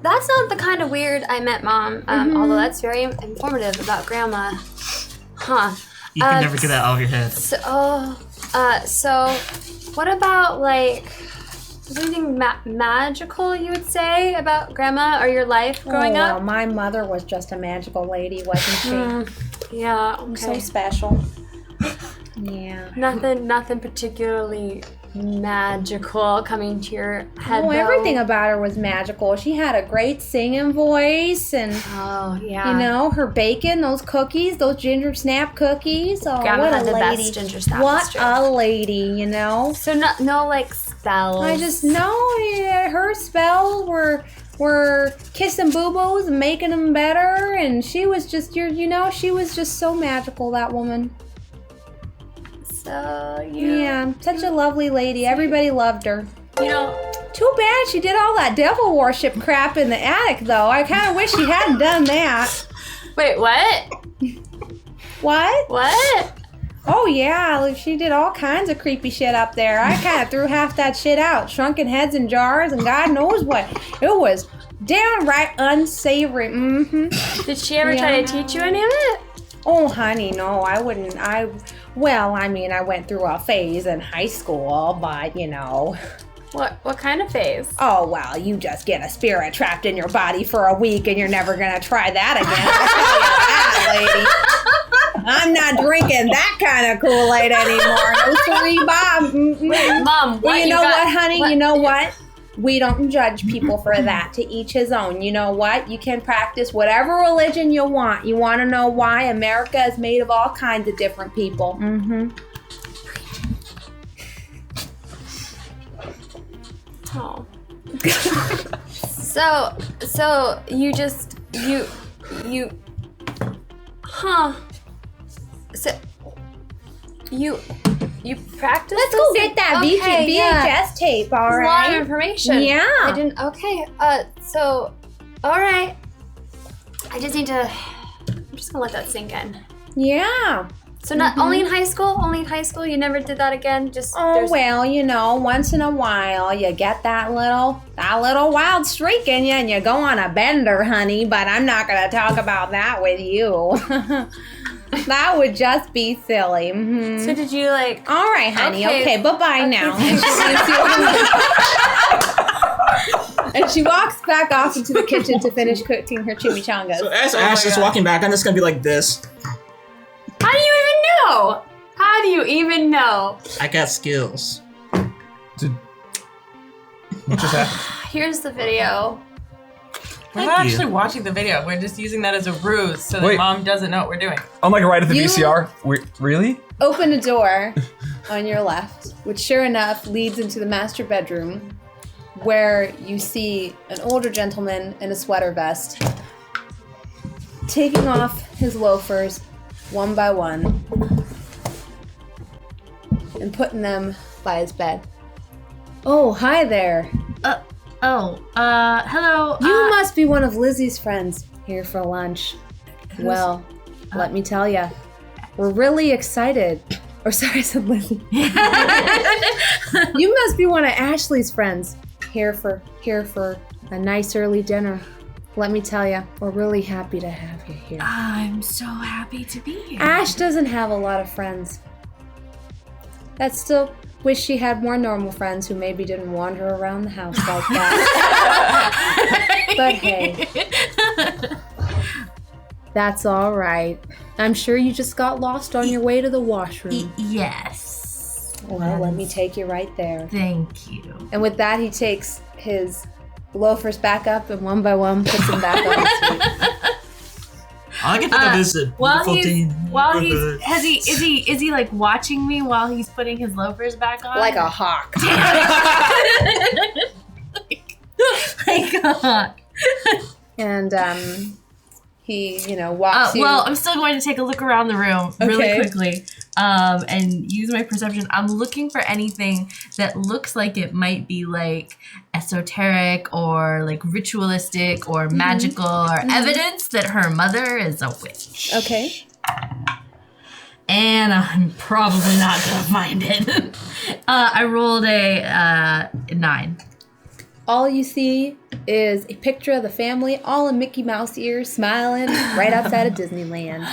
That's not the kind of weird I met, Mom. Although that's very informative about Grandma. Huh. You can never get that out of your head. So what about like? Is there anything magical you would say about Grandma or your life growing Well, up? my mother was just a magical lady, wasn't she? Yeah. So Okay. special. Yeah. Nothing particularly magical coming to your head. Oh, though. everything about her was magical. She had a great singing voice, and Oh yeah. you know her baking, those cookies, those ginger snap cookies. Oh, Grandma what had a the lady! best ginger snap, What that's true. a lady, you know. So no like spells. I just know her spells were kissing boo-boos and making them better, and she was just she was just so magical, that woman. So you Yeah, such a lovely lady. Everybody loved her. you know Too bad she did all that devil worship crap in the attic, though. I kind of wish she hadn't done that. wait what? What? What? Oh, yeah, like, she did all kinds of creepy shit up there. I kind of threw half that shit out. Shrunken heads in jars and God knows what. It was downright unsavory. Mm-hmm. Did she ever try to teach you any of it? Oh, honey, no, I wouldn't. Well, I mean, I went through a phase in high school, but, you know. What kind of phase? Oh, well, you just get a spirit trapped in your body for a week and you're never going to try that again. I'll tell you that, lady. I'm not drinking that kind of Kool-Aid anymore. No siree, Bob. Mm-mm. Wait, Mom, Well, you know what, honey? what- You know what? We don't judge people for that. To each his own. You know what? You can practice whatever religion you want. You want to know why? America is made of all kinds of different people. Mm-hmm. Oh. So you just you huh. So you practice. Let's go get that Okay, yeah. VHS tape, all That's a lot right? of information. Yeah. I didn't. Okay. So, all right. I just need to. I'm just gonna let that sink in. Yeah. So not only in high school. Only in high school. You never did that again. Just. Oh, there's- well, you know, once in a while you get that little wild streak in you and you go on a bender, honey, but I'm not going to talk about that with you. That would just be silly. Mm-hmm. So did you like? All right, honey. Okay, bye-bye now. And she walks back off into the kitchen to finish cooking her chimichangas. So as Ash is walking back, I'm just gonna be like this. How do you even know? How do you even know? I got skills. What just happened? Here's the video. We're not actually watching the video. We're just using that as a ruse so that Wait. Mom doesn't know what we're doing. I'm like right at the You- VCR. Really? Open a door on your left, which sure enough leads into the master bedroom, where you see an older gentleman in a sweater vest taking off his loafers one by one and putting them by his bed. Oh, hi there. Hello. You must be one of Lizzie's friends here for lunch. Well, let me tell you, we're really excited. Or sorry, I said Lizzie. You must be one of Ashley's friends here for a nice early dinner. Let me tell you, we're really happy to have you here. I'm so happy to be here. Ash doesn't have a lot of friends. That still wish she had more normal friends who maybe didn't wander around the house like that. But hey, that's all right. I'm sure you just got lost on your way to the washroom. Yes. Well, let me take you right there. Thank you. And with that, he takes his loafers back up and one by one puts them back on his feet. All I can think of is a beautiful day in the neighborhood. Is he like watching me while he's putting his loafers back on? Like a hawk. Like a hawk. And he, walks you. Well, I'm still going to take a look around the room really quickly and use my perception. I'm looking for anything that looks like it might be like esoteric or like ritualistic or magical or evidence that her mother is a witch. Okay. And I'm probably not going to find it. I rolled a 9. All you see is a picture of the family, all in Mickey Mouse ears, smiling right outside of Disneyland.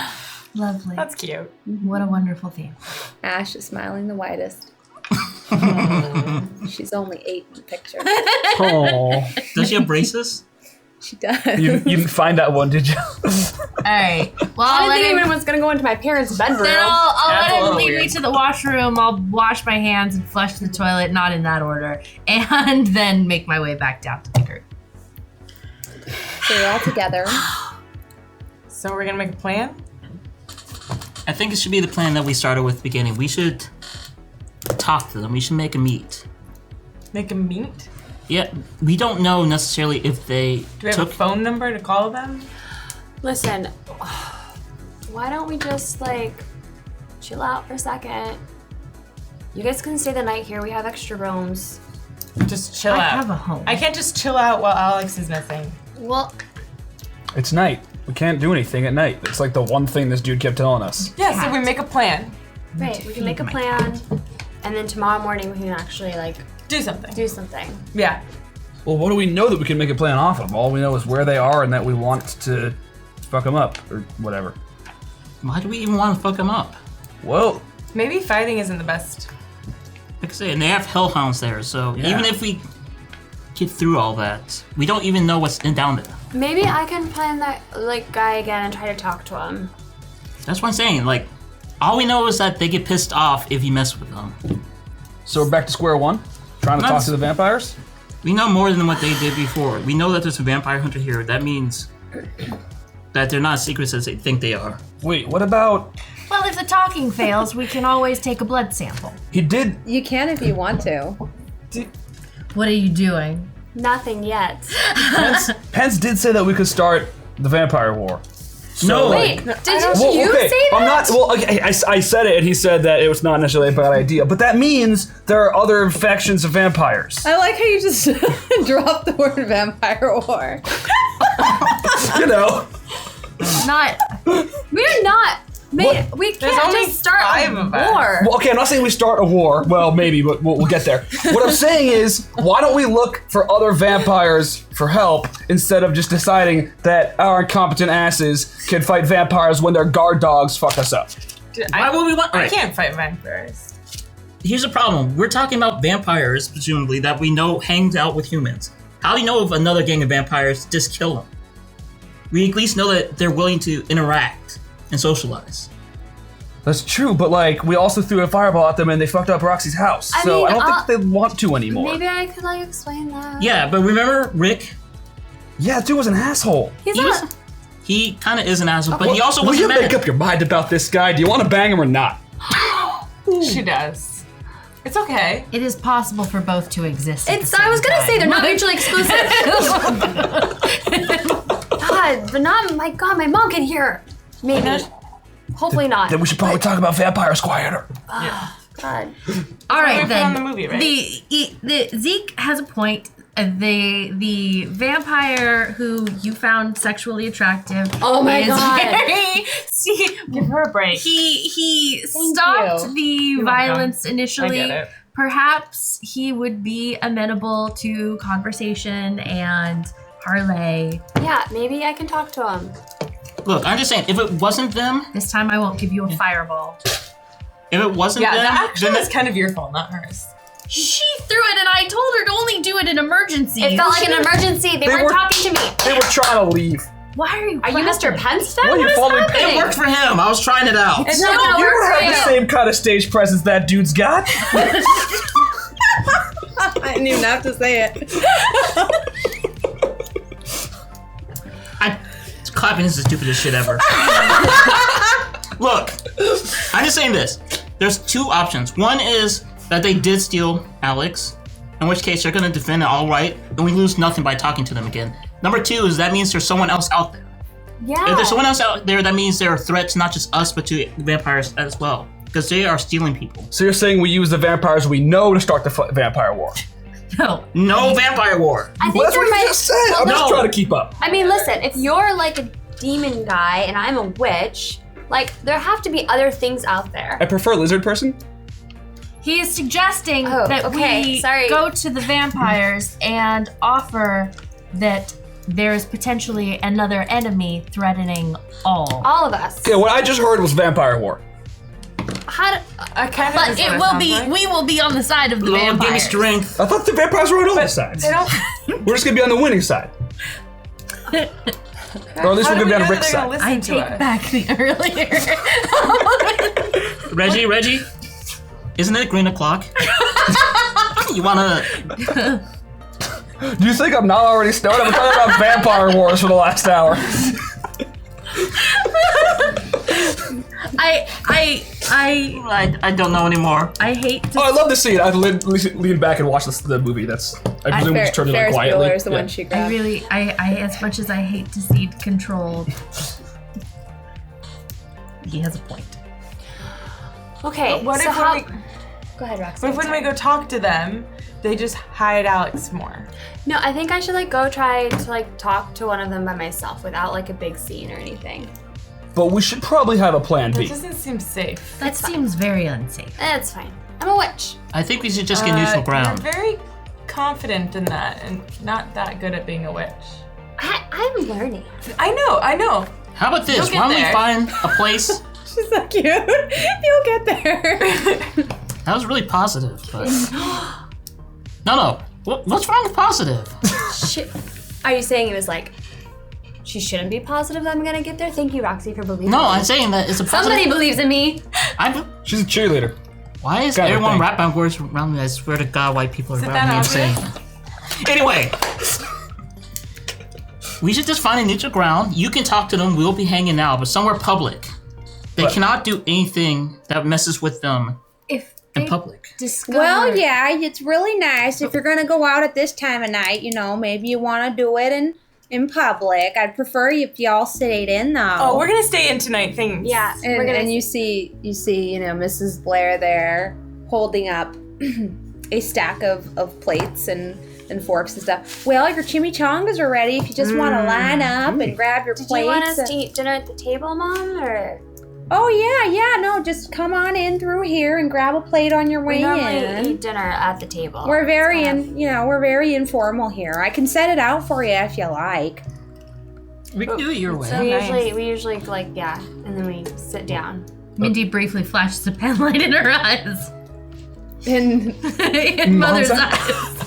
Lovely. That's cute. What a wonderful theme. Ash is smiling the widest. She's only 8 in the picture. Oh, Does she have braces? She does. you didn't find that one, did you? All right. Well, I I'll didn't let think him, anyone was gonna go into my parents' bedroom. then I'll That's a let him little lead me weird. to the washroom. I'll wash my hands and flush the toilet, not in that order, and then make my way back down to the group. So you're all together. So we're gonna make a plan? I think it should be the plan that we started with beginning. We should talk to them. We should make a meet. Make a meet? Yeah, we don't know necessarily if they Do we have took. a phone number to call them? Listen, why don't we just chill out for a second? You guys can stay the night here. We have extra rooms. Just chill I out. have a home. I can't just chill out while Alex is missing. Well, It's night. We can't do anything at night. It's like the one thing this dude kept telling us. Yeah, so we make a plan. right. We can make a my plan, and then tomorrow morning we can actually Do something. do something. Yeah. Well, what do we know that we can make a plan off of? All we know is where they are and that we want to fuck them up or whatever. Why do we even want to fuck them up? Well, Maybe fighting isn't the best. Like I say, and they have hellhounds there, so Yeah. even if we get through all that, we don't even know what's down there. Maybe I can plan that guy again and try to talk to him. That's what I'm saying. Like, all we know is that they get pissed off if you mess with them. so we're back to square one, trying to talk That's- to the vampires. We know more than what they did before. We know that there's a vampire hunter here. That means that they're not as secrets as they think they are. Wait, what about Well, if the talking fails, we can always take a blood sample. he did? You can if you want to. What are you doing? Nothing yet. Pence did say that we could start the vampire war. So, No. Wait, didn't Well, you okay, say that? I'm not. Well, okay, I said it, and he said that it was not necessarily a bad idea. But that means there are other factions of vampires. I like how you just dropped the word vampire war. You know, Not. We're not. What? We There's can't only just start 5 a of us. war. well, okay, I'm not saying we start a war. Well, maybe, but we'll get there. What I'm saying is, why don't we look for other vampires for help instead of just deciding that our incompetent asses can fight vampires when their guard dogs fuck us up? Dude, Why would we want? I Alright, can't fight vampires. here's the problem. We're talking about vampires, presumably, that we know hangs out with humans. How do you know if another gang of vampires just kill them? We at least know that they're willing to interact and socialize. That's true, but we also threw a fireball at them and they fucked up Roxy's house. I So mean, I don't think they want to anymore. Maybe I could explain that. Yeah, but remember Rick? Yeah, dude was an asshole. He's He not. was. He kind of is an asshole, but he also Will wasn't you mad. make up your mind about this guy? Do you want to bang him or not? She does. It's okay. It is possible for both to exist. at It's. the I was same gonna say they're time. not mutually exclusive. God, but not. My God, my mom can hear. Maybe. Hopefully not. Then we should probably talk about vampires quieter. God. All right, we put then. on the movie, right? The Zeke has a point. The vampire who you found sexually attractive. Oh my is God. Very, see, Give her a break. he Thank stopped you. the welcome. violence initially, I get it. perhaps he would be amenable to conversation and parlay. Yeah, maybe I can talk to him. Look, I'm just saying, if it wasn't them, This time I won't give you a fireball. if it wasn't Yeah, them, that actually then was kind of your fault, not hers. She threw it and I told her to only do it in emergency. It felt like an emergency. They weren't were- talking to me. They were trying to leave. Why are you Are you Mr. clapping? Penstead? Well, you What is followed me- it happening? worked for him. I was trying it out. It's not gonna You work don't for have you. the same kind of stage presence that dude's got. I knew not to say it. Clapping is the stupidest shit ever. Look, I'm just saying this. There's two options. One is that they did steal Alex, in which case they're gonna defend it all right, and we lose nothing by talking to them again. Number two is that means there's someone else out there. Yeah. If there's someone else out there, that means there are threats not just us, but to vampires as well, because they are stealing people. So you're saying we use the vampires we know to start the vampire war? No. No vampire war. I think Well, that's there what you might. just said. I'm just No. trying to keep up. I mean, listen. If you're like a demon guy and I'm a witch, like there have to be other things out there. I prefer lizard person. He is suggesting Oh, that okay, we sorry. go to the vampires and offer that there's potentially another enemy threatening all. All of us. Yeah, what I just heard was vampire war. How do, I kind of But it will be, we will be on the side of the Lord, give me vampires. strength. I thought the vampires were on all sides. They don't. We're just gonna be on the winning side. Or at least How we're do gonna be we on know Rick's they're gonna side. listen I to take us? back the earlier. Reggie, isn't it green o'clock? You wanna? Do you think I'm not already stoned? I've been talking about vampire wars for the last hour. I don't know anymore. I hate to Oh, I love to see it. I lean back and watch the movie. That's I presume we just turned it on Ferris quietly. Bueller is the Yeah. one she I grabbed. really, as much as I hate to see it controlled, he has a point. okay. What so if how? when we, Go ahead, Roxy. what if when we go talk to them, they just hide Alex more? No, I think I should like go try to like talk to one of them by myself without like a big scene or anything. But we should probably have a plan That B. doesn't seem safe. That seems very unsafe. It's fine. I'm a witch. I think we should just get neutral ground. You're very confident in that and not that good at being a witch. I'm learning. I know. How about this? You'll get Why don't we there. find a place? She's so cute. You'll get there. That was really positive, but no. What's wrong with positive? Are you saying it was like she shouldn't be positive that I'm gonna get there? Thank you, Roxy, for believing. No, in me. I'm saying that it's a positive. Somebody believes in me. She's a cheerleader. Why is Kind of everyone thing. rap on words around me? I swear to God, white people are Is it around me that insane. Anyway, we should just find a neutral ground. You can talk to them. We'll be hanging out, but somewhere public. They What? cannot do anything that messes with them If in they public. discover, Well, yeah, it's really nice if you're gonna go out at this time of night. You know, maybe you want to do it in public. I'd prefer if y'all stayed in though. Oh, we're gonna stay in tonight. Thanks. Yeah, we're And, gonna. and you see, Mrs. Blair there holding up a stack of plates and forks and stuff. Well, your chimichangas are ready if you just want to line up and grab your Did plates. you want us to eat dinner at the table, Mom? Or Oh yeah, no, just come on in through here and grab a plate on your way we normally in. eat dinner at the table. We're very It's kind we're very informal here. I can set it out for you if you like. We can do it your way. So nice. we usually like and then we sit down. Mindy briefly flashes a pen light in her eyes. And In Mother's Mom's eyes.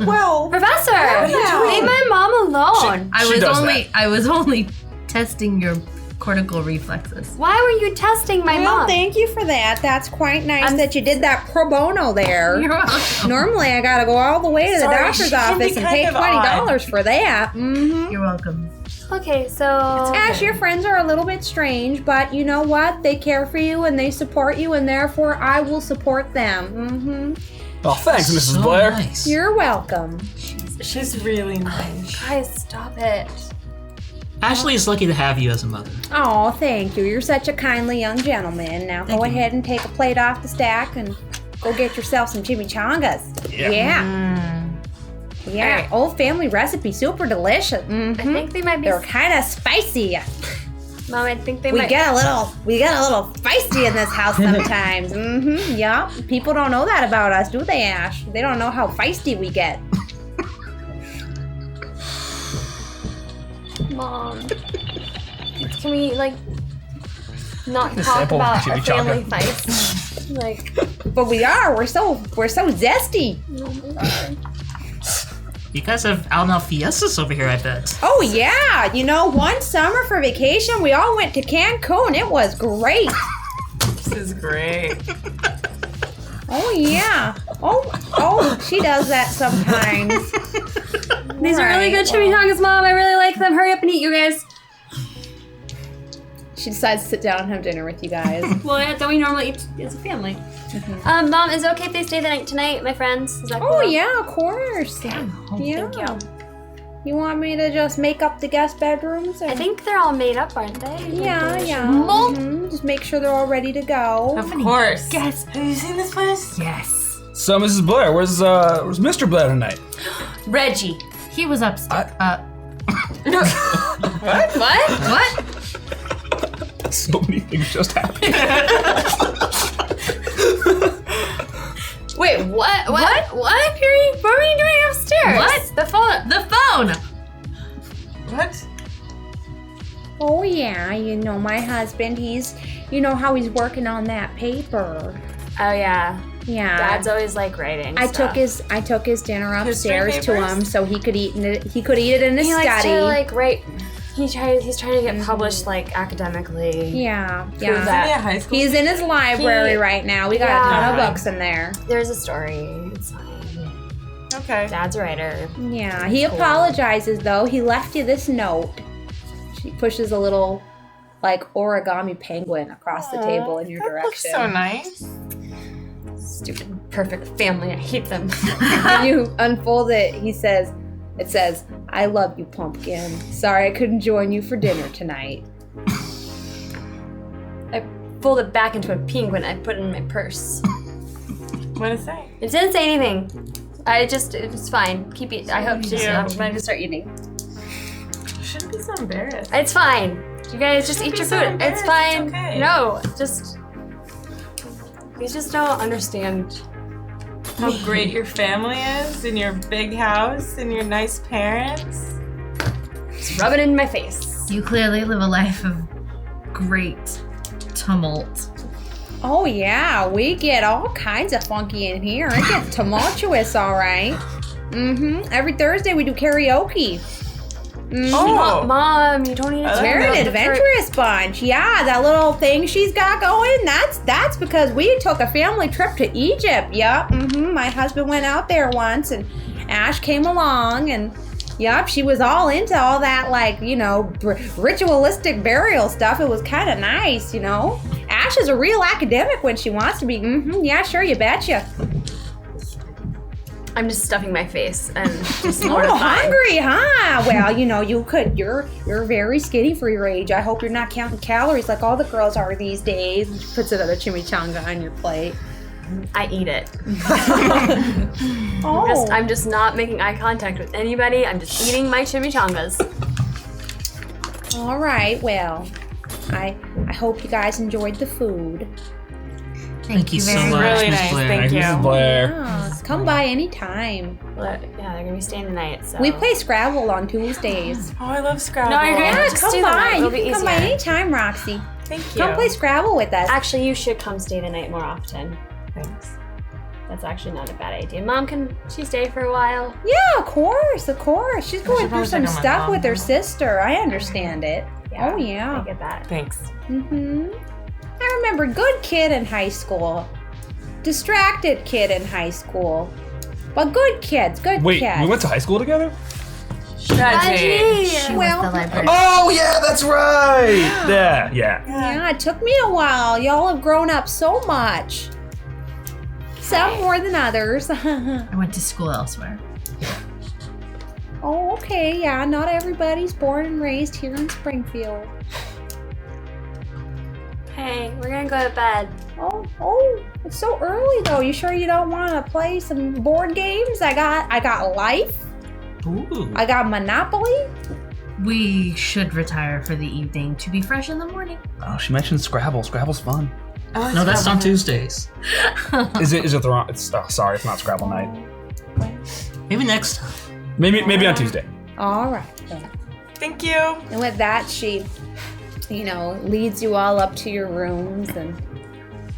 well, Professor, Yeah. leave my mom alone. She does that. I was only testing your cortical reflexes. Why were you testing my well, mom? thank you for that. That's quite nice I'm- that you did that pro bono there. You're welcome. Normally, I gotta go all the way to the Sorry, doctor's she can be office and kind pay of $20 for that. Mm-hmm. You're welcome. Okay, so Ash, your friends are a little bit strange, but you know what? They care for you and they support you, and therefore I will support them. Mm-hmm. Oh, thanks, Mrs. So Blair. nice. You're welcome. She's really nice. guys, stop it. Ashley is lucky to have you as a mother. Oh, thank you. You're such a kindly young gentleman. Now go ahead and take a plate off the stack and go get yourself some chimichangas. Yeah. Yeah. Old family recipe, super delicious. I think they might be. They're kind of spicy. Mom, I think they We might. get a little feisty in this house sometimes. Yeah. People don't know that about us, do they, Ash? They don't know how feisty we get. Mom, can we not The talk sample about our chimichanga. family fights? But we are. We're so zesty. You guys have out and out fiestas over here, I bet. Oh yeah. One summer for vacation, we all went to Cancun. It was great. This is great. Oh yeah. Oh, she does that sometimes. These are really good Right, chimichangas, Mom. I really like them. Hurry up and eat, you guys. She decides to sit down and have dinner with you guys. Well, yeah, don't we normally eat as a family? Mom, is it okay if they stay the night tonight, my friends? Is that cool? Oh yeah, of course. Damn. Yeah. Thank you. You want me to just make up the guest bedrooms? I think they're all made up, aren't they? Yeah. Mom. Just make sure they're all ready to go. Of course. Yes. Have you seen this place? Yes. So, Mrs. Blair, where's Mr. Blair tonight? Reggie. He was upstairs. What? What? So many things just happened. Wait, what? What, Piri? What were you doing upstairs? What? The phone. The phone. What? Oh yeah, my husband, you know how he's working on that paper. Oh, yeah. Yeah. Dad's always writing I stuff. took his dinner His string upstairs to papers? him so he could eat it. He could eat it in his He likes study. to, write. He's trying to get published, Yeah, academically. Is yeah. he at high school? He's in his library He- right now. We got a Yeah. ton of books in there. There's a story. It's fine. Okay. Dad's a writer. Yeah, he apologizes though. He left you this note. She pushes a little origami penguin across the table in your That looks direction. so nice. Stupid, perfect family. I hate them. When you unfold it, it says, "I love you, Pumpkin. Sorry I couldn't join you for dinner tonight." I fold it back into a penguin. I put it in my purse. What did it say? It didn't say anything. It's fine. Keep eating. I hope I'm going to start eating. You shouldn't be so embarrassed. It's fine. You guys just Don't eat be your so food. It's embarrassed. fine. It's okay. No, you just don't understand. How great your family is, and your big house, and your nice parents. Just rub it in my face. You clearly live a life of great tumult. Oh yeah, we get all kinds of funky in here. It gets tumultuous, all right. Every Thursday we do karaoke. Oh, Mom, you don't need to. We're an adventurous bunch. Yeah, that little thing she's got going, that's because we took a family trip to Egypt. Yep. My husband went out there once and Ash came along and yep, she was all into all that ritualistic burial stuff. It was kind of nice, Ash is a real academic when she wants to be. Yeah, sure, you betcha. I'm just stuffing my face and just Oh, mortified. hungry, huh? Well, you could. You're very skinny for your age. I hope you're not counting calories like all the girls are these days. She puts another chimichanga on your plate. I eat it. Oh, I'm just not making eye contact with anybody. I'm just eating my chimichangas. all right. Well, I hope you guys enjoyed the food. Thank you so very much, Really Miss nice, Blair. thank you. Mrs. Blair. Yeah, come by anytime. But yeah, they're gonna be staying the night. So We play Scrabble on Tuesdays. Oh, I love Scrabble. No, you're gonna- Yeah, just come do the night. by. You It'll be can come by easier. anytime, Roxy. Thank you. Come play Scrabble with us. Actually, you should come stay the night more often. Thanks. That's actually not a bad idea. Mom, can she stay for a while? Yeah, of course. She's going through probably some check on my stuff mom with her now. sister. I understand it. Oh I yeah. get that. Thanks. I remember good kid in high school. Distracted kid in high school. But good kids, good Wait, kids. we went to high school together? Reggie. She Well- was the library. Oh, yeah, that's right. Yeah. Yeah, it took me a while. Y'all have grown up so much. Some more than others. I went to school elsewhere. Oh, okay. Yeah, not everybody's born and raised here in Springfield. Hey, we're gonna go to bed. Oh, it's so early though. You sure you don't want to play some board games? I got Life. Ooh. I got Monopoly. We should retire for the evening to be fresh in the morning. Oh, she mentioned Scrabble. Scrabble's fun. Oh, No, that's on Tuesdays. Is it the wrong? It's sorry, it's not Scrabble night. Maybe next time. Maybe on Tuesday. All right. Then. Thank you. And with that, she, leads you all up to your rooms and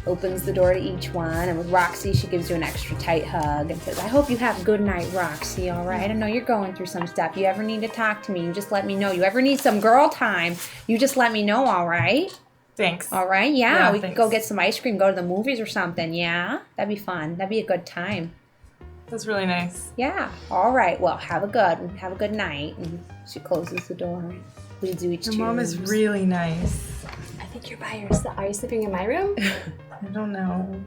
opens the door to each one. And with Roxy, she gives you an extra tight hug and says, I hope you have a good night, Roxy, all right? I know you're going through some stuff. You ever need to talk to me, you just let me know. You ever need some girl time, you just let me know, all right? Thanks. All right, yeah, we could thanks. go get some ice cream, go to the movies or something, yeah? That'd be fun. That'd be a good time. That's really nice. Yeah, all right. Well, have a good night. And she closes the door and leads you each to Your mom your is rooms. really nice. I think you're by yourself. Are you sleeping in my room? I don't know.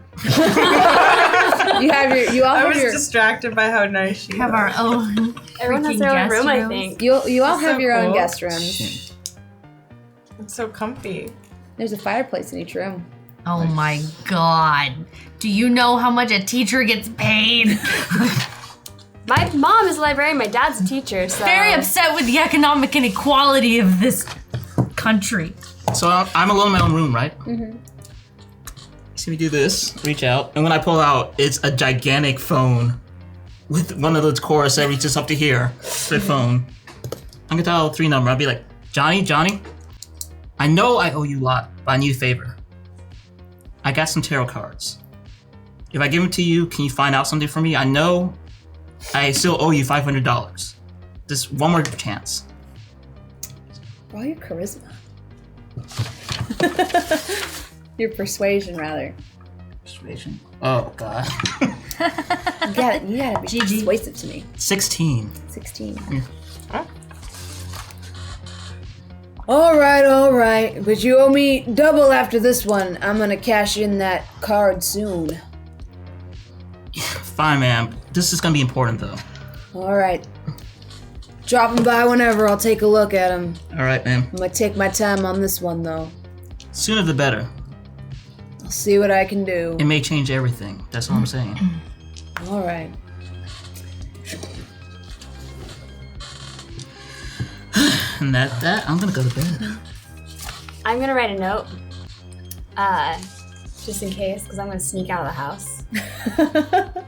You all I have was your distracted by how nice she Have is. our own. Everyone has freaking their own guest room, I rooms. think. you all That's have so your own cool. guest rooms. It's so comfy. There's a fireplace in each room. Oh my god. Do you know how much a teacher gets paid? My mom is a librarian. My dad's a teacher. So Very upset with the economic inequality of this country. So I'm alone in my own room, right? Mm-hmm. See me do this, reach out, and when I pull out, it's a gigantic phone with one of those cords that reaches up to here. The phone. I'm gonna dial a 3 number. I'll be like, Johnny, I know I owe you a lot, but I need a favor. I got some tarot cards. If I give them to you, can you find out something for me? I know I still owe you $500. Just one more chance. Roll your charisma. Your persuasion, rather. Persuasion. Oh god. You gotta be GG. persuasive to me. 16. 16. All right. But you owe me double after this one. I'm gonna cash in that card soon. Fine, ma'am. This is gonna be important, though. All right. Drop them by whenever. I'll take a look at them. All right, ma'am. I'm gonna take my time on this one, though. Sooner the better. I'll see what I can do. It may change everything. That's all I'm saying. All right. And that, I'm gonna go to bed. I'm gonna write a note, just in case, because I'm gonna sneak out of the house.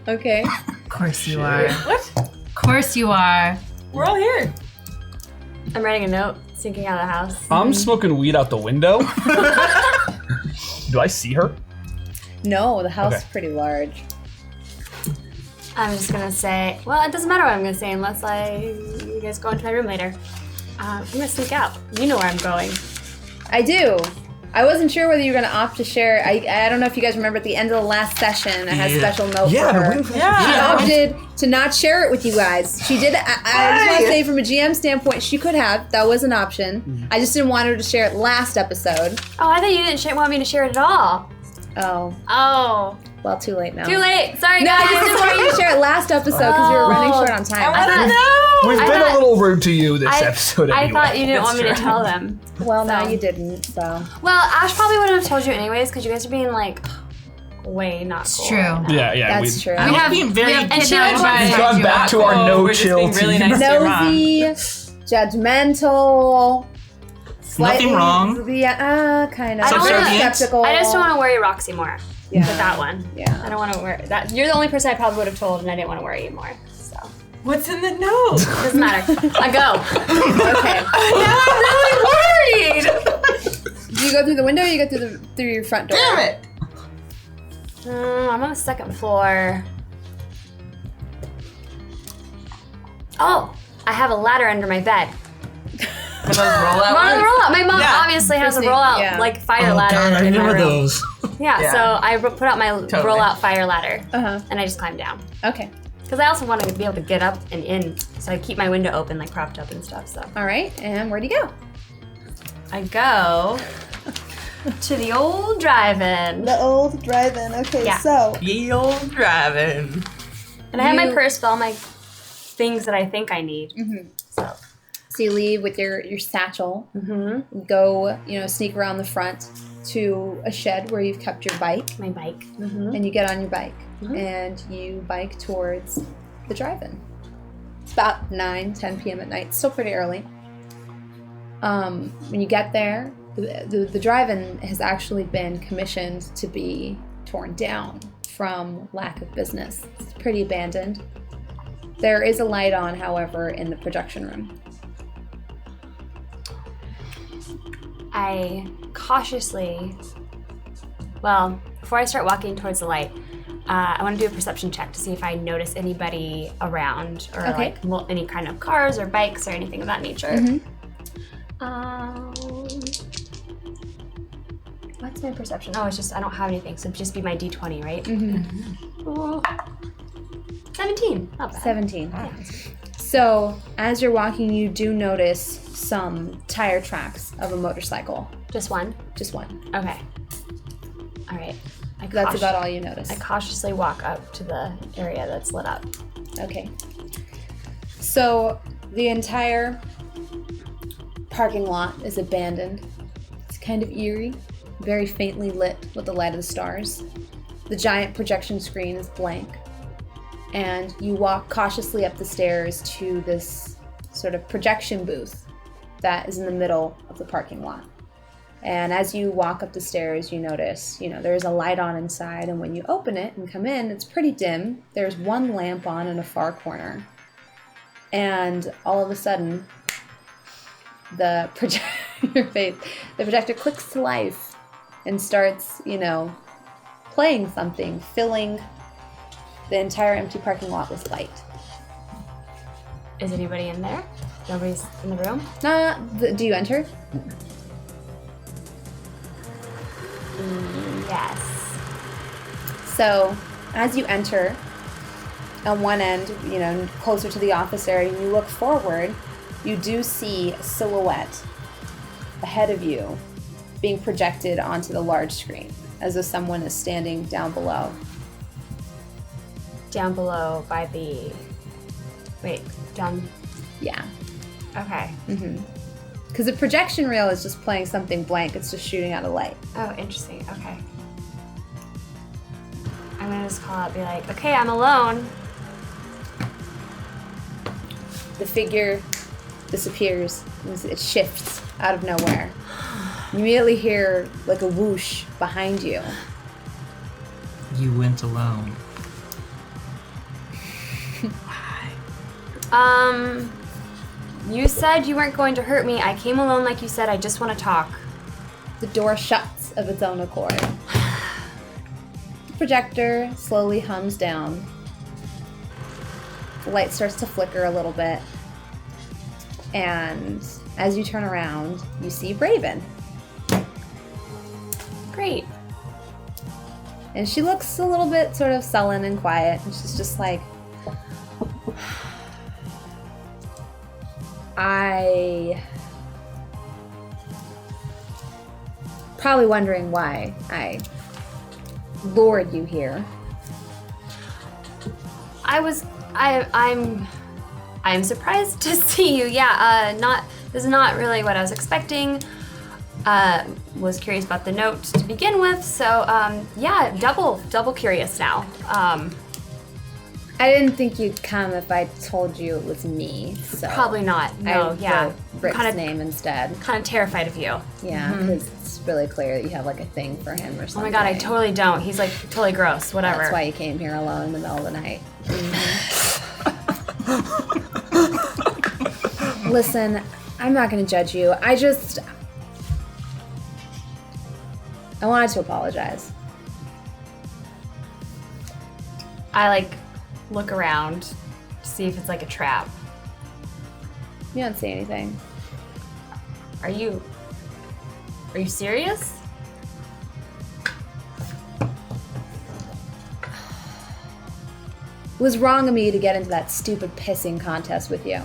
Okay. Of course you are. What? Of course you are. We're all here. I'm writing a note, sneaking out of the house. I'm smoking weed out the window. Do I see her? No, the house Okay. is pretty large. I'm just gonna say, well, it doesn't matter what I'm gonna say unless you guys go into my room later. I'm gonna sneak out. You know where I'm going. I do. I wasn't sure whether you were going to opt to share. I don't know if you guys remember at the end of the last session, I had a Yeah. special note Yeah, for her. the room. She Yeah. opted to not share it with you guys. She did. I just want to say, from a GM standpoint, she could have. That was an option. I just didn't want her to share it last episode. Oh, I thought you didn't want me to share it at all. Oh, Oh, well, too late now. too late. Sorry, No, I guys. just didn't want you to share it last episode because we were running short on I time. want to thought- know. We've I been thought- a little rude to you this I episode anyway. I thought you didn't That's want me to true. tell them. Well, no, So- you didn't. So Well, Ash probably would have told you anyways because you guys are being like way not It's cool. true. Yeah, that's true. I'm have- being very. we have And she kidnapped like by- We've gone back to our Cool, no we're just chill being really team. nice to your mom. Nosy, judgmental. Nothing wrong. Yeah, kind of. I don't wanna- skeptical. I just don't want to worry Roxy more Yeah. with that one. Yeah. I don't want to worry that. You're the only person I probably would have told, and I didn't want to worry you more. So What's in the note? doesn't matter. I go. Okay. Now I'm really worried. Do you go through the window or you go through your front door? Damn it. I'm on the second floor. Oh, I have a ladder under my bed. For those rollout One of the ones? rollout. My mom Yeah. obviously has a Proceed, rollout yeah. like fire Oh ladder god, I in my remember room. those. Yeah, Yeah. so I put out my rollout fire ladder, Uh-huh. and I just climbed down. Okay. Because I also wanted to be able to get up and in, so I keep my window open, like propped up and stuff. So All right. And where do you go? I go to the old drive-in, The old drive-in. Okay. Yeah. So Ye old driving. and I have my You- purse with all my things that I think I need. So so you leave with your satchel. mm-hmm. Go, sneak around the front to a shed where you've kept your bike, my bike. Mm-hmm. and you get on your bike Mhm. and you bike towards the drive-in. It's about 9, 10 p.m. at night. Still pretty early. When you get there, the drive-in has actually been commissioned to be torn down from lack of business. It's pretty abandoned. There is a light on, however, in the projection room. I cautiously, well, before I start walking towards the light, I want to do a perception check to see if I notice anybody around or Okay. like any kind of cars or bikes or anything of that nature. Mhm. What's my perception? Oh, it's just, I don't have anything, so it'd just be my D20, right? Mm-hmm. Oh, 17. Not bad. 17. So, as you're walking, you do notice some tire tracks of a motorcycle. Just one? Just one. Okay. All right. That's about all you notice. I cautiously walk up to the area that's lit up. Okay. So, the entire parking lot is abandoned. It's kind of eerie, very faintly lit with the light of the stars. The giant projection screen is blank. And you walk cautiously up the stairs to this sort of projection booth that is in the middle of the parking lot. And as you walk up the stairs, you notice, there's a light on inside, and when you open it and come in, it's pretty dim. There's one lamp on in a far corner. And all of a sudden, the projector clicks to life and starts, playing something, filling the entire empty parking lot with light. Is anybody in there? Nobody's in the room? Do you enter? Yes. So, as you enter, on one end, closer to the office area, and you look forward, you do see a silhouette ahead of you being projected onto the large screen, as if someone is standing down below. Down below by the... Wait, down... Yeah. Okay. Because the projection reel is just playing something blank. It's just shooting out a light. Oh, interesting. Okay. I'm gonna just call out, be like, okay, I'm alone. The figure disappears. It shifts out of nowhere. You immediately hear like a whoosh behind you. You went alone. You said you weren't going to hurt me. I came alone like you said. I just want to talk. The door shuts of its own accord. The projector slowly hums down. The light starts to flicker a little bit. And as you turn around, you see Raven. Great. And she looks a little bit sort of sullen and quiet. And she's just like, probably wondering why I lured you here. I'm surprised to see you. Yeah, this is not really what I was expecting. Was curious about the note to begin with, so yeah, double curious now. I didn't think you'd come if I told you it was me, so Probably not. No, I yeah. wrote Rick's Kinda- name instead. Kind of terrified of you. Yeah, because it's really clear that you have like a thing for him or Oh something. my god, I totally don't. He's like totally gross. Whatever. That's why you came here alone in the middle of the night. Listen, I'm not going to judge you. I wanted to apologize. I look around to see if it's like a trap. You don't see anything. Are you serious? It was wrong of me to get into that stupid pissing contest with you.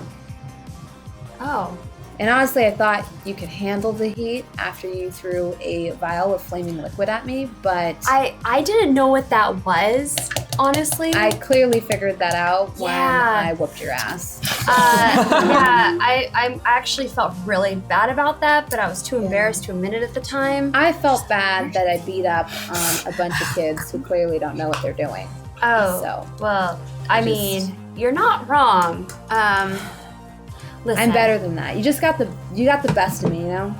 Oh. And honestly, I thought you could handle the heat after you threw a vial of flaming liquid at me, but I didn't know what that was, honestly. I clearly figured that out when Yeah. I whooped your ass. Yeah, I actually felt really bad about that, but I was too embarrassed to admit it at the time. I felt bad that I beat up a bunch of kids who clearly don't know what they're doing. Oh, So, well, I mean, you're not wrong. Listen. I'm better than that. You just got the You got the best of me, you know?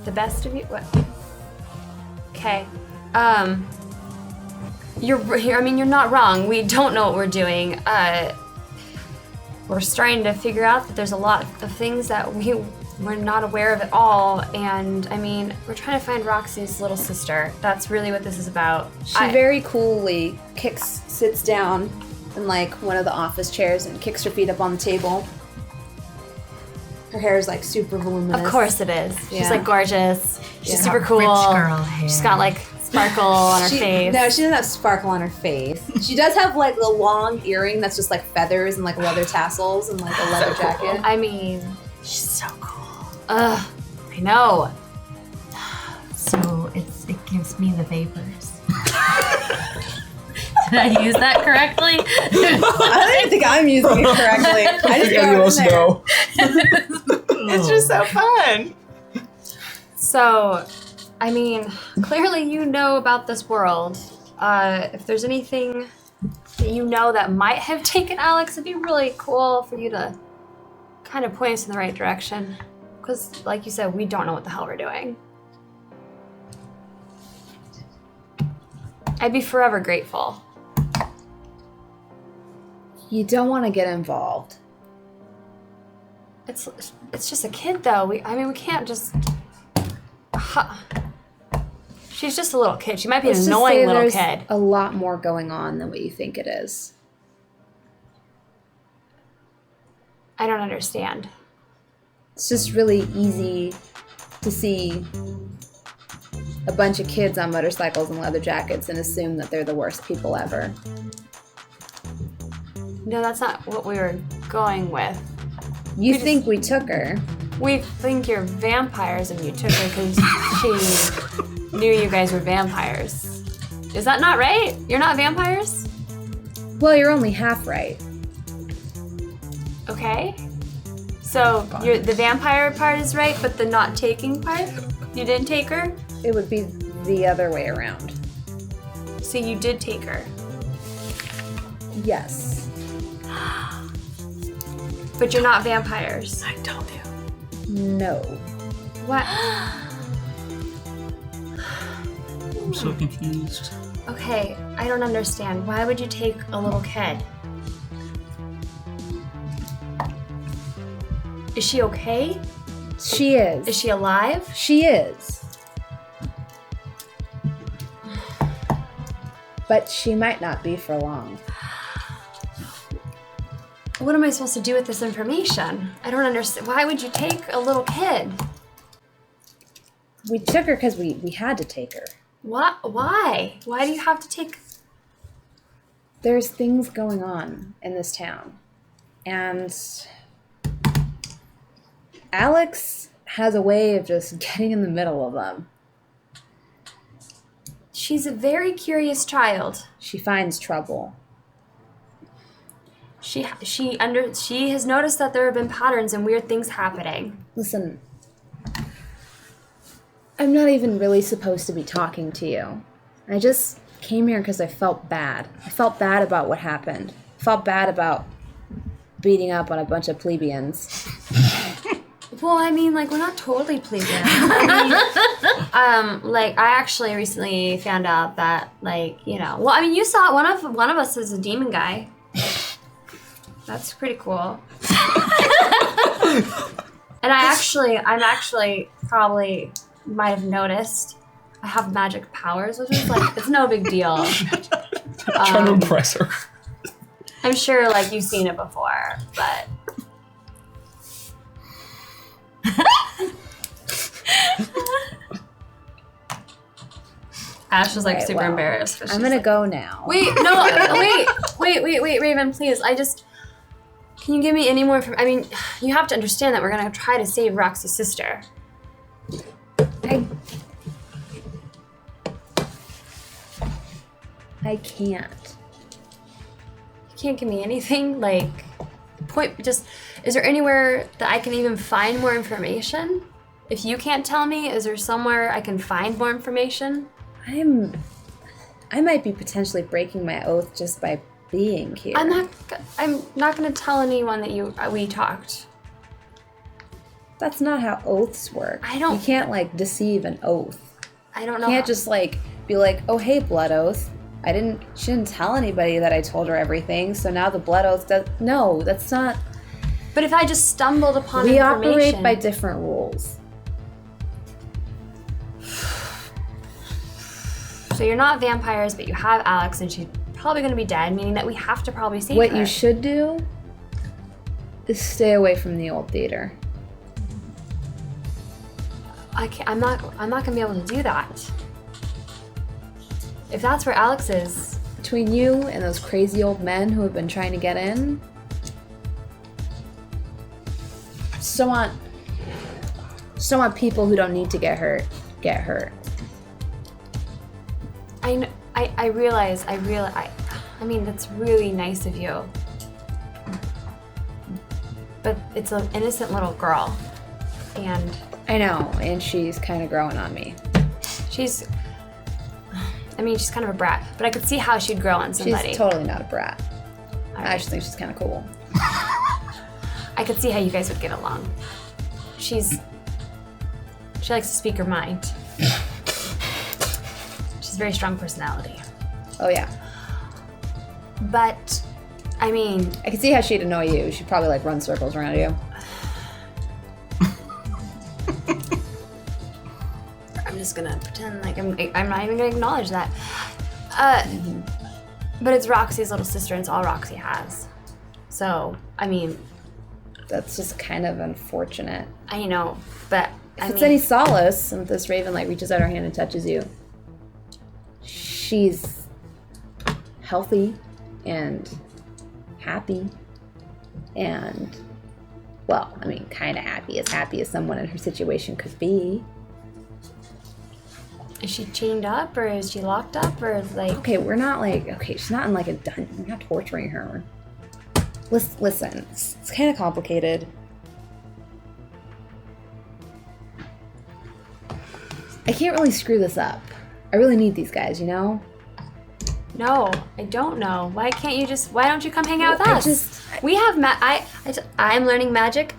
The best of you? What? Okay. You're not wrong. We don't know what we're doing. We're starting to figure out that there's a lot of things that we're not aware of at all. And I mean, we're trying to find Roxy's little sister. That's really what this is about. She very coolly sits down in like one of the office chairs and kicks her feet up on the table. Her hair is like super voluminous. Of course it is. Yeah. She's like gorgeous. She's Yeah. super cool. Rich girl hair. She's got like sparkle on her face. No, she doesn't have sparkle on her face. She does have like the long earring that's just like feathers and like leather tassels and like a leather jacket. I mean, She's so cool. I know. So it gives me the vapors. Did I use that correctly? I don't think I'm using it correctly. I just Any of us know. It's just so fun. So, I mean, clearly you know about this world. If there's anything that you know that might have taken Alex, it'd be really cool for you to kind of point us in the right direction. Because, like you said, we don't know what the hell we're doing. I'd be forever grateful. You don't want to get involved. It's just a kid, though. We can't just... She's just a little kid. She might be Let's an just annoying say little there's kid. a lot more going on than what you think it is. I don't understand. It's just really easy to see a bunch of kids on motorcycles and leather jackets and assume that they're the worst people ever. No, that's not what we were going with. You think we took her. We think you're vampires and you took her because she knew you guys were vampires. Is that not right? You're not vampires? Well, you're only half right. Okay. So the vampire part is right, but the not taking part? You didn't take her? It would be the other way around. So you did take her. Yes. But you're not vampires. I told you. No. What? I'm so confused. Okay, I don't understand. Why would you take a little kid? Is she okay? She is. Is she alive? She is. But she might not be for long. What am I supposed to do with this information? I don't understand. Why would you take a little kid? We took her because we had to take her. What? Why? Why do you have to take... There's things going on in this town. And Alex has a way of just getting in the middle of them. She's a very curious child. She finds trouble. She has noticed that there have been patterns and weird things happening. Listen, I'm not even really supposed to be talking to you. I just came here because I felt bad. I felt bad about what happened. I felt bad about beating up on a bunch of plebeians. Well, I mean, like, we're not totally plebeians. I mean, like, I actually recently found out that, like, you know, well, I mean, you saw one of us is a demon guy. That's pretty cool. And I'm actually probably might have noticed I have magic powers, which is like, it's no big deal. Trying to impress her. I'm sure, like, you've seen it before, but. Ash was like Right, super well, embarrassed. 'cause I'm she's gonna like, go now. Wait, no, wait, Raven, please. Can you give me any more information? I mean, you have to understand that we're gonna try to save Roxy's sister. I can't. You can't give me anything, like, is there anywhere that I can even find more information? If you can't tell me, is there somewhere I can find more information? I might be potentially breaking my oath just by being here. I'm not gonna tell anyone that we talked. That's not how oaths work. I don't- You can't like deceive an oath. I don't know. You can't just like be like, oh hey, blood oath. She didn't tell anybody that I told her everything, so now the blood oath does. No, that's not. But if I just stumbled upon We information, operate by different rules. So you're not vampires, but you have Alex, and she's probably going to be dead, meaning that we have to probably save her. What you should do is stay away from the old theater. I'm not going to be able to do that. If that's where Alex is, Between you and those crazy old men who have been trying to get in, just don't want people who don't need to get hurt. I realize. I mean, that's really nice of you. But it's an innocent little girl, and I know, and she's kind of growing on me. she's kind of a brat. But I could see how she'd grow on somebody. She's totally not a brat. All I right. just think she's kind of cool. I could see how you guys would get along. She likes to speak her mind. She's a very strong personality. Oh yeah, But, I mean, I can see how she'd annoy you. She'd probably like run circles around you. I'm just gonna pretend like I'm not even gonna acknowledge that. But it's Roxy's little sister, and it's all Roxy has. So, I mean, That's just kind of unfortunate. I know, but If it's any solace, and this raven like reaches out her hand and touches you, she's healthy and happy and, well, I mean, kind of happy as someone in her situation could be. is she chained up, or is she locked up, or is like? Okay, she's not in like a dungeon. We're not torturing her. Listen, it's kind of complicated. I can't really screw this up. I really need these guys, you know? No, I don't know. Why don't you come hang out with us? We have I'm learning magic.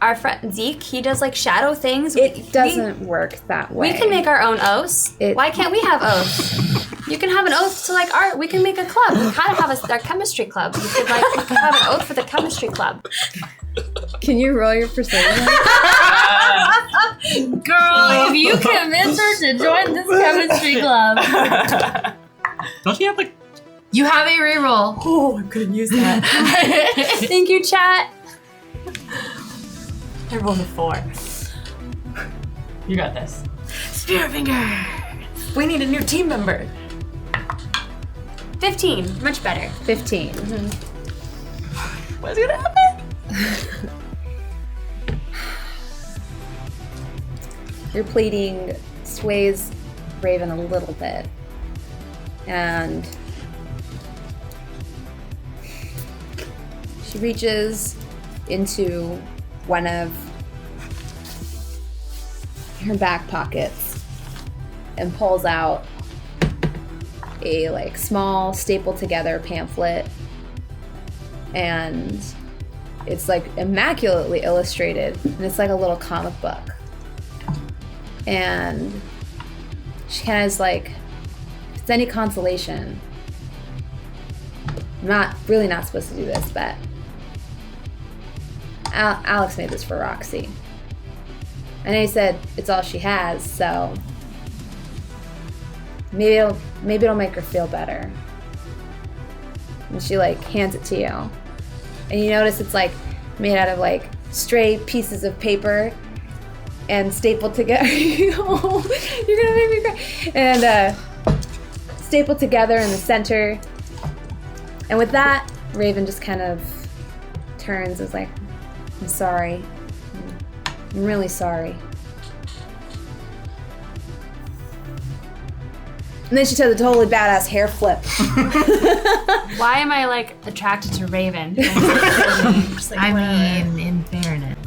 Our friend Zeke, he does like shadow things. It doesn't work that way. We can make our own oaths. Why can't we have oaths? You can have an oath to like art. We can make a club. We kind of have our chemistry club. We could have an oath for the chemistry club. Can you roll your persuasion? Girl, if you convince her to join this chemistry club, Don't you have like? you have a reroll. Oh, I'm gonna use that. Thank you, chat. I rolled a 4. You got this. Spirit finger. We need a new team member. 15. Much better. 15. What's gonna happen? Your pleading sways Raven a little bit. And she reaches into one of her back pockets and pulls out a like small stapled together pamphlet, and it's like immaculately illustrated, and it's like a little comic book. And she kind of is like, if it's any consolation, I'm really not supposed to do this, but Alex made this for Roxy. I know he said it's all she has, so maybe it'll make her feel better. And she like hands it to you, and you notice it's like made out of like stray pieces of paper and stapled together. Oh, you're gonna make me cry. And stapled together in the center. And with that, Raven just kind of turns and is like, I'm sorry. I'm really sorry. And then she does a totally badass hair flip. Why am I like attracted to Raven? Just, like, I mean, in fairness,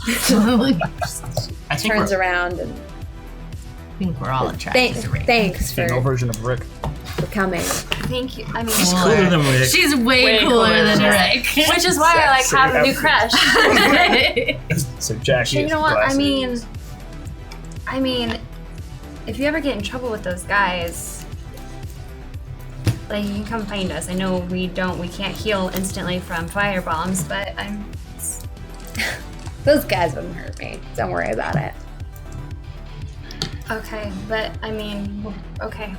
I think Turns we're, around and I think we're all attracted to Raven. thanks for Female version of Rick. for coming. Thank you. I mean, She's cooler than Rick. She's way cooler than Rick. which is why I like Sexy have a new outfit. crush. So Jackie. You has know what? glasses. I mean, if you ever get in trouble with those guys, like you can come find us. I know we can't heal instantly from fire bombs, but Those guys wouldn't hurt me. Don't worry about it. okay. But I mean, okay.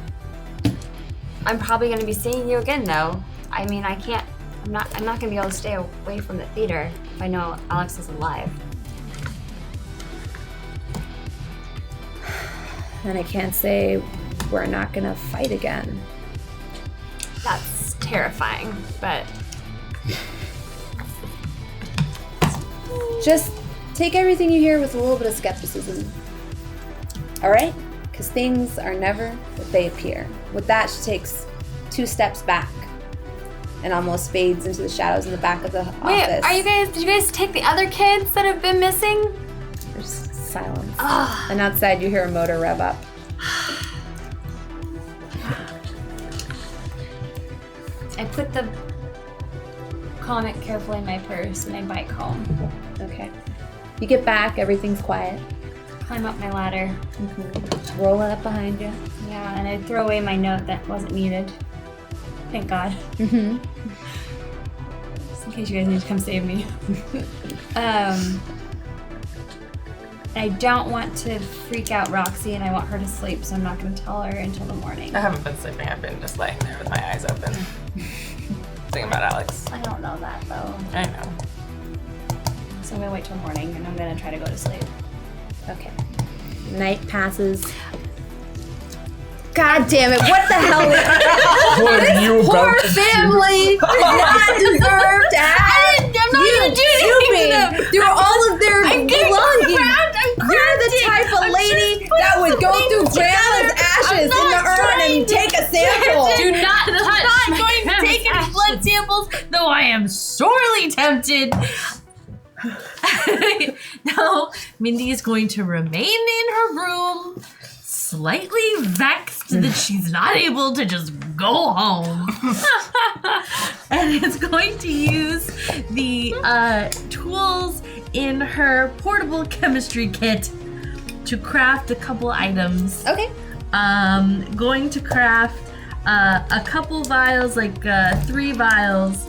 I'm probably gonna be seeing you again, though. I mean, I'm not gonna be able to stay away from the theater if I know Alex is alive. And I can't say we're not gonna fight again. That's terrifying, but Just take everything you hear with a little bit of skepticism. Alright? Because things are never what they appear. With that, she takes 2 steps back and almost fades into the shadows in the back of the wait, office. did you guys take the other kids that have been missing? There's silence. Ugh. And outside, you hear a motor rev up. I put the comic carefully in my purse and I bike home. Okay. You get back, everything's quiet. Climb up my ladder. Roll it up behind you. Yeah, and I throw away my note that wasn't needed. Thank God. Mm-hmm. Just in case you guys need to come save me. I don't want to freak out Roxy, and I want her to sleep, so I'm not going to tell her until the morning. I haven't been sleeping. I've been just laying there with my eyes open. Thinking about Alex. I don't know that, though. I know. So I'm going to wait till morning, and I'm going to try to go to sleep. Okay. Night passes. God damn it, what the hell is What are you poor about to do? family did not deserve to have I'm not gonna do anything to them. through all of their I'm getting belongings. cramped, I'm You're the type of lady that would go through grandma's ashes in the urn and take a sample. Do not touch I'm not my going to take any ashes. blood samples, though I am sorely tempted. No, Mindy is going to remain in her room, slightly vexed that she's not able to just go home. And is going to use the tools in her portable chemistry kit to craft a couple items. Okay. Going to craft a couple vials, like 3 vials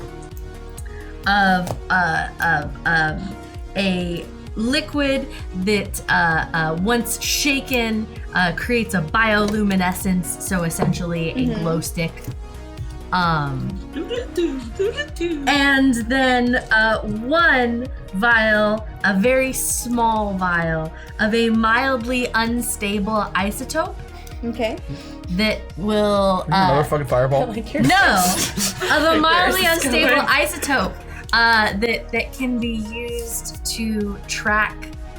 of a liquid that once shaken creates a bioluminescence, so essentially a glow stick. And then 1 vial, a very small vial of a mildly unstable isotope Okay. that will Another fucking fireball. no, of a mildly unstable isotope that can be used to track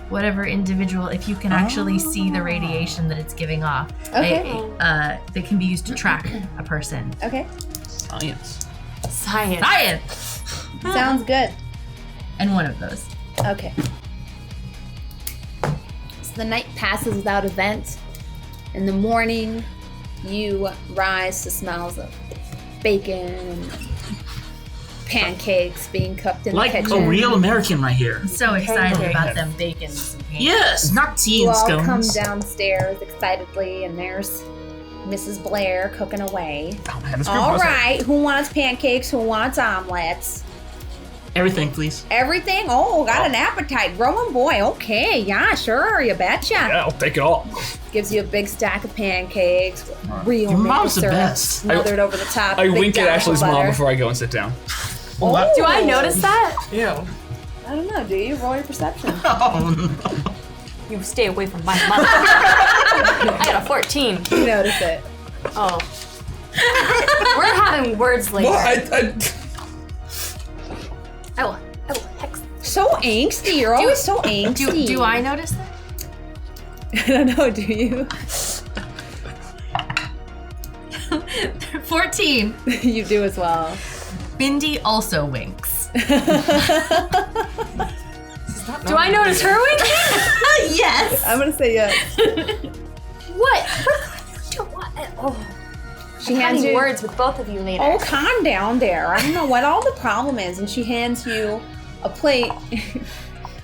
whatever individual, if you can actually see the radiation that it's giving off. Okay. That can be used to track a person. Okay. Science. Science. Science! Sounds good. And 1 of those. Okay. So the night passes without event. In the morning, you rise to smells of bacon and pancakes being cooked in Like the kitchen. a real American right here. I'm so excited about them bacons. and pancakes. Yes, not tea You and all come scones. downstairs excitedly, and there's Mrs. Blair cooking away. Oh, man, this group All was- right, who wants pancakes? Who wants omelets? Everything, please. Everything? Oh, got an appetite. Growing boy. Okay, yeah, sure, you betcha. Yeah, I'll take it all. Gives you a big stack of pancakes with real Your maple mom's the syrup best. smothered over the top. I big wink at dollop of Ashley's mom butter. before I go and sit down. Oh, Do I notice that? Ew. I don't know. Do you roll your perception? Oh, no. You stay away from my mother. I got a 14. You notice it. Oh. We're having words later. I will text. So angsty. You're always so angsty. Do I notice that? I don't know. Do you? 14. You do as well. Mindy also winks. Do I notice her winking? Yes. I'm gonna say yes. What? Oh. She hands Having you. words with both of you later. Oh, calm down there. I don't know what all the problem is. And she hands you a plate,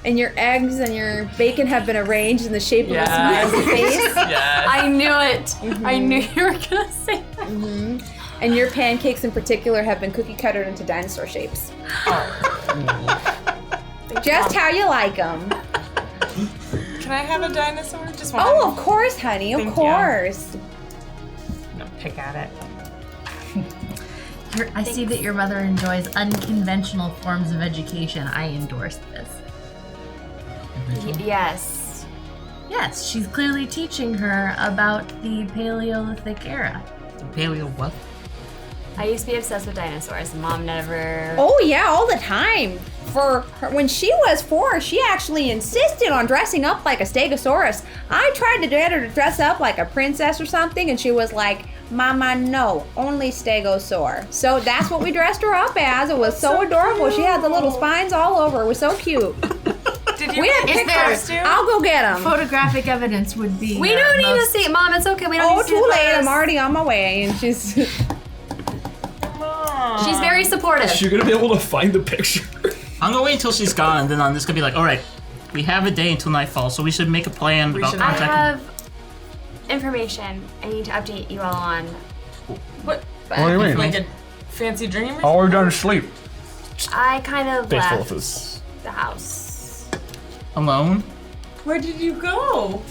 and your eggs and your bacon have been arranged in the shape of a smiley face. Yes. I knew it. I knew you were gonna say that. And your pancakes in particular have been cookie cuttered into dinosaur shapes. Just how you like them. Can I have a dinosaur? Just one. Oh, of course, honey. Of Thank you. course. No, pick at it. I see that your mother enjoys unconventional forms of education. I endorse this. Yes. Yes, she's clearly teaching her about the Paleolithic era. Paleo what? I used to be obsessed with dinosaurs. Mom never. Oh yeah, all the time. For her, when she was 4, she actually insisted on dressing up like a stegosaurus. I tried to get her to dress up like a princess or something, and she was like, "Mama, no, only stegosaur." So that's what we dressed her up as. It was so adorable. cute. She had the little spines all over. It was so cute. Did you We have make Is there- pictures. costume? I'll go get them. Photographic evidence would be. We don't need to most- see it, Mom. It's okay. We don't Oh, need to see too the late. photos. I'm already on my way, and she's. Aw. She's very supportive. Is she gonna be able to find the picture? I'm gonna wait until she's gone, and then I'm just gonna be like, all right, we have a day until nightfall, so we should make a plan We about should- I contacting. have information I need to update you all on. What? What do you mean? Like a fancy dream? Or All we've done is sleep. I kind of Face full left of this. the house. Alone? Where did you go?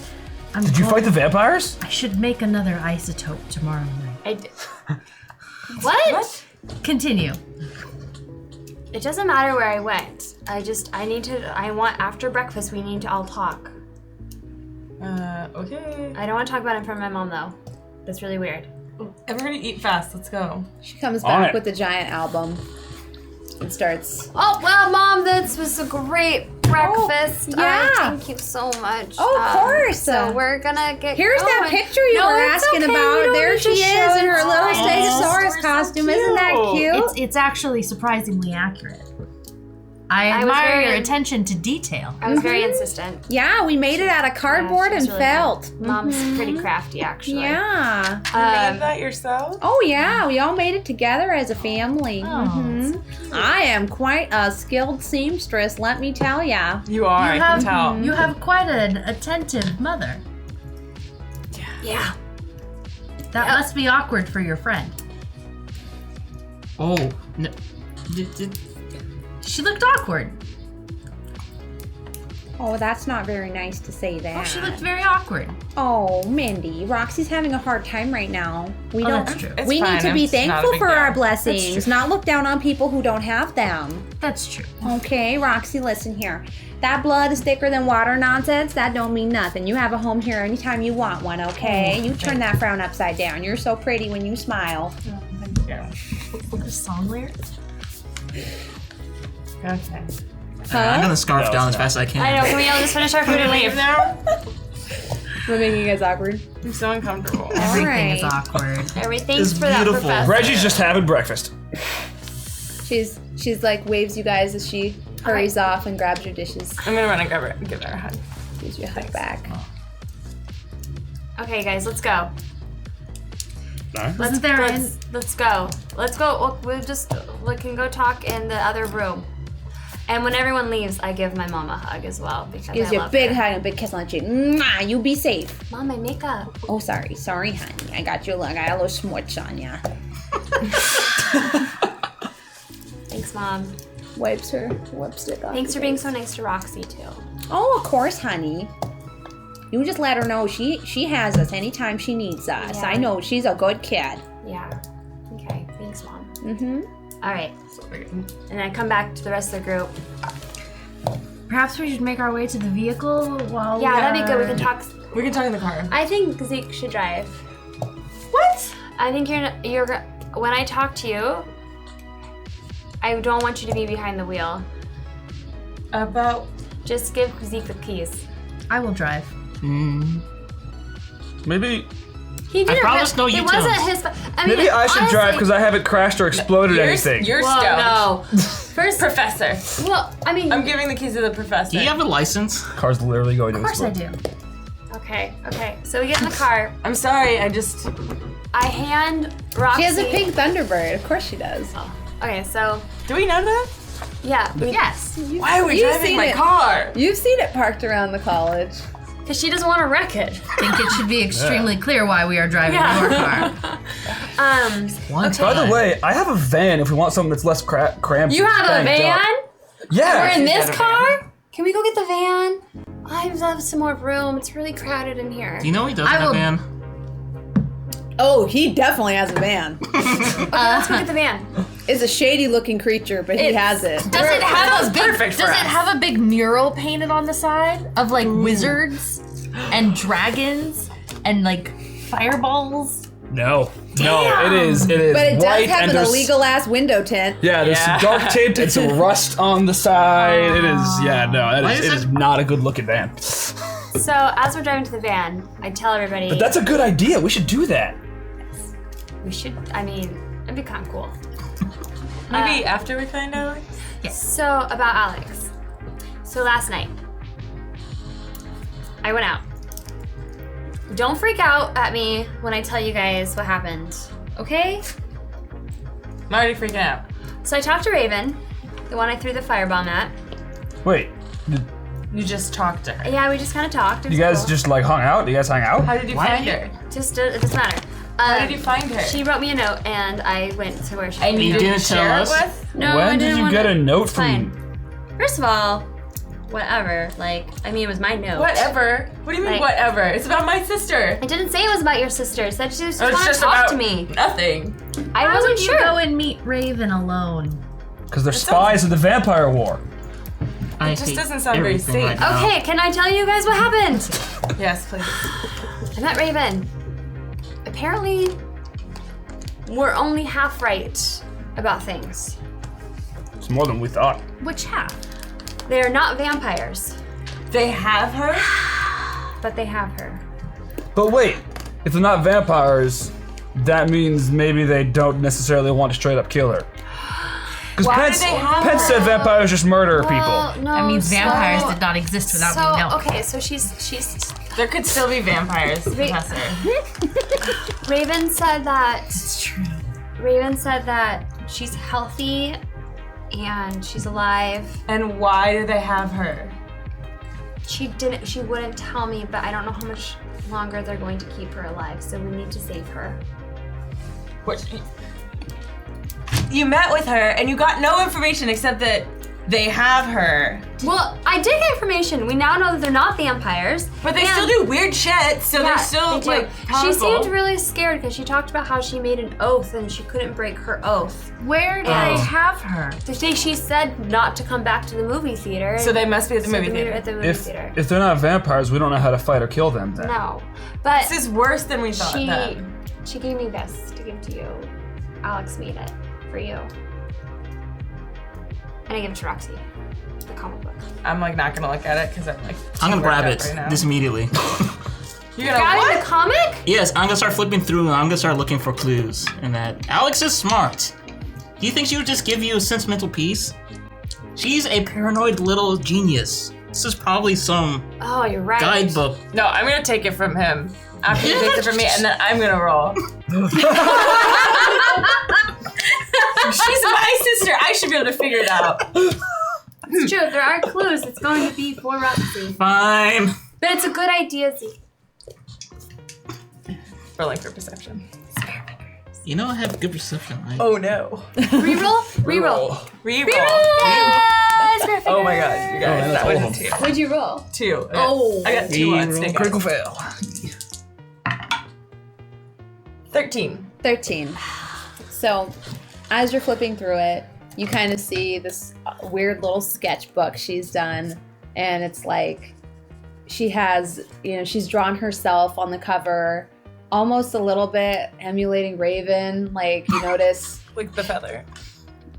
I'm Did you going- fight the vampires? I should make another isotope tomorrow night. I d- what? Continue. It doesn't matter where I went. I want after breakfast we need to all talk. Okay. I don't want to talk about it in front of my mom though. That's really weird. Everybody eat fast. Let's go. She comes On back it. with the giant album and starts. Oh well, Mom, this was a great breakfast. yeah. Thank you so much. Oh, of course. So we're gonna get. Here's that going. picture you No, were it's asking okay. about. You don't There need she to is show in her it. little Oh, stegosaurus so costume. Isn't that cute. cute? It's actually surprisingly accurate. I I was admire very your in- attention to detail. I was very insistent. Yeah, we made it out of cardboard Yeah, and she's really felt. good. Mom's pretty crafty, actually. Yeah. You made that yourself? Oh yeah, we all made it together as a family. Oh, Mhm. I am quite a skilled seamstress, let me tell ya. You are, You I have, can tell. you have quite an attentive mother. Yeah. That must be awkward for your friend. Oh, no. Did- She looked awkward. Oh, that's not very nice to say that. Oh, she looked very awkward. Oh, Mindy, Roxy's having a hard time right now. We Oh, don't. that's true. It's We fine, need to be it's not a thankful big for deal. our That's blessings, true. not look down on people who don't have them. That's true. Okay, Roxy, listen here. That blood is thicker than water nonsense, that don't mean nothing. You have a home here anytime you want one, okay? You turn that frown upside down. You're so pretty when you smile. Yeah. The song lyrics? Okay. I'm gonna scarf No, down it's as fast as I can. I know. Can we all just finish our food and leave? now? We're making you guys awkward. I'm so uncomfortable. Everything is right. awkward. Everything's It's for that beautiful. professor. Reggie's just having breakfast. She's like waves you guys as she hurries off and grabs your dishes, I'm gonna run and grab her and give her a hug. gives you a hug back. Okay, guys, let's go. Wasn't there in... Let's go. Let's go. We can go talk in the other room. And when everyone leaves, I give my mom a hug as well because Gives I you a love big her. hug and a big kiss on the cheek. Mwah, you be safe. Mom, my makeup. Oh, sorry, honey. I got you. I got a little smudge on ya. Thanks, Mom. Wipes her lipstick off. Thanks for being so nice to Roxy too. Oh, of course, honey. You just let her know she has us anytime she needs us. Yeah. I know she's a good kid. Yeah. Okay. Thanks, Mom. Mm-hmm. All right. And I come back to the rest of the group. Perhaps we should make our way to the vehicle while Yeah, we that'd be good. We are- can talk. We can talk in the car. I think Zeke should drive. What? I think you're. When I talk to you, I don't want you to be behind the wheel. About Just give Zeke the keys. I will drive. Maybe He did I promise no It U-turns. wasn't his. I mean, maybe I should drive honestly- because I haven't crashed or exploded anything. You're Whoa, stoked. no. First, Professor. well, I mean, I'm giving the keys to the professor. Do you have a license? Car's literally going to Of course I explode. do. okay. So we get in the car. I'm sorry, I just I hand Roxy. She has a pink Thunderbird. Of course she does. Oh. Okay, so Do we know that? yeah, Yes. Why are we You've driving seen my it. car? You've seen it parked around the college. because she doesn't want to wreck it. I think it should be extremely clear why we are driving your car. One By the time. way, I have a van if we want something that's less cramped. You have a Thank van? God. Yeah. We're in She's this got a car? Can we go get the van? I love some more room. It's really crowded in here. Do you know he doesn't I have will- a van? Oh, he definitely has a van. Let's go get the van. It's a shady looking creature, but he has it. Does it have a Sounds big? perfect for Does us. it have a big mural painted on the side of like wizards and dragons and like fireballs? No, it is But it does white have and an there's illegal ass window tint. Yeah, there's some dark tint and some rust on the side. It is Why it is is it- not a good looking van. So as we're driving to the van, I tell everybody But that's a good idea. We should do that. we should. I mean, it'd be kind of cool. Maybe after we find out. So about Alex. So last night, I went out. Don't freak out at me when I tell you guys what happened, okay? I'm already freaking out. So I talked to Raven, the one I threw the firebomb at. Wait, did You just talked to her. Yeah, we just kind of talked. It you was guys cool. just like hung out? Do you guys hang out? How did you Why find did her? Just it doesn't matter. How did you find her? She wrote me a note, and I went to where she. And you You didn't didn't tell share us? it with? No, I when did didn't you want get a note It's from fine. First of all, whatever. Like, I mean, it was my note. Whatever. What do you mean Like- whatever? It's about my sister. I didn't say it was about your sister. It said she just Oh, it's wanted to just talk about to me. nothing. I Why wasn't would you sure. go and meet Raven alone? Because they're spies of the vampire war. I just hate doesn't sound very everything safe. right now. Okay, can I tell you guys what happened? Yes, please. I met Raven. Apparently, we're only half right about things. It's more than we thought. Which half? They're not vampires, They have her? but they have her. But wait, if they're not vampires, that means maybe they don't necessarily want to straight up kill her. Because Why do they have Pence said vampires just murder Well, people. no. That means vampires so, did not exist without So being known. okay, so she's There could still be vampires, Wait. Professor. Raven said that It's true. Raven said that she's healthy and she's alive. And why do they have her? She wouldn't tell me, but I don't know how much longer they're going to keep her alive, so we need to save her. What? You met with her and you got no information except that they have her. Well, I did get information. We now know that they're not vampires. But they and- still do weird shit, so Yeah, they're still they do. like She powerful. seemed really scared because she talked about how she made an oath and she couldn't break her oath. Where do Oh. they have her? She said not to come back to the movie theater. So they must be at the movie theater. At the movie If theater. if they're not vampires, we don't know how to fight or kill them then. No, but This is worse than we thought. then. she gave me this to give to you. Alex made it for you, and I gave it to Roxy, the comic book. I'm like not gonna look at it because I'm like. I'm gonna too worked grab up it right now. this immediately. You're gonna Grabbing what? the comic? Yes, I'm gonna start flipping through and I'm gonna start looking for clues. And that Alex is smart. Do you think she would just give you a sentimental piece? She's a paranoid little genius. This is probably some Oh, you're right. guidebook. No, I'm gonna take it from him. After he takes it from me, and then I'm gonna roll. She's my sister. I should be able to figure it out. It's true. If there are clues, it's going to be for Roxy. Fine. But it's a good idea, Zeke. Rolling for perception. You know I have good perception, right? Oh no. Reroll? Reroll. Reroll. Yes, Oh my god, you guys, that's that all was of a two. What'd you roll? Two. Oh. I got 2 on snake Critical eyes. fail. 13. 13. So, as you're flipping through it, you kind of see this weird little sketchbook she's done. And it's like, she has, she's drawn herself on the cover, almost a little bit emulating Raven. Like, you notice, Like the feather.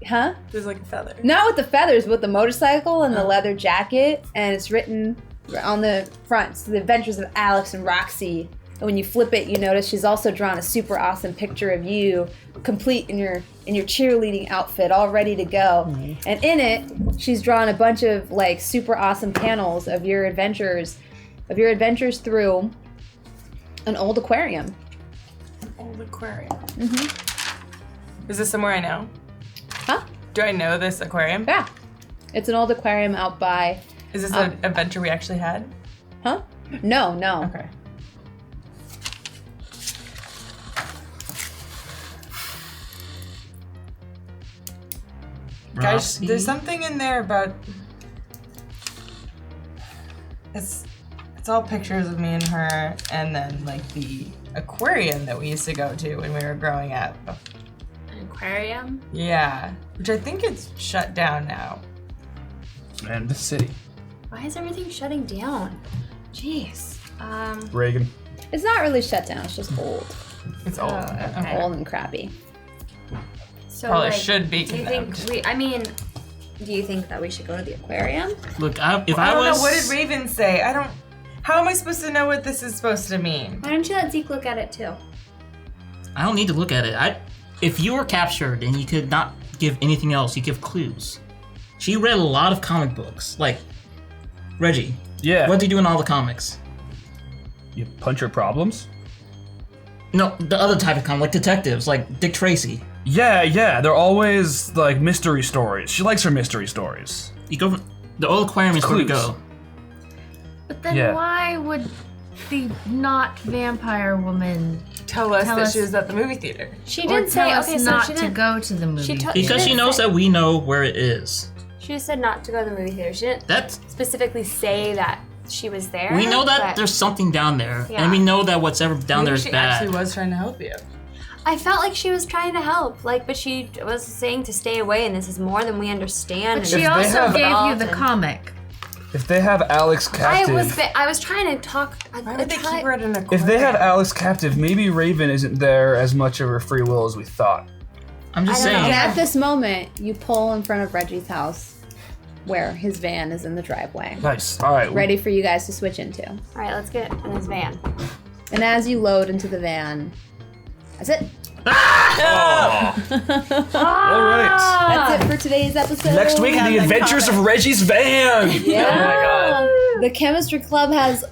huh? There's like a feather. Not with the feathers, but with the motorcycle and the leather jacket. And it's written on the front, so the adventures of Alex and Roxy. And when you flip it, you notice she's also drawn a super awesome picture of you, complete in your cheerleading outfit, all ready to go. And in it, she's drawn a bunch of like super awesome panels of your adventures through an old aquarium. old aquarium. Is this somewhere I know? Huh? Do I know this aquarium? Yeah. It's an old aquarium out by. Is this an adventure we actually had? Huh? No. Okay. Guys, Roxy? there's something in there about. It's all pictures of me and her, and then like the aquarium that we used to go to when we were growing up. An aquarium? Yeah, which I think it's shut down now. And the city. Why is everything shutting down? Jeez. Reagan. It's not really shut down. It's just old. It's old. okay. Old and crappy. So Probably like, should be do you condemned. think do you think that we should go to the aquarium? Look, if I I don't was. know. What did Raven say? I don't. How am I supposed to know what this is supposed to mean? Why don't you let Zeke look at it too? I don't need to look at it. If you were captured and you could not give anything else, you give clues. She read a lot of comic books. Like, Reggie, Yeah. what do you do in all the comics? You punch your problems? No, the other type of comic, like detectives, like Dick Tracy. Yeah. They're always like mystery stories. She likes her mystery stories. You go. The old aquarium is where to Clues. go. But then Yeah. why would the not vampire woman Tell us Tell that us- she was at the movie theater. She or didn't say. tell us Okay, so not she to didn't. go to the movie? to- Because she didn't knows say- that we know where it is. She just said not to go to the movie theater. She didn't That's specifically say that she was there. we know that but there's something down there, Yeah. and we know that what's ever down there Maybe is she bad. actually was trying to help you. I felt like she was trying to help, but she was saying to stay away, and this is more than we understand. But and she they also have- gave you the and- comic. If they have Alex captive, I was trying to talk. Why would they keep her at an aquarium? if they have Alex captive, maybe Raven isn't there as much of her free will as we thought. I'm just I don't know. saying. And at this moment, you pull in front of Reggie's house, where his van is in the driveway, Nice. All right. ready for you guys to switch into. All right, let's get in this van. And as you load into the van, that's it. All right. That's it for today's episode. Next week, the adventures of Reggie's van. Yeah. Oh my god. The Chemistry Club has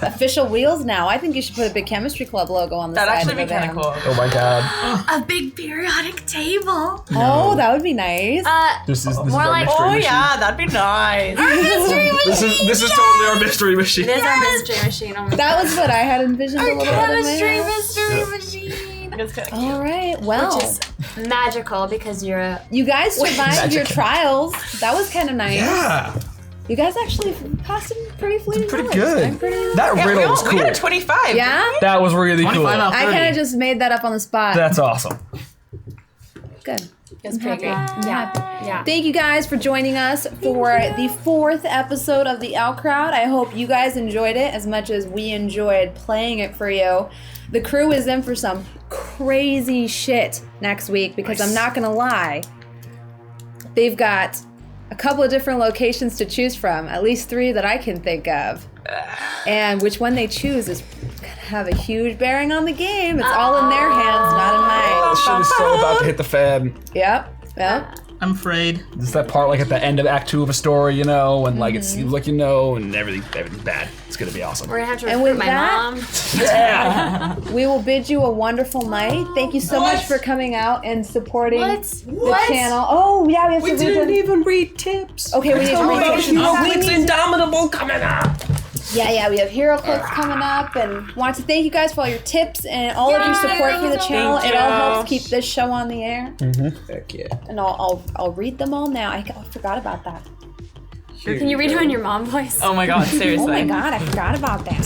official wheels now. I think you should put a big Chemistry Club logo on the That'd side actually of be the kind van. of cool. Oh my god. A big periodic table. Oh, that would be nice. This is More our like- mystery Oh machine. yeah, that'd be nice. This is totally our mystery machine. It is our mystery machine. Oh my That was what I had envisioned a little bit in my Chemistry head. mystery machine. It's kind of cute. All right, well, Which is magical because you're a. you guys survived your Magic. trials. That was kind of nice. Yeah. You guys actually passed some pretty fleeting Pretty knowledge. good. I'm pretty. That Yeah, riddle was we cool. got a 25. Yeah, That was really 25 cool. out of 30. I kind of just made that up on the spot. That's awesome. Good. It's pretty happy. good. I'm happy. Yeah. Thank you guys for joining us for the 4th episode of The Out Crowd. I hope you guys enjoyed it as much as we enjoyed playing it for you. The crew is in for some crazy shit next week because I'm not gonna lie. They've got a couple of different locations to choose from, at least 3 that I can think of. And which one they choose is gonna have a huge bearing on the game. It's all in their hands, not in mine. This shit is so about to hit the fan. Yep. I'm afraid. This is that part like at the end of Act 2 of a story, you know, and like it seems like you know, and everything's bad. It's gonna be awesome. We're gonna have to And recruit with my that- mom. Yeah. We will bid you a wonderful night. Thank you so much for coming out and supporting the channel. Oh, yeah, we have to read them. even read tips. Okay, we need to read tips. HeroClix Indomitable coming up. Yeah, we have HeroClix coming up, and want to thank you guys for all your tips and all of your support for the channel. Thank It all you. helps keep this show on the air. Heck yeah. And I'll read them all now. I forgot about that. Can you read them in your mom voice? Oh my god, Oh seriously. my god, I forgot about that.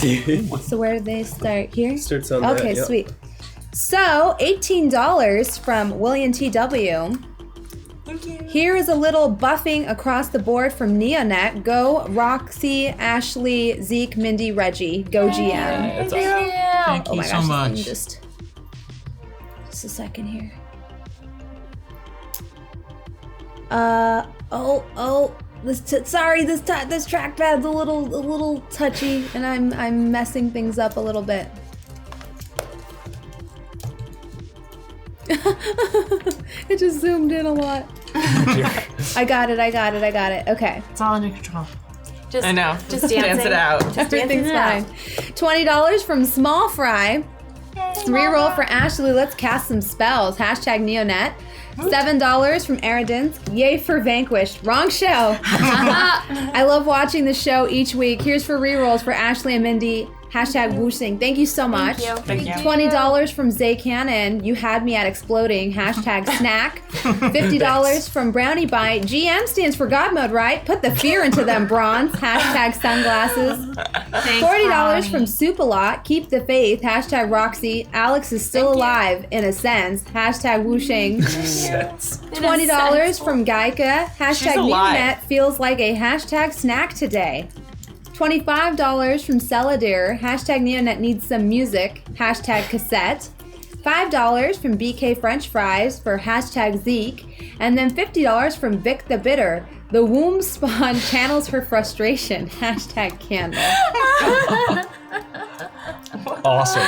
So where do they start? Here? Starts on Okay, that, yep. sweet. So, $18 from William T.W. Thank you. Here is a little buffing across the board from Neonet. Go Roxy, Ashley, Zeke, Mindy, Reggie. Go GM. That's awesome. Thank Oh you my so gosh, much. just a second here. This trackpad's a little touchy, and I'm messing things up a little bit. It just zoomed in a lot. I got it. Okay. It's all under control. Just, I know. Just dancing. Dance it out. Just Everything's dancing it fine. $20 from Small Fry. Reroll for Ashley. Let's cast some spells. Hashtag Neonet. $7 from Aradinsk. Yay for Vanquished. Wrong show. I love watching the show each week. Here's for rerolls for Ashley and Mindy. Hashtag Woosing. Thank you so much. Thank you. $20 from Zay Cannon. You had me at exploding. Hashtag snack. $50 from Brownie Bite. GM stands for God Mode, right? Put the fear into them, Bronze. Hashtag sunglasses. $40 from Soup-A-Lot. Keep the faith. Hashtag Roxy. Alex is still alive, in a sense. Hashtag Wooshing. $20 from Gaika. Hashtag Neonet feels like a hashtag snack today. $25 from Celadir. Hashtag Neonet needs some music. Hashtag cassette. $5 from BK French Fries for hashtag Zeke. And then $50 from Vic the Bitter. The womb spawn channels her frustration. Hashtag Candle. Awesome.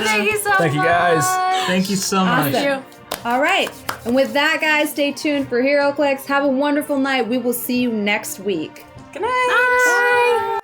Thank you so much. Thank you, guys. Thank you so much. Awesome. All right. And with that, guys, stay tuned for HeroClix. Have a wonderful night. We will see you next week. Good night. Bye.